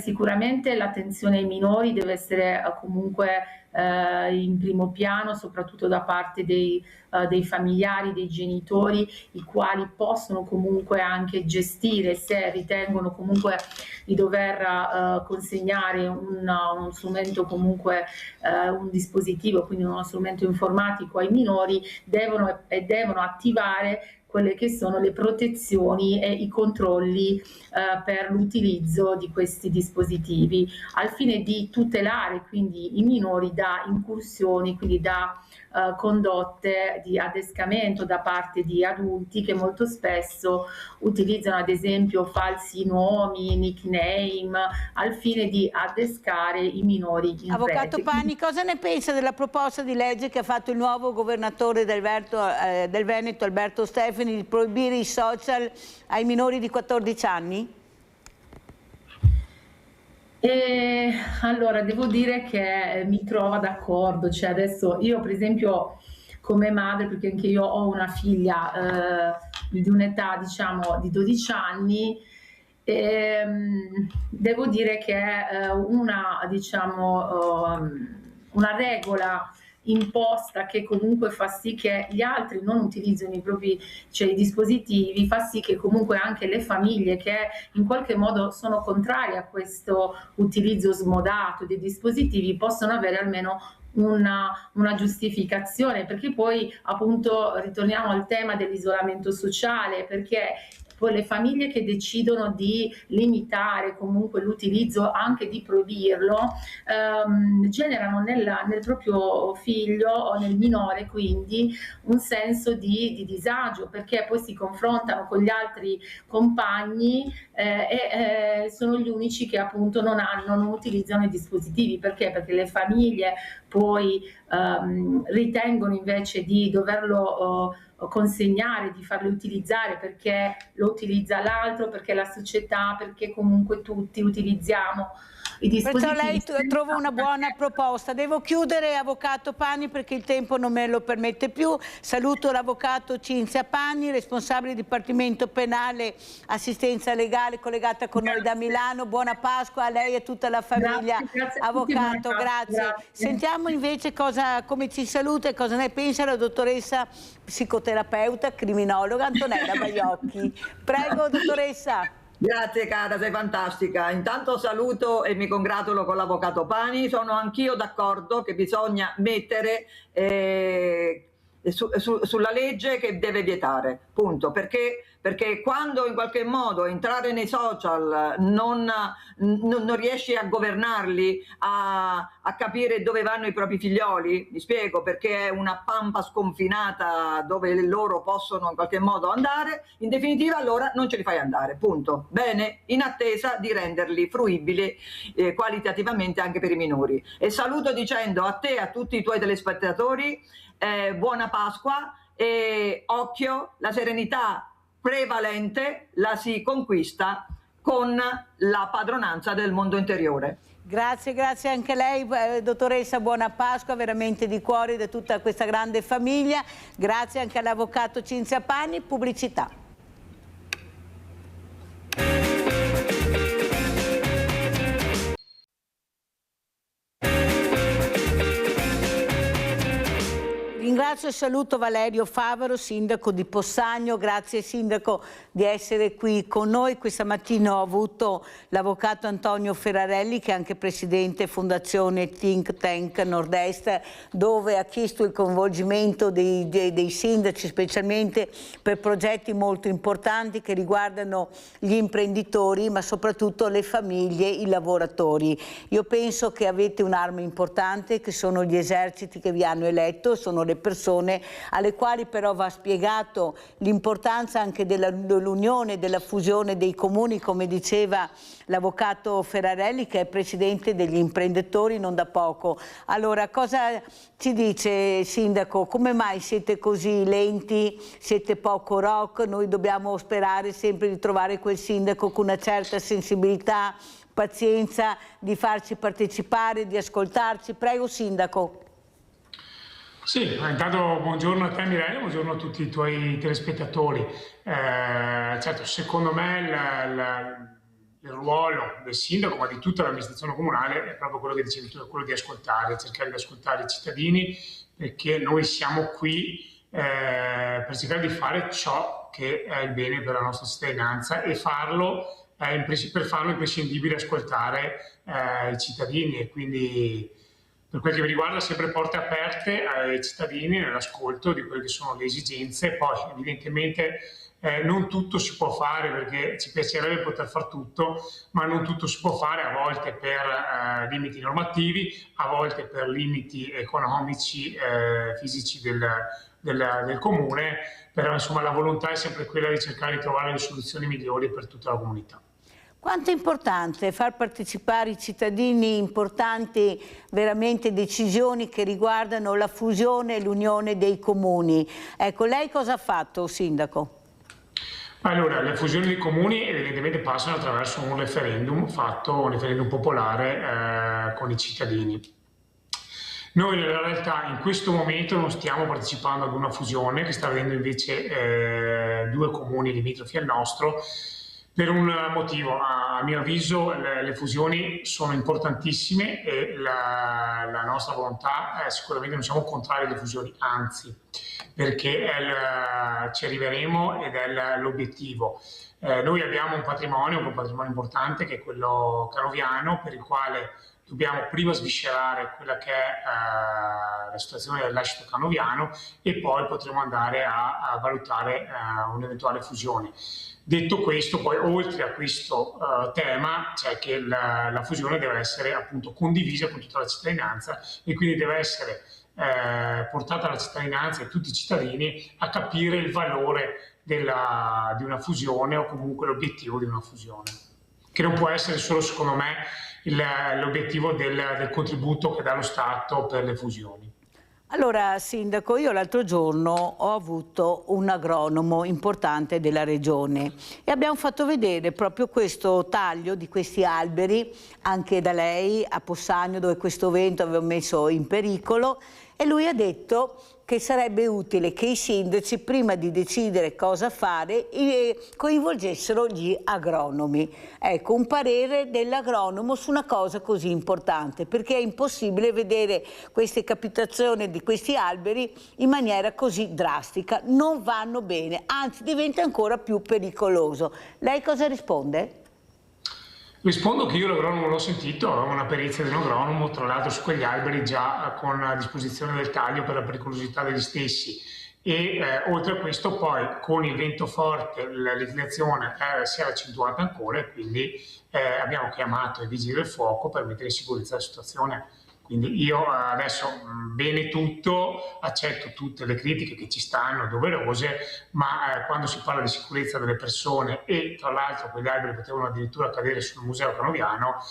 L: Sicuramente l'attenzione ai minori deve essere comunque in primo piano, soprattutto da parte dei familiari, dei genitori, i quali possono comunque anche gestire, se ritengono comunque di dover consegnare uno strumento, comunque un dispositivo, quindi uno strumento informatico ai minori, devono attivare quelle che sono le protezioni e i controlli per l'utilizzo di questi dispositivi, al fine di tutelare quindi i minori da incursioni, quindi da condotte di adescamento da parte di adulti che molto spesso utilizzano ad esempio falsi nomi, nickname, al fine di adescare i minori in
A: Avvocato
L: rete.
A: Pani, cosa ne pensa della proposta di legge che ha fatto il nuovo governatore del Veneto, Alberto Stefani, di proibire i social ai minori di 14 anni?
L: Allora, devo dire che mi trovo d'accordo, cioè adesso io per esempio come madre, perché anche io ho una figlia di un'età diciamo di 12 anni, devo dire che una regola imposta che comunque fa sì che gli altri non utilizzino i propri i dispositivi, fa sì che comunque anche le famiglie che in qualche modo sono contrarie a questo utilizzo smodato dei dispositivi possono avere almeno una giustificazione, perché poi appunto ritorniamo al tema dell'isolamento sociale, perché poi le famiglie che decidono di limitare comunque l'utilizzo, anche di proibirlo, generano nel proprio figlio o nel minore quindi un senso di disagio, perché poi si confrontano con gli altri compagni e sono gli unici che appunto non utilizzano i dispositivi. Perché? Perché le famiglie poi ritengono invece di doverlo consegnare, di farli utilizzare perché lo utilizza l'altro, perché la società, perché comunque tutti utilizziamo i dispositivi.
A: Perciò lei trova una buona proposta. Devo chiudere, avvocato Pani, perché il tempo non me lo permette più. Saluto l'avvocato Cinzia Pani, responsabile Dipartimento Penale Assistenza Legale, collegata con noi da Milano. Buona Pasqua a lei e a tutta la famiglia.
L: Grazie
A: Avvocato, grazie. Sentiamo invece come ci saluta e cosa ne pensa la dottoressa psicoterapeuta, criminologa Antonella Baiocchi. Prego, dottoressa.
J: Grazie cara, sei fantastica. Intanto saluto e mi congratulo con l'avvocato Pani. Sono anch'io d'accordo che bisogna mettere sulla legge che deve vietare, punto, perché quando in qualche modo entrare nei social non riesci a governarli, a capire dove vanno i propri figlioli, mi spiego, perché è una pampa sconfinata dove loro possono in qualche modo andare, in definitiva allora non ce li fai andare, punto. Bene, in attesa di renderli fruibili qualitativamente anche per i minori. E saluto dicendo a te e a tutti i tuoi telespettatori buona Pasqua e occhio, la serenità prevalente la si conquista con la padronanza del mondo interiore.
A: Grazie anche a lei, dottoressa, buona Pasqua, veramente di cuore da tutta questa grande famiglia. Grazie anche all'avvocato Cinzia Pani. Pubblicità. Ringrazio e saluto Valerio Favaro, sindaco di Possagno. Grazie sindaco di essere qui con noi. Questa mattina ho avuto l'avvocato Antonio Ferrarelli, che è anche presidente Fondazione Think Tank Nord-Est, dove ha chiesto il coinvolgimento dei sindaci, specialmente per progetti molto importanti che riguardano gli imprenditori, ma soprattutto le famiglie, i lavoratori. Io penso che avete un'arma importante, che sono gli eserciti che vi hanno eletto, sono le persone alle quali però va spiegato l'importanza anche dell'unione, della fusione dei comuni, come diceva l'avvocato Ferrarelli, che è presidente degli imprenditori non da poco. Allora, cosa ci dice sindaco? Come mai siete così lenti, siete poco rock? Noi dobbiamo sperare sempre di trovare quel sindaco con una certa sensibilità, pazienza, di farci partecipare, di ascoltarci. Prego sindaco.
T: Sì, intanto buongiorno a te Mirella, buongiorno a tutti i tuoi telespettatori. Certo, secondo me il ruolo del sindaco, ma di tutta l'amministrazione comunale, è proprio quello che dicevi tu, è quello di ascoltare, cercare di ascoltare i cittadini, perché noi siamo qui per cercare di fare ciò che è il bene per la nostra cittadinanza e per farlo è imprescindibile ascoltare i cittadini, e quindi per quel che mi riguarda sempre porte aperte ai cittadini nell'ascolto di quelle che sono le esigenze. Poi evidentemente non tutto si può fare, perché ci piacerebbe poter far tutto, ma non tutto si può fare, a volte per limiti normativi, a volte per limiti economici, fisici del comune, però insomma la volontà è sempre quella di cercare di trovare le soluzioni migliori per tutta la comunità.
A: Quanto è importante far partecipare i cittadini, importanti veramente decisioni che riguardano la fusione e l'unione dei comuni. Ecco, lei cosa ha fatto, sindaco?
T: Allora, le fusioni dei comuni evidentemente passano attraverso un referendum popolare con i cittadini. Noi nella realtà in questo momento non stiamo partecipando ad una fusione che sta vedendo invece due comuni limitrofi al nostro, per un motivo. A mio avviso le fusioni sono importantissime e la nostra volontà sicuramente non siamo contrari alle fusioni, anzi, perché ci arriveremo ed è l'obiettivo. Noi abbiamo un patrimonio importante, che è quello canoviano, per il quale dobbiamo prima sviscerare quella che è la situazione del lascito canoviano e poi potremo andare a valutare un'eventuale fusione. Detto questo, poi oltre a questo tema c'è che la fusione deve essere appunto condivisa con tutta la cittadinanza, e quindi deve essere portata alla cittadinanza e tutti i cittadini a capire il valore di una fusione, o comunque l'obiettivo di una fusione, che non può essere solo, secondo me, l'obiettivo del contributo che dà lo Stato per le fusioni.
A: Allora, sindaco, io l'altro giorno ho avuto un agronomo importante della regione e abbiamo fatto vedere proprio questo taglio di questi alberi, anche da lei a Possagno, dove questo vento aveva messo in pericolo, e lui ha detto che sarebbe utile che i sindaci, prima di decidere cosa fare, coinvolgessero gli agronomi. Ecco, un parere dell'agronomo su una cosa così importante, perché è impossibile vedere queste capitazioni di questi alberi in maniera così drastica. Non vanno bene, anzi diventa ancora più pericoloso. Lei cosa risponde?
T: Rispondo che io l'agronomo l'ho sentito, ho una perizia di un agronomo, tra l'altro su quegli alberi già con a disposizione del taglio per la pericolosità degli stessi, e oltre a questo poi con il vento forte la liquidazione si è accentuata ancora, e quindi abbiamo chiamato i vigili del fuoco per mettere in sicurezza la situazione. Quindi io adesso bene tutto, accetto tutte le critiche che ci stanno, doverose, ma quando si parla di sicurezza delle persone e tra l'altro quegli alberi potevano addirittura cadere sul museo canoviano,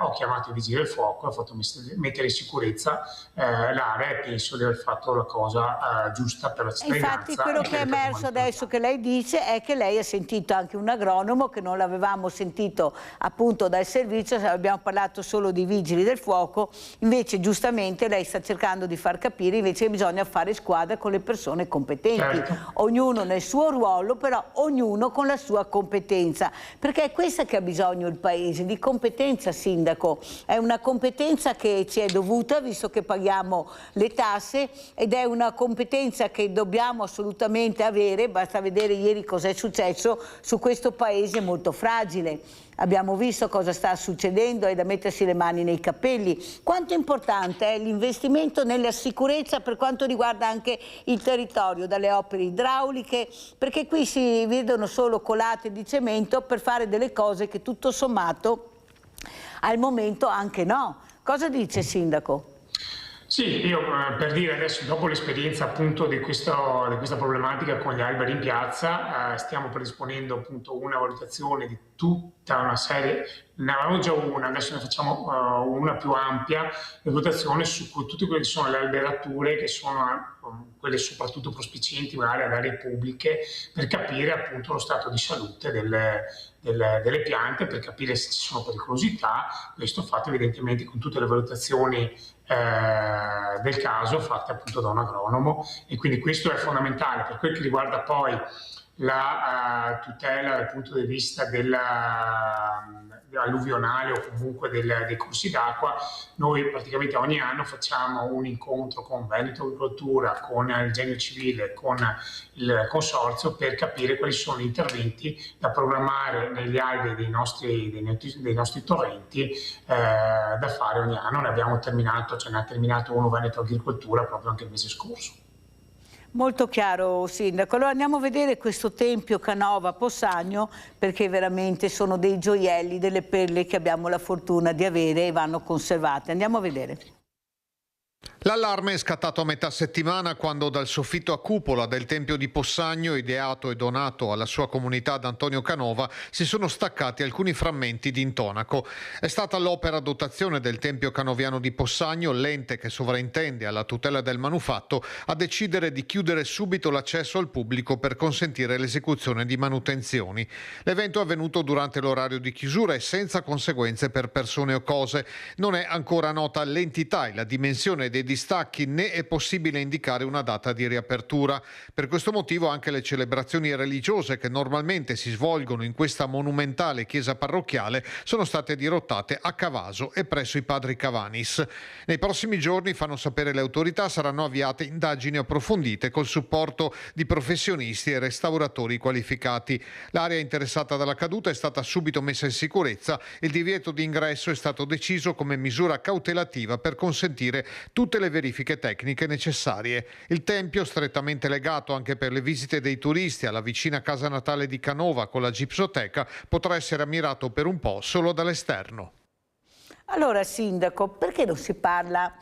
T: ho chiamato i vigili del fuoco, ho fatto mettere in sicurezza l'area e penso di aver fatto la cosa giusta per la cittadinanza.
A: Infatti quello che è emerso adesso che lei dice è che lei ha sentito anche un agronomo che non l'avevamo sentito appunto dal servizio, abbiamo parlato solo di vigili del fuoco, invece giustamente lei sta cercando di far capire invece che bisogna fare squadra con le persone competenti, ognuno nel suo ruolo, però ognuno con la sua competenza, perché è questa che ha bisogno il Paese, di competenza. Sindaco, è una competenza che ci è dovuta visto che paghiamo le tasse ed è una competenza che dobbiamo assolutamente avere, basta vedere ieri cosa è successo su questo paese molto fragile. Abbiamo visto cosa sta succedendo, è da mettersi le mani nei capelli. Quanto importante è l'investimento nella sicurezza per quanto riguarda anche il territorio, dalle opere idrauliche, perché qui si vedono solo colate di cemento per fare delle cose che tutto sommato al momento anche no. Cosa dice Sindaco?
T: Sì, io per dire adesso, dopo l'esperienza appunto di questa problematica con gli alberi in piazza, stiamo predisponendo appunto una valutazione di tutta una serie, ne avevamo già una, adesso ne facciamo una più ampia, di valutazione su tutte quelle che sono le alberature, che sono quelle soprattutto prospicienti magari ad aree pubbliche, per capire appunto lo stato di salute delle piante, per capire se ci sono pericolosità. Questo fatto evidentemente con tutte le valutazioni del caso fatte appunto da un agronomo, e quindi questo è fondamentale. Per quel che riguarda poi la tutela dal punto di vista alluvionale o comunque dei corsi d'acqua, noi praticamente ogni anno facciamo un incontro con Veneto Agricoltura, con il Genio Civile, con il Consorzio, per capire quali sono gli interventi da programmare negli alvei dei nostri torrenti da fare ogni anno. Ne abbiamo terminato, ne ha terminato uno Veneto Agricoltura proprio anche il mese scorso.
A: Molto chiaro, Sindaco. Allora andiamo a vedere questo tempio Canova Possagno, perché veramente sono dei gioielli, delle perle che abbiamo la fortuna di avere e vanno conservate. Andiamo a vedere.
U: L'allarme è scattato a metà settimana quando dal soffitto a cupola del Tempio di Possagno, ideato e donato alla sua comunità da Antonio Canova, si sono staccati alcuni frammenti di intonaco. È stata l'opera dotazione del Tempio Canoviano di Possagno, l'ente che sovrintende alla tutela del manufatto, a decidere di chiudere subito l'accesso al pubblico per consentire l'esecuzione di manutenzioni. L'evento è avvenuto durante l'orario di chiusura e senza conseguenze per persone o cose. Non è ancora nota l'entità e la dimensione dei distacchi, né è possibile indicare una data di riapertura. Per questo motivo anche le celebrazioni religiose che normalmente si svolgono in questa monumentale chiesa parrocchiale sono state dirottate a Cavaso e presso i padri Cavanis. Nei prossimi giorni, fanno sapere le autorità, saranno avviate indagini approfondite col supporto di professionisti e restauratori qualificati. L'area interessata dalla caduta è stata subito messa in sicurezza. Il divieto di ingresso è stato deciso come misura cautelativa per consentire tutte le verifiche tecniche necessarie. Il tempio, strettamente legato anche per le visite dei turisti alla vicina casa natale di Canova con la gipsoteca, potrà essere ammirato per un po' solo dall'esterno.
A: Allora, Sindaco, perché non si parla,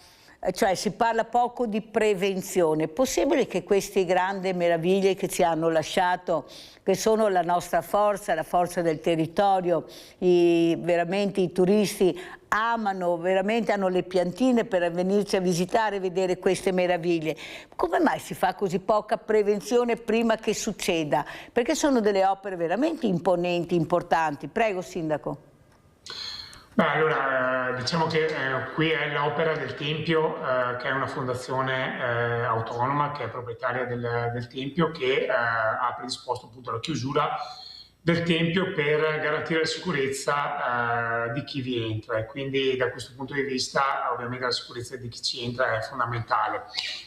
A: cioè si parla poco di prevenzione? È possibile che queste grandi meraviglie che ci hanno lasciato, che sono la nostra forza, la forza del territorio, veramente i turisti amano, veramente hanno le piantine per venirci a visitare e vedere queste meraviglie. Come mai si fa così poca prevenzione prima che succeda? Perché sono delle opere veramente imponenti, importanti. Prego, Sindaco.
T: Allora, diciamo che qui è l'opera del Tempio, che è una fondazione autonoma, che è proprietaria del Tempio, che ha predisposto appunto la chiusura del Tempio per garantire la sicurezza di chi vi entra, e quindi da questo punto di vista ovviamente la sicurezza di chi ci entra è fondamentale.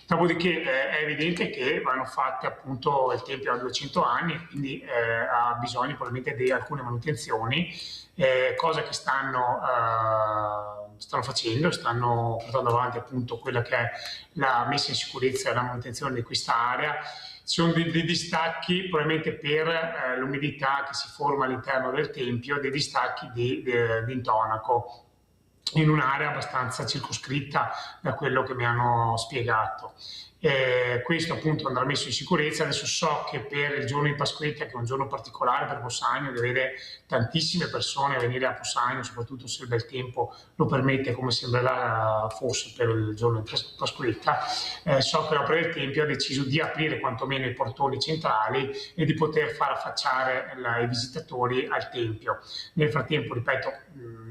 T: Dopodiché è evidente che vanno fatte, appunto, il Tempio ha 200 anni, quindi ha bisogno probabilmente di alcune manutenzioni, cosa che stanno facendo, stanno portando avanti appunto quella che è la messa in sicurezza e la manutenzione di questa area. Ci sono dei distacchi probabilmente per l'umidità che si forma all'interno del Tempio, dei distacchi di intonaco. in un'area abbastanza circoscritta da quello che mi hanno spiegato. Questo appunto andrà messo in sicurezza. Adesso so che per il giorno di Pasquetta, che è un giorno particolare per Possagno, che vede tantissime persone venire a Possagno, soprattutto se il bel tempo lo permette, come sembrerà fosse per il giorno di Pasquetta, so che l'Opera del Tempio ha deciso di aprire quantomeno i portoni centrali e di poter far affacciare i visitatori al Tempio. Nel frattempo, ripeto,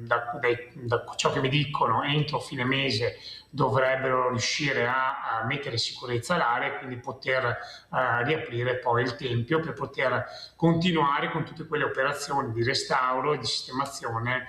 T: da ciò che mi dicono, entro fine mese dovrebbero riuscire a mettere in sicurezza l'area e quindi poter riaprire poi il Tempio per poter continuare con tutte quelle operazioni di restauro e di sistemazione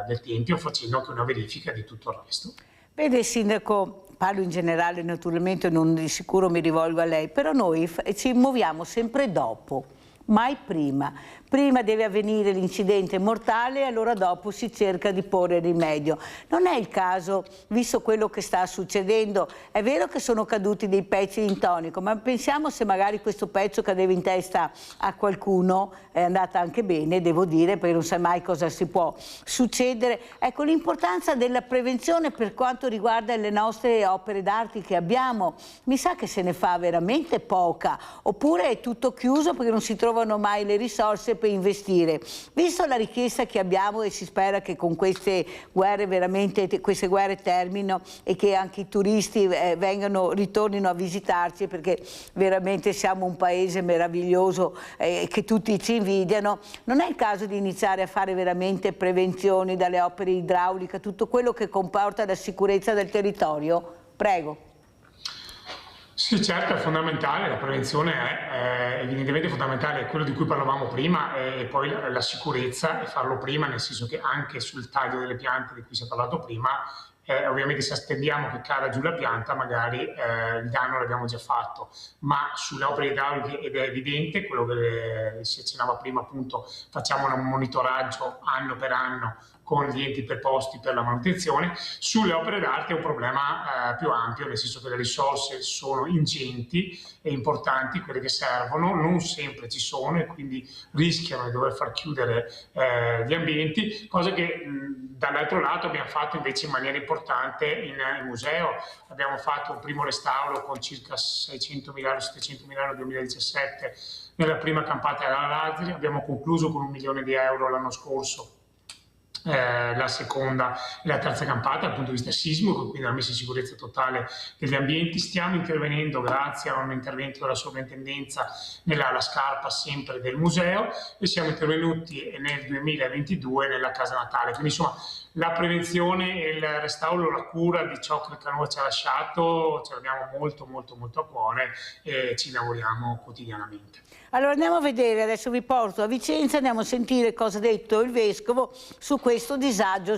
T: del Tempio, facendo anche una verifica di tutto il resto.
A: Vede Sindaco, parlo in generale naturalmente, non di sicuro mi rivolgo a lei, però noi ci muoviamo sempre dopo, mai prima. Prima deve avvenire l'incidente mortale e allora dopo si cerca di porre rimedio. Non è il caso, visto quello che sta succedendo, è vero che sono caduti dei pezzi di intonico, ma pensiamo se magari questo pezzo cadeva in testa a qualcuno, è andata anche bene, devo dire, perché non sai mai cosa si può succedere. Ecco, l'importanza della prevenzione per quanto riguarda le nostre opere d'arte che abbiamo, mi sa che se ne fa veramente poca, oppure è tutto chiuso perché non si trovano mai le risorse per investire. Visto la richiesta che abbiamo e si spera che con queste guerre terminino e che anche i turisti ritornino a visitarci, perché veramente siamo un paese meraviglioso che tutti ci invidiano, non è il caso di iniziare a fare veramente prevenzioni dalle opere idrauliche, tutto quello che comporta la sicurezza del territorio? Prego.
T: Sì, certo, è fondamentale, la prevenzione è evidentemente fondamentale, è quello di cui parlavamo prima, e poi la sicurezza, e farlo prima, nel senso che anche sul taglio delle piante di cui si è parlato prima, ovviamente se attendiamo che cada giù la pianta magari il danno l'abbiamo già fatto, ma sulle opere idrauliche, ed è evidente quello che si accennava prima, appunto facciamo un monitoraggio anno per anno con gli enti preposti per la manutenzione. Sulle opere d'arte è un problema più ampio, nel senso che le risorse sono ingenti e importanti, quelle che servono, non sempre ci sono e quindi rischiano di dover far chiudere gli ambienti, cosa che dall'altro lato abbiamo fatto invece in maniera importante in museo. Abbiamo fatto un primo restauro con circa 600.000 euro, 700.000 euro nel 2017 nella prima campata della Lazzari, abbiamo concluso con 1 milione di euro l'anno scorso la seconda e la terza campata dal punto di vista sismico, quindi la messa in sicurezza totale degli ambienti. Stiamo intervenendo grazie a un intervento della sovrintendenza nella scarpa sempre del museo, e siamo intervenuti nel 2022 nella casa natale. Quindi insomma la prevenzione e il restauro, la cura di ciò che il Canova ci ha lasciato ce l'abbiamo molto molto molto a cuore e ci lavoriamo quotidianamente.
A: Allora andiamo a vedere, adesso vi porto a Vicenza, andiamo a sentire cosa ha detto il Vescovo su questo disagio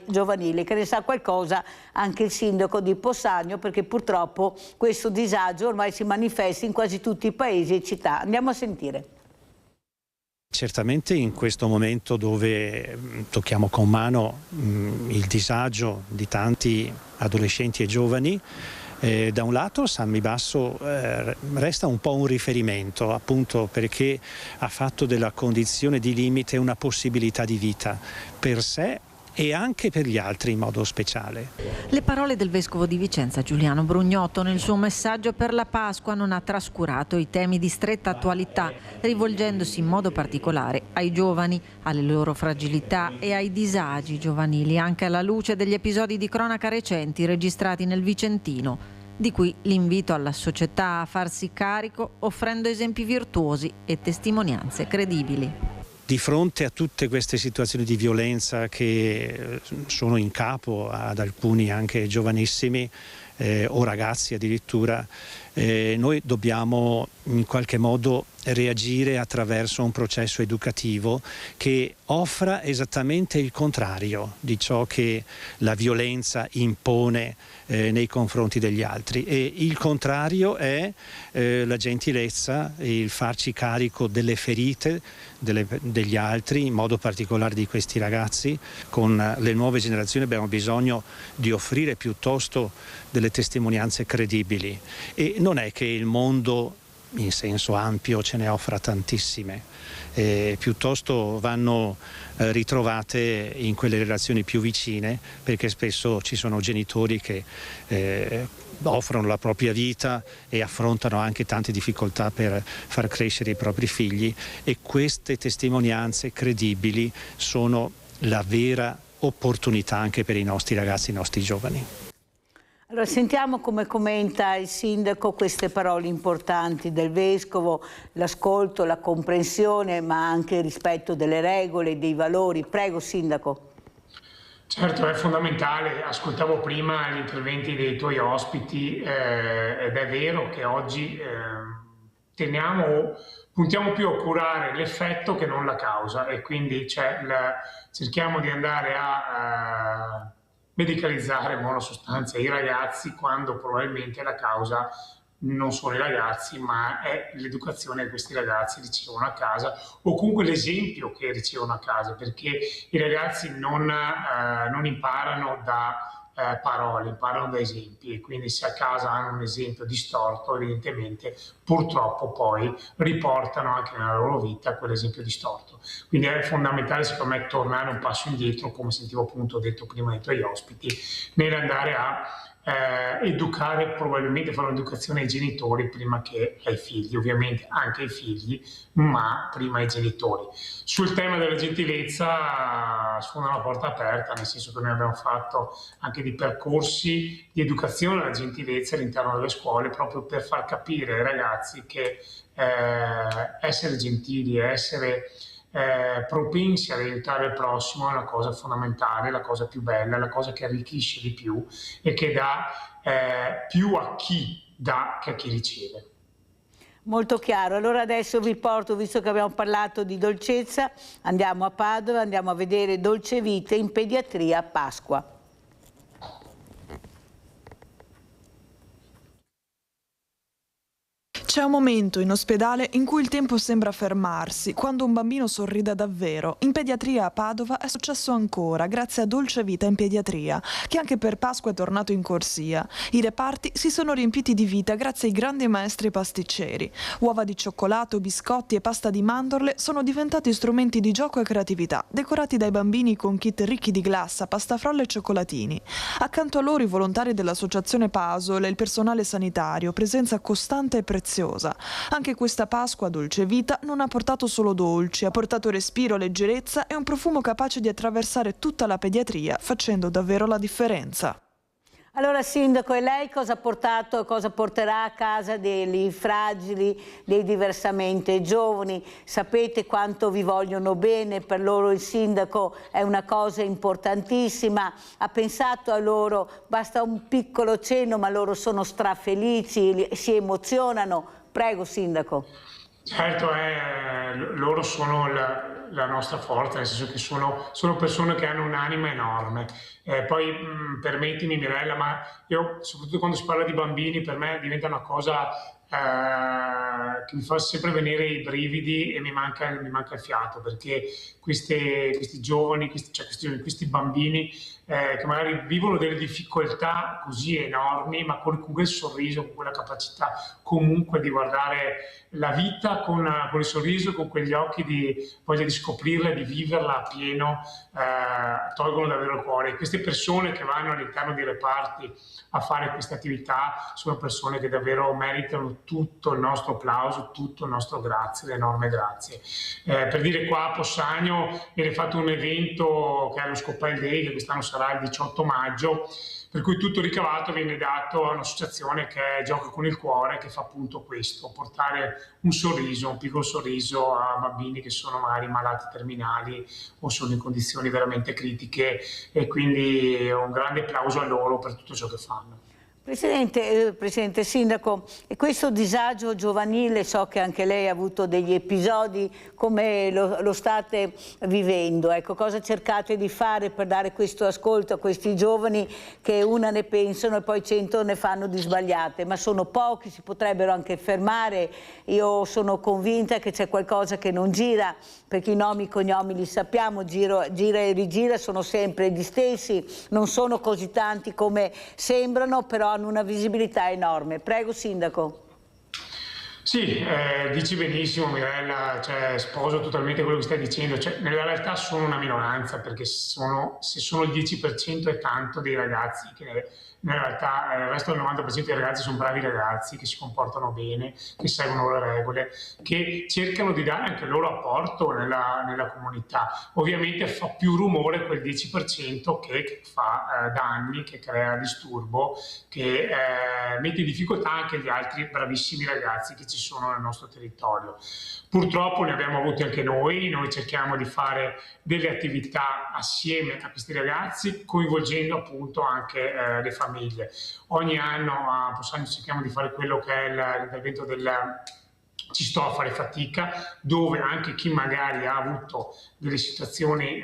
A: giovanile, che ne sa qualcosa anche il Sindaco di Possagno, perché purtroppo questo disagio ormai si manifesta in quasi tutti i paesi e città. Andiamo a sentire.
F: Certamente in questo momento dove tocchiamo con mano il disagio di tanti adolescenti e giovani, da un lato Sammy Basso resta un po' un riferimento, appunto perché ha fatto della condizione di limite una possibilità di vita per sé e anche per gli altri in modo speciale.
V: Le parole del Vescovo di Vicenza Giuliano Brugnotto nel suo messaggio per la Pasqua non ha trascurato i temi di stretta attualità, rivolgendosi in modo particolare ai giovani, alle loro fragilità e ai disagi giovanili, anche alla luce degli episodi di cronaca recenti registrati nel Vicentino, di cui l'invito alla società a farsi carico offrendo esempi virtuosi e testimonianze credibili.
F: Di fronte a tutte queste situazioni di violenza che sono in capo ad alcuni anche giovanissimi o ragazzi addirittura, noi dobbiamo in qualche modo reagire attraverso un processo educativo che offra esattamente il contrario di ciò che la violenza impone nei confronti degli altri, e il contrario è la gentilezza, il farci carico delle ferite degli altri, in modo particolare di questi ragazzi. Con le nuove generazioni abbiamo bisogno di offrire piuttosto delle testimonianze credibili, e non è che il mondo in senso ampio ce ne offra tantissime, piuttosto vanno ritrovate in quelle relazioni più vicine, perché spesso ci sono genitori che offrono la propria vita e affrontano anche tante difficoltà per far crescere i propri figli, e queste testimonianze credibili sono la vera opportunità anche per i nostri ragazzi, i nostri giovani.
A: Allora, sentiamo come commenta il sindaco queste parole importanti del vescovo, l'ascolto, la comprensione, ma anche il rispetto delle regole, dei valori. Prego, sindaco.
T: Certo, è fondamentale. Ascoltavo prima gli interventi dei tuoi ospiti ed è vero che oggi puntiamo più a curare l'effetto che non la causa, e quindi cerchiamo di andare a medicalizzare in buona sostanza i ragazzi, quando probabilmente la causa non sono i ragazzi, ma è l'educazione che questi ragazzi ricevono a casa, o comunque l'esempio che ricevono a casa, perché i ragazzi non imparano da parole, imparano da esempi, e quindi se a casa hanno un esempio distorto, evidentemente purtroppo poi riportano anche nella loro vita quell'esempio distorto. Quindi è fondamentale, secondo me, tornare un passo indietro, come sentivo appunto detto prima dai tuoi ospiti, nell'andare a educare, probabilmente fare un'educazione ai genitori prima che ai figli, ovviamente anche ai figli, ma prima ai genitori. Sul tema della gentilezza sfonda una porta aperta, nel senso che noi abbiamo fatto anche dei percorsi di educazione alla gentilezza all'interno delle scuole, proprio per far capire ai ragazzi che essere gentili, essere propensi ad aiutare il prossimo è una cosa fondamentale, la cosa più bella, la cosa che arricchisce di più e che dà più a chi dà che a chi riceve.
A: Molto chiaro. Allora adesso vi porto, visto che abbiamo parlato di dolcezza, andiamo a Padova, andiamo a vedere Dolce Vita in pediatria a Pasqua.
G: C'è un momento in ospedale in cui il tempo sembra fermarsi, quando un bambino sorride davvero. In pediatria a Padova è successo ancora, grazie a Dolce Vita in pediatria, che anche per Pasqua è tornato in corsia. I reparti si sono riempiti di vita grazie ai grandi maestri pasticceri. Uova di cioccolato, biscotti e pasta di mandorle sono diventati strumenti di gioco e creatività, decorati dai bambini con kit ricchi di glassa, pasta frolla e cioccolatini. Accanto a loro i volontari dell'associazione Pasol e il personale sanitario, presenza costante e preziosa. Anche questa Pasqua Dolce Vita non ha portato solo dolci, ha portato respiro, leggerezza e un profumo capace di attraversare tutta la pediatria, facendo davvero la differenza.
A: Allora sindaco, e lei cosa ha portato, cosa porterà a casa dei fragili, dei diversamente giovani? Sapete quanto vi vogliono bene, per loro il sindaco è una cosa importantissima, ha pensato a loro, basta un piccolo cenno ma loro sono strafelici, si emozionano. Prego sindaco.
T: Certo, loro sono la nostra forza, nel senso che sono persone che hanno un'anima enorme. Poi permettimi Mirella, ma io soprattutto quando si parla di bambini, per me diventa una cosa che mi fa sempre venire i brividi e mi manca il fiato, perché questi giovani, questi bambini che magari vivono delle difficoltà così enormi, ma con quel sorriso, con quella capacità comunque di guardare la vita con il sorriso, con quegli occhi di voglia di scoprirla, di viverla a pieno, tolgono davvero il cuore. Queste persone che vanno all'interno dei reparti a fare queste attività sono persone che davvero meritano tutto il nostro applauso, tutto il nostro grazie, l'enorme grazie. Per dire, qua a Possagno viene fatto un evento che è lo Scopel Day, che quest'anno sarà il 18 maggio, per cui tutto ricavato viene dato a un'associazione che è Gioca con il Cuore, che fa appunto questo, portare un sorriso, un piccolo sorriso a bambini che sono magari malati terminali o sono in condizioni veramente critiche, e quindi un grande applauso a loro per tutto ciò che fanno.
A: Presidente Sindaco, e questo disagio giovanile, so che anche lei ha avuto degli episodi, come lo state vivendo? Ecco, cosa cercate di fare per dare questo ascolto a questi giovani che una ne pensano e poi 100 ne fanno di sbagliate, ma sono pochi, si potrebbero anche fermare. Io sono convinta che c'è qualcosa che non gira, perché i nomi e i cognomi li sappiamo, gira e rigira, sono sempre gli stessi, non sono così tanti come sembrano, però hanno una visibilità enorme. Prego sindaco.
T: Sì, dici benissimo Mirella, cioè, sposo totalmente quello che stai dicendo, cioè, nella realtà sono una minoranza, perché se sono il 10% è tanto dei ragazzi che nella realtà il resto del 90% dei ragazzi sono bravi ragazzi che si comportano bene, che seguono le regole, che cercano di dare anche il loro apporto nella comunità. Ovviamente fa più rumore quel 10% che fa danni, che crea disturbo, che mette in difficoltà anche gli altri bravissimi ragazzi che ci sono nel nostro territorio. Purtroppo ne abbiamo avuti anche noi cerchiamo di fare delle attività assieme a questi ragazzi, coinvolgendo appunto anche le famiglie. Ogni anno a Possagno cerchiamo di fare quello che è l'intervento del Ci sto a fare fatica, dove anche chi magari ha avuto delle situazioni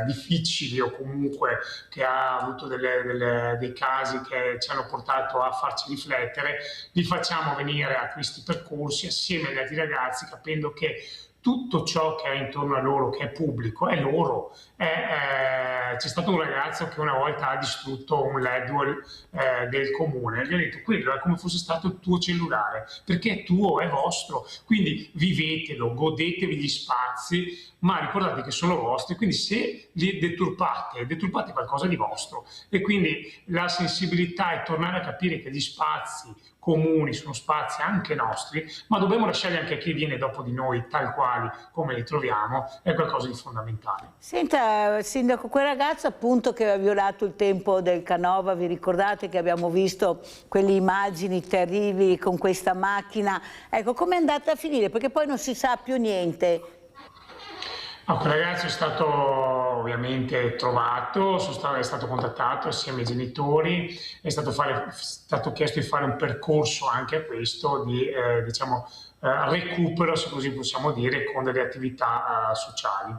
T: difficili o comunque che ha avuto dei casi che ci hanno portato a farci riflettere, li facciamo venire a questi percorsi assieme agli altri ragazzi, capendo che tutto ciò che è intorno a loro, che è pubblico, è loro. C'è stato un ragazzo che una volta ha distrutto un LED del comune, gli ho detto quello è come fosse stato il tuo cellulare, perché è tuo, è vostro, quindi vivetelo, godetevi gli spazi, ma ricordate che sono vostri, quindi se li deturpate qualcosa di vostro. E quindi la sensibilità è tornare a capire che gli spazi comuni sono spazi anche nostri, ma dobbiamo lasciarli anche a chi viene dopo di noi, tal quali come li troviamo, è qualcosa di fondamentale.
A: Senta, Sindaco, quel ragazzo appunto che aveva violato il tempo del Canova, vi ricordate che abbiamo visto quelle immagini terribili con questa macchina, ecco, com'è andata a finire? Perché poi non si sa più niente.
T: Quel ragazzo è stato ovviamente trovato, è stato contattato assieme ai genitori, è stato chiesto di fare un percorso anche a questo di recupero, se così possiamo dire, con delle attività sociali.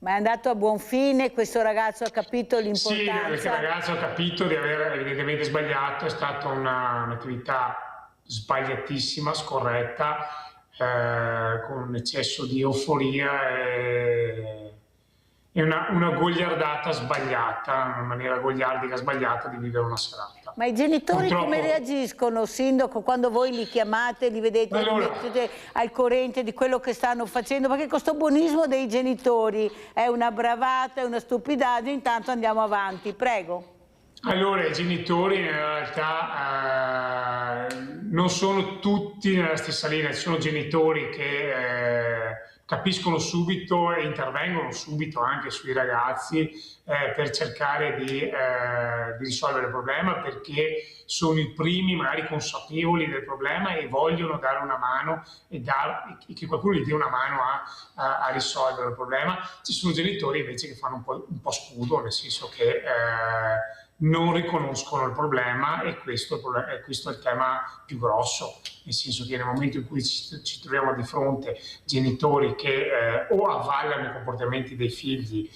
A: Ma è andato a buon fine? Questo ragazzo ha capito l'importanza?
T: Sì, il ragazzo ha capito di aver evidentemente sbagliato, è stata un'attività sbagliatissima, scorretta, con un eccesso di euforia e una goliardata sbagliata, una maniera goliardica sbagliata di vivere una serata.
A: Ma i genitori
T: Purtroppo...
A: come reagiscono, Sindaco, quando voi li chiamate, li vedete, li mettete al corrente di quello che stanno facendo? Perché questo buonismo dei genitori è una bravata, è una stupidaggine, intanto andiamo avanti, prego.
T: Allora, i genitori in realtà non sono tutti nella stessa linea, ci sono genitori che capiscono subito e intervengono subito anche sui ragazzi per cercare di risolvere il problema, perché sono i primi magari consapevoli del problema e vogliono dare una mano e che qualcuno gli dia una mano a risolvere il problema. Ci sono genitori invece che fanno un po' scudo, nel senso che non riconoscono il problema, e questo è il tema più grosso, nel senso che nel momento in cui ci troviamo di fronte genitori che o avvallano i comportamenti dei figli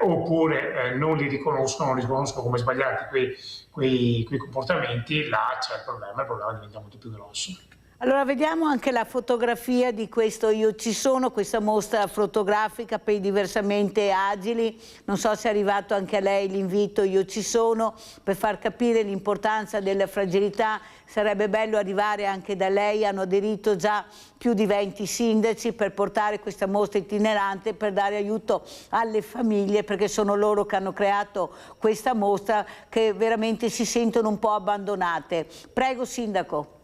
T: oppure non li riconoscono come sbagliati quei comportamenti, là c'è il problema diventa molto più grosso.
A: Allora vediamo anche la fotografia di questo Io ci sono, questa mostra fotografica per i diversamente agili. Non so se è arrivato anche a lei l'invito Io ci sono, per far capire l'importanza della fragilità. Sarebbe bello arrivare anche da lei, hanno aderito già più di 20 sindaci per portare questa mostra itinerante, per dare aiuto alle famiglie, perché sono loro che hanno creato questa mostra, che veramente si sentono un po' abbandonate. Prego, Sindaco.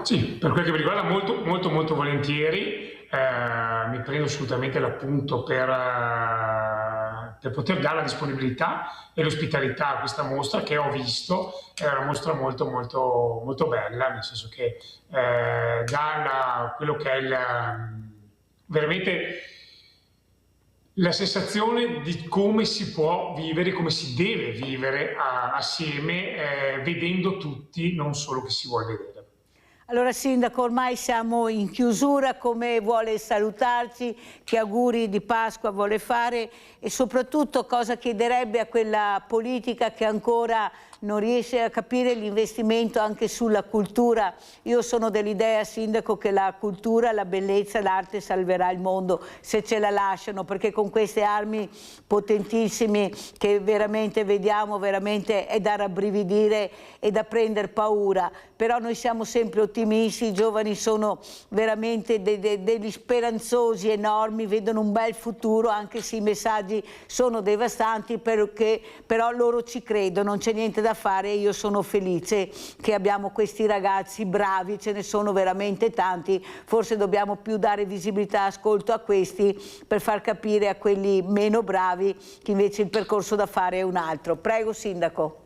T: Sì, per quel che mi riguarda molto volentieri, mi prendo assolutamente l'appunto per poter dare la disponibilità e l'ospitalità a questa mostra, che ho visto, è una mostra molto bella, nel senso che dà quello che è veramente la sensazione di come si può vivere, come si deve vivere assieme, vedendo tutti, non solo che si vuole vedere.
A: Allora Sindaco, ormai siamo in chiusura, come vuole salutarci, che auguri di Pasqua vuole fare e soprattutto cosa chiederebbe a quella politica che ancora non riesce a capire l'investimento anche sulla cultura. Io sono dell'idea, Sindaco, che la cultura, la bellezza, l'arte salverà il mondo se ce la lasciano, perché con queste armi potentissime che veramente vediamo, veramente è da rabbrividire e da prendere paura. Però noi siamo sempre ottimisti, i giovani sono veramente degli speranzosi enormi, vedono un bel futuro, anche se i messaggi sono devastanti, però loro ci credono, non c'è niente da fare. Io sono felice che abbiamo questi ragazzi bravi, ce ne sono veramente tanti, forse dobbiamo più dare visibilità e ascolto a questi per far capire a quelli meno bravi che invece il percorso da fare è un altro. Prego, Sindaco.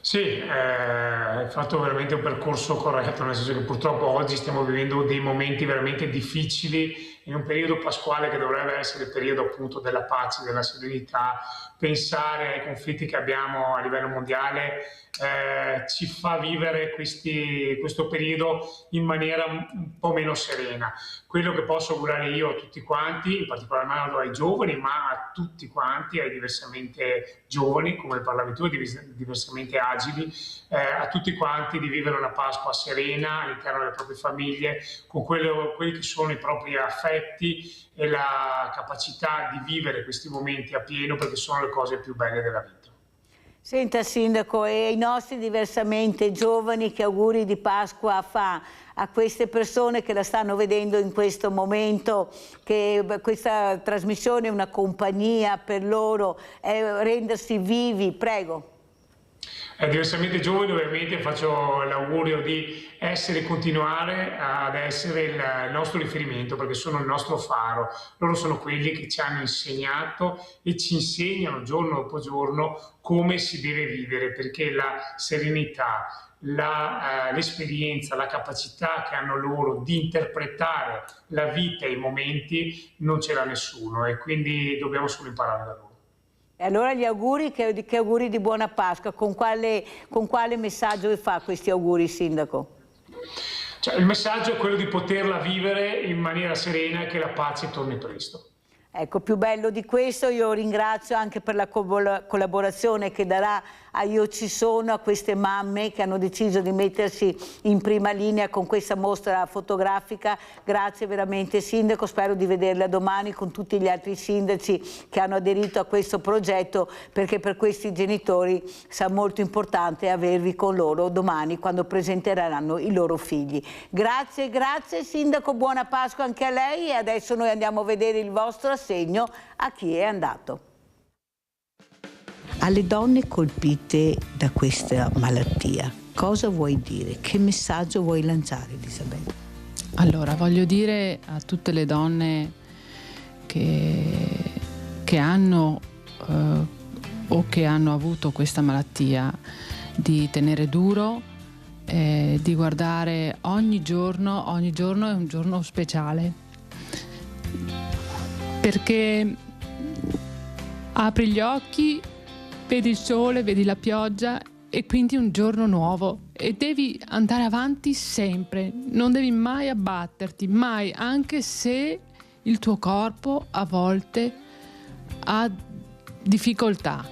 T: Sì, hai fatto veramente un percorso corretto, nel senso che purtroppo oggi stiamo vivendo dei momenti veramente difficili in un periodo pasquale che dovrebbe essere il periodo appunto della pace, della serenità. Pensare ai conflitti che abbiamo a livello mondiale ci fa vivere questo periodo in maniera un po' meno serena. Quello che posso augurare io a tutti quanti, in particolar modo ai giovani, ma a tutti quanti, ai diversamente giovani, come parlavi tu, diversamente agili, a tutti quanti di vivere una Pasqua serena all'interno delle proprie famiglie, con quelli che sono i propri affetti e la capacità di vivere questi momenti a pieno, perché sono le cose più belle della vita.
A: Senta, Sindaco, e ai nostri diversamente giovani, che auguri di Pasqua fa a queste persone che la stanno vedendo in questo momento, che questa trasmissione è una compagnia per loro, è rendersi vivi? Prego.
T: Diversamente giovani, ovviamente faccio l'augurio di continuare ad essere il nostro riferimento, perché sono il nostro faro. Loro sono quelli che ci hanno insegnato e ci insegnano giorno dopo giorno come si deve vivere, perché la serenità, l'esperienza, la capacità che hanno loro di interpretare la vita e i momenti non ce l'ha nessuno, e quindi dobbiamo solo imparare da loro.
A: E allora gli auguri, che auguri di buona Pasqua, con quale messaggio vi fa questi auguri, Sindaco?
T: Il messaggio è quello di poterla vivere in maniera serena e che la pace torni presto.
A: Ecco, più bello di questo. Io ringrazio anche per la collaborazione che darà a Io Ci Sono, a queste mamme che hanno deciso di mettersi in prima linea con questa mostra fotografica. Grazie veramente, Sindaco, spero di vederla domani con tutti gli altri sindaci che hanno aderito a questo progetto, perché per questi genitori sarà molto importante avervi con loro domani quando presenteranno i loro figli. Grazie, grazie Sindaco, buona Pasqua anche a lei, e adesso noi andiamo a vedere il vostro assegno a chi è andato. Alle donne colpite da questa malattia, cosa vuoi dire? Che messaggio vuoi lanciare, Elisabetta?
B: Allora, voglio dire a tutte le donne che hanno o che hanno avuto questa malattia di tenere duro, di guardare ogni giorno è un giorno speciale, perché apri gli occhi, vedi il sole, vedi la pioggia e quindi un giorno nuovo, e devi andare avanti sempre, non devi mai abbatterti, mai, anche se il tuo corpo a volte ha difficoltà.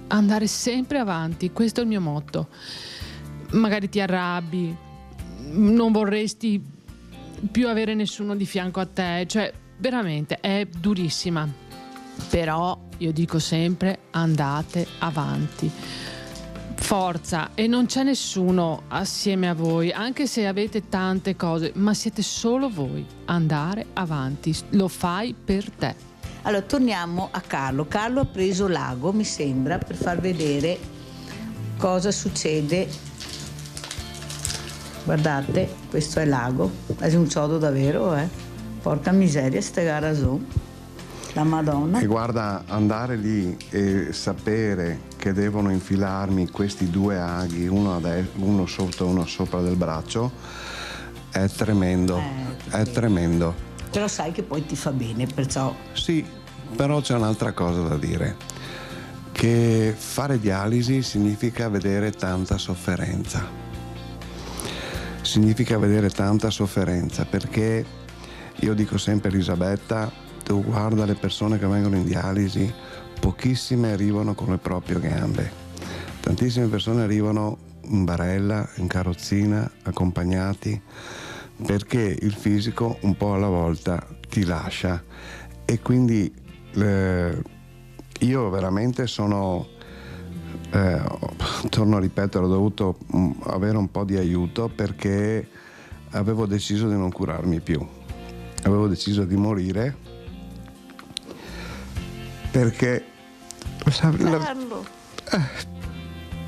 B: Andare sempre avanti, questo è il mio motto. Magari ti arrabbi, non vorresti più avere nessuno di fianco a te, cioè veramente è durissima, però io dico sempre andate avanti, forza, e non c'è nessuno assieme a voi, anche se avete tante cose, ma siete solo voi. Andare avanti, lo fai per te.
A: Allora torniamo a Carlo. Carlo ha preso l'ago, mi sembra, per far vedere cosa succede. Guardate, questo è l'ago, è un ciodo davvero, porca miseria, ste garazon. La Madonna.
H: E guarda, andare lì e sapere che devono infilarmi questi due aghi, uno sotto e uno sopra del braccio, è tremendo, è tremendo.
A: Però sai che poi ti fa bene, perciò...
H: Sì, però c'è un'altra cosa da dire, che fare dialisi significa vedere tanta sofferenza. Significa vedere tanta sofferenza, perché io dico sempre, Elisabetta, tu guarda le persone che vengono in dialisi, pochissime arrivano con le proprie gambe, Tantissime persone arrivano in barella, in carrozzina, accompagnati, perché il fisico un po' alla volta ti lascia, e quindi io veramente sono, torno a ripetere, ho dovuto avere un po' di aiuto, perché avevo deciso di non curarmi più, avevo deciso di morire, perché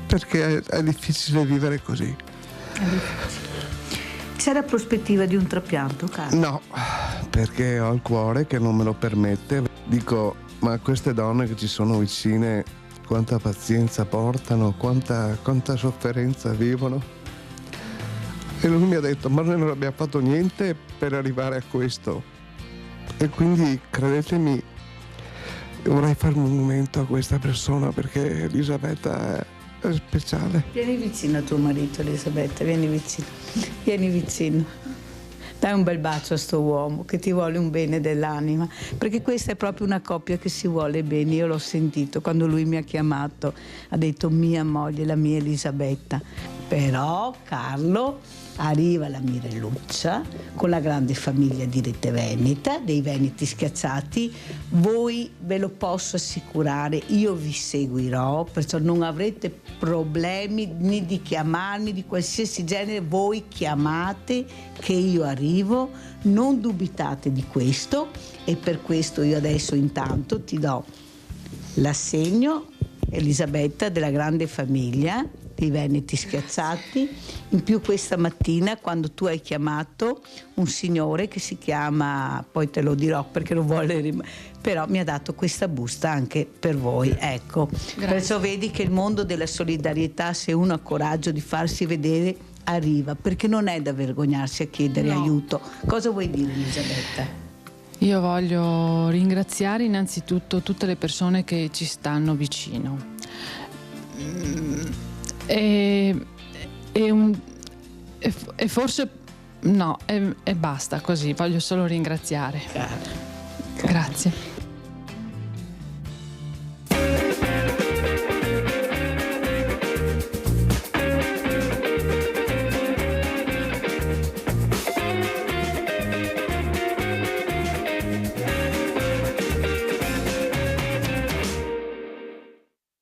H: perché è difficile vivere così.
A: C'è la prospettiva di un trapianto, Carlo?
H: No, perché ho il cuore che non me lo permette. Dico, ma queste donne che ci sono vicine, quanta pazienza portano, quanta sofferenza vivono. E lui mi ha detto, ma noi non abbiamo fatto niente per arrivare a questo. E quindi, credetemi, vorrei fare un monumento a questa persona, perché Elisabetta è speciale.
A: Vieni vicino a tuo marito, Elisabetta, vieni vicino. Dai un bel bacio a sto uomo che ti vuole un bene dell'anima, perché questa è proprio una coppia che si vuole bene. Io l'ho sentito quando lui mi ha chiamato, ha detto mia moglie, la mia Elisabetta. Però Carlo, arriva la Mirelluccia con la grande famiglia di Rete Veneta, dei Veneti Schiacciati. Voi ve lo posso assicurare, io vi seguirò, perciò non avrete problemi né di chiamarmi di qualsiasi genere. Voi chiamate che io arrivo, non dubitate di questo. E per questo io adesso intanto ti do l'assegno, Elisabetta, della grande famiglia dei Veneti Schiacciati. In più questa mattina, quando tu hai chiamato, un signore che si chiama, poi te lo dirò perché lo vuole, però mi ha dato questa busta anche per voi, ecco. Grazie. Perciò vedi che il mondo della solidarietà, se uno ha coraggio di farsi vedere, arriva, perché non è da vergognarsi a chiedere aiuto. Cosa vuoi dire, Elisabetta?
B: Io voglio ringraziare innanzitutto tutte le persone che ci stanno vicino. E forse no, e basta così, voglio solo ringraziare. Grazie.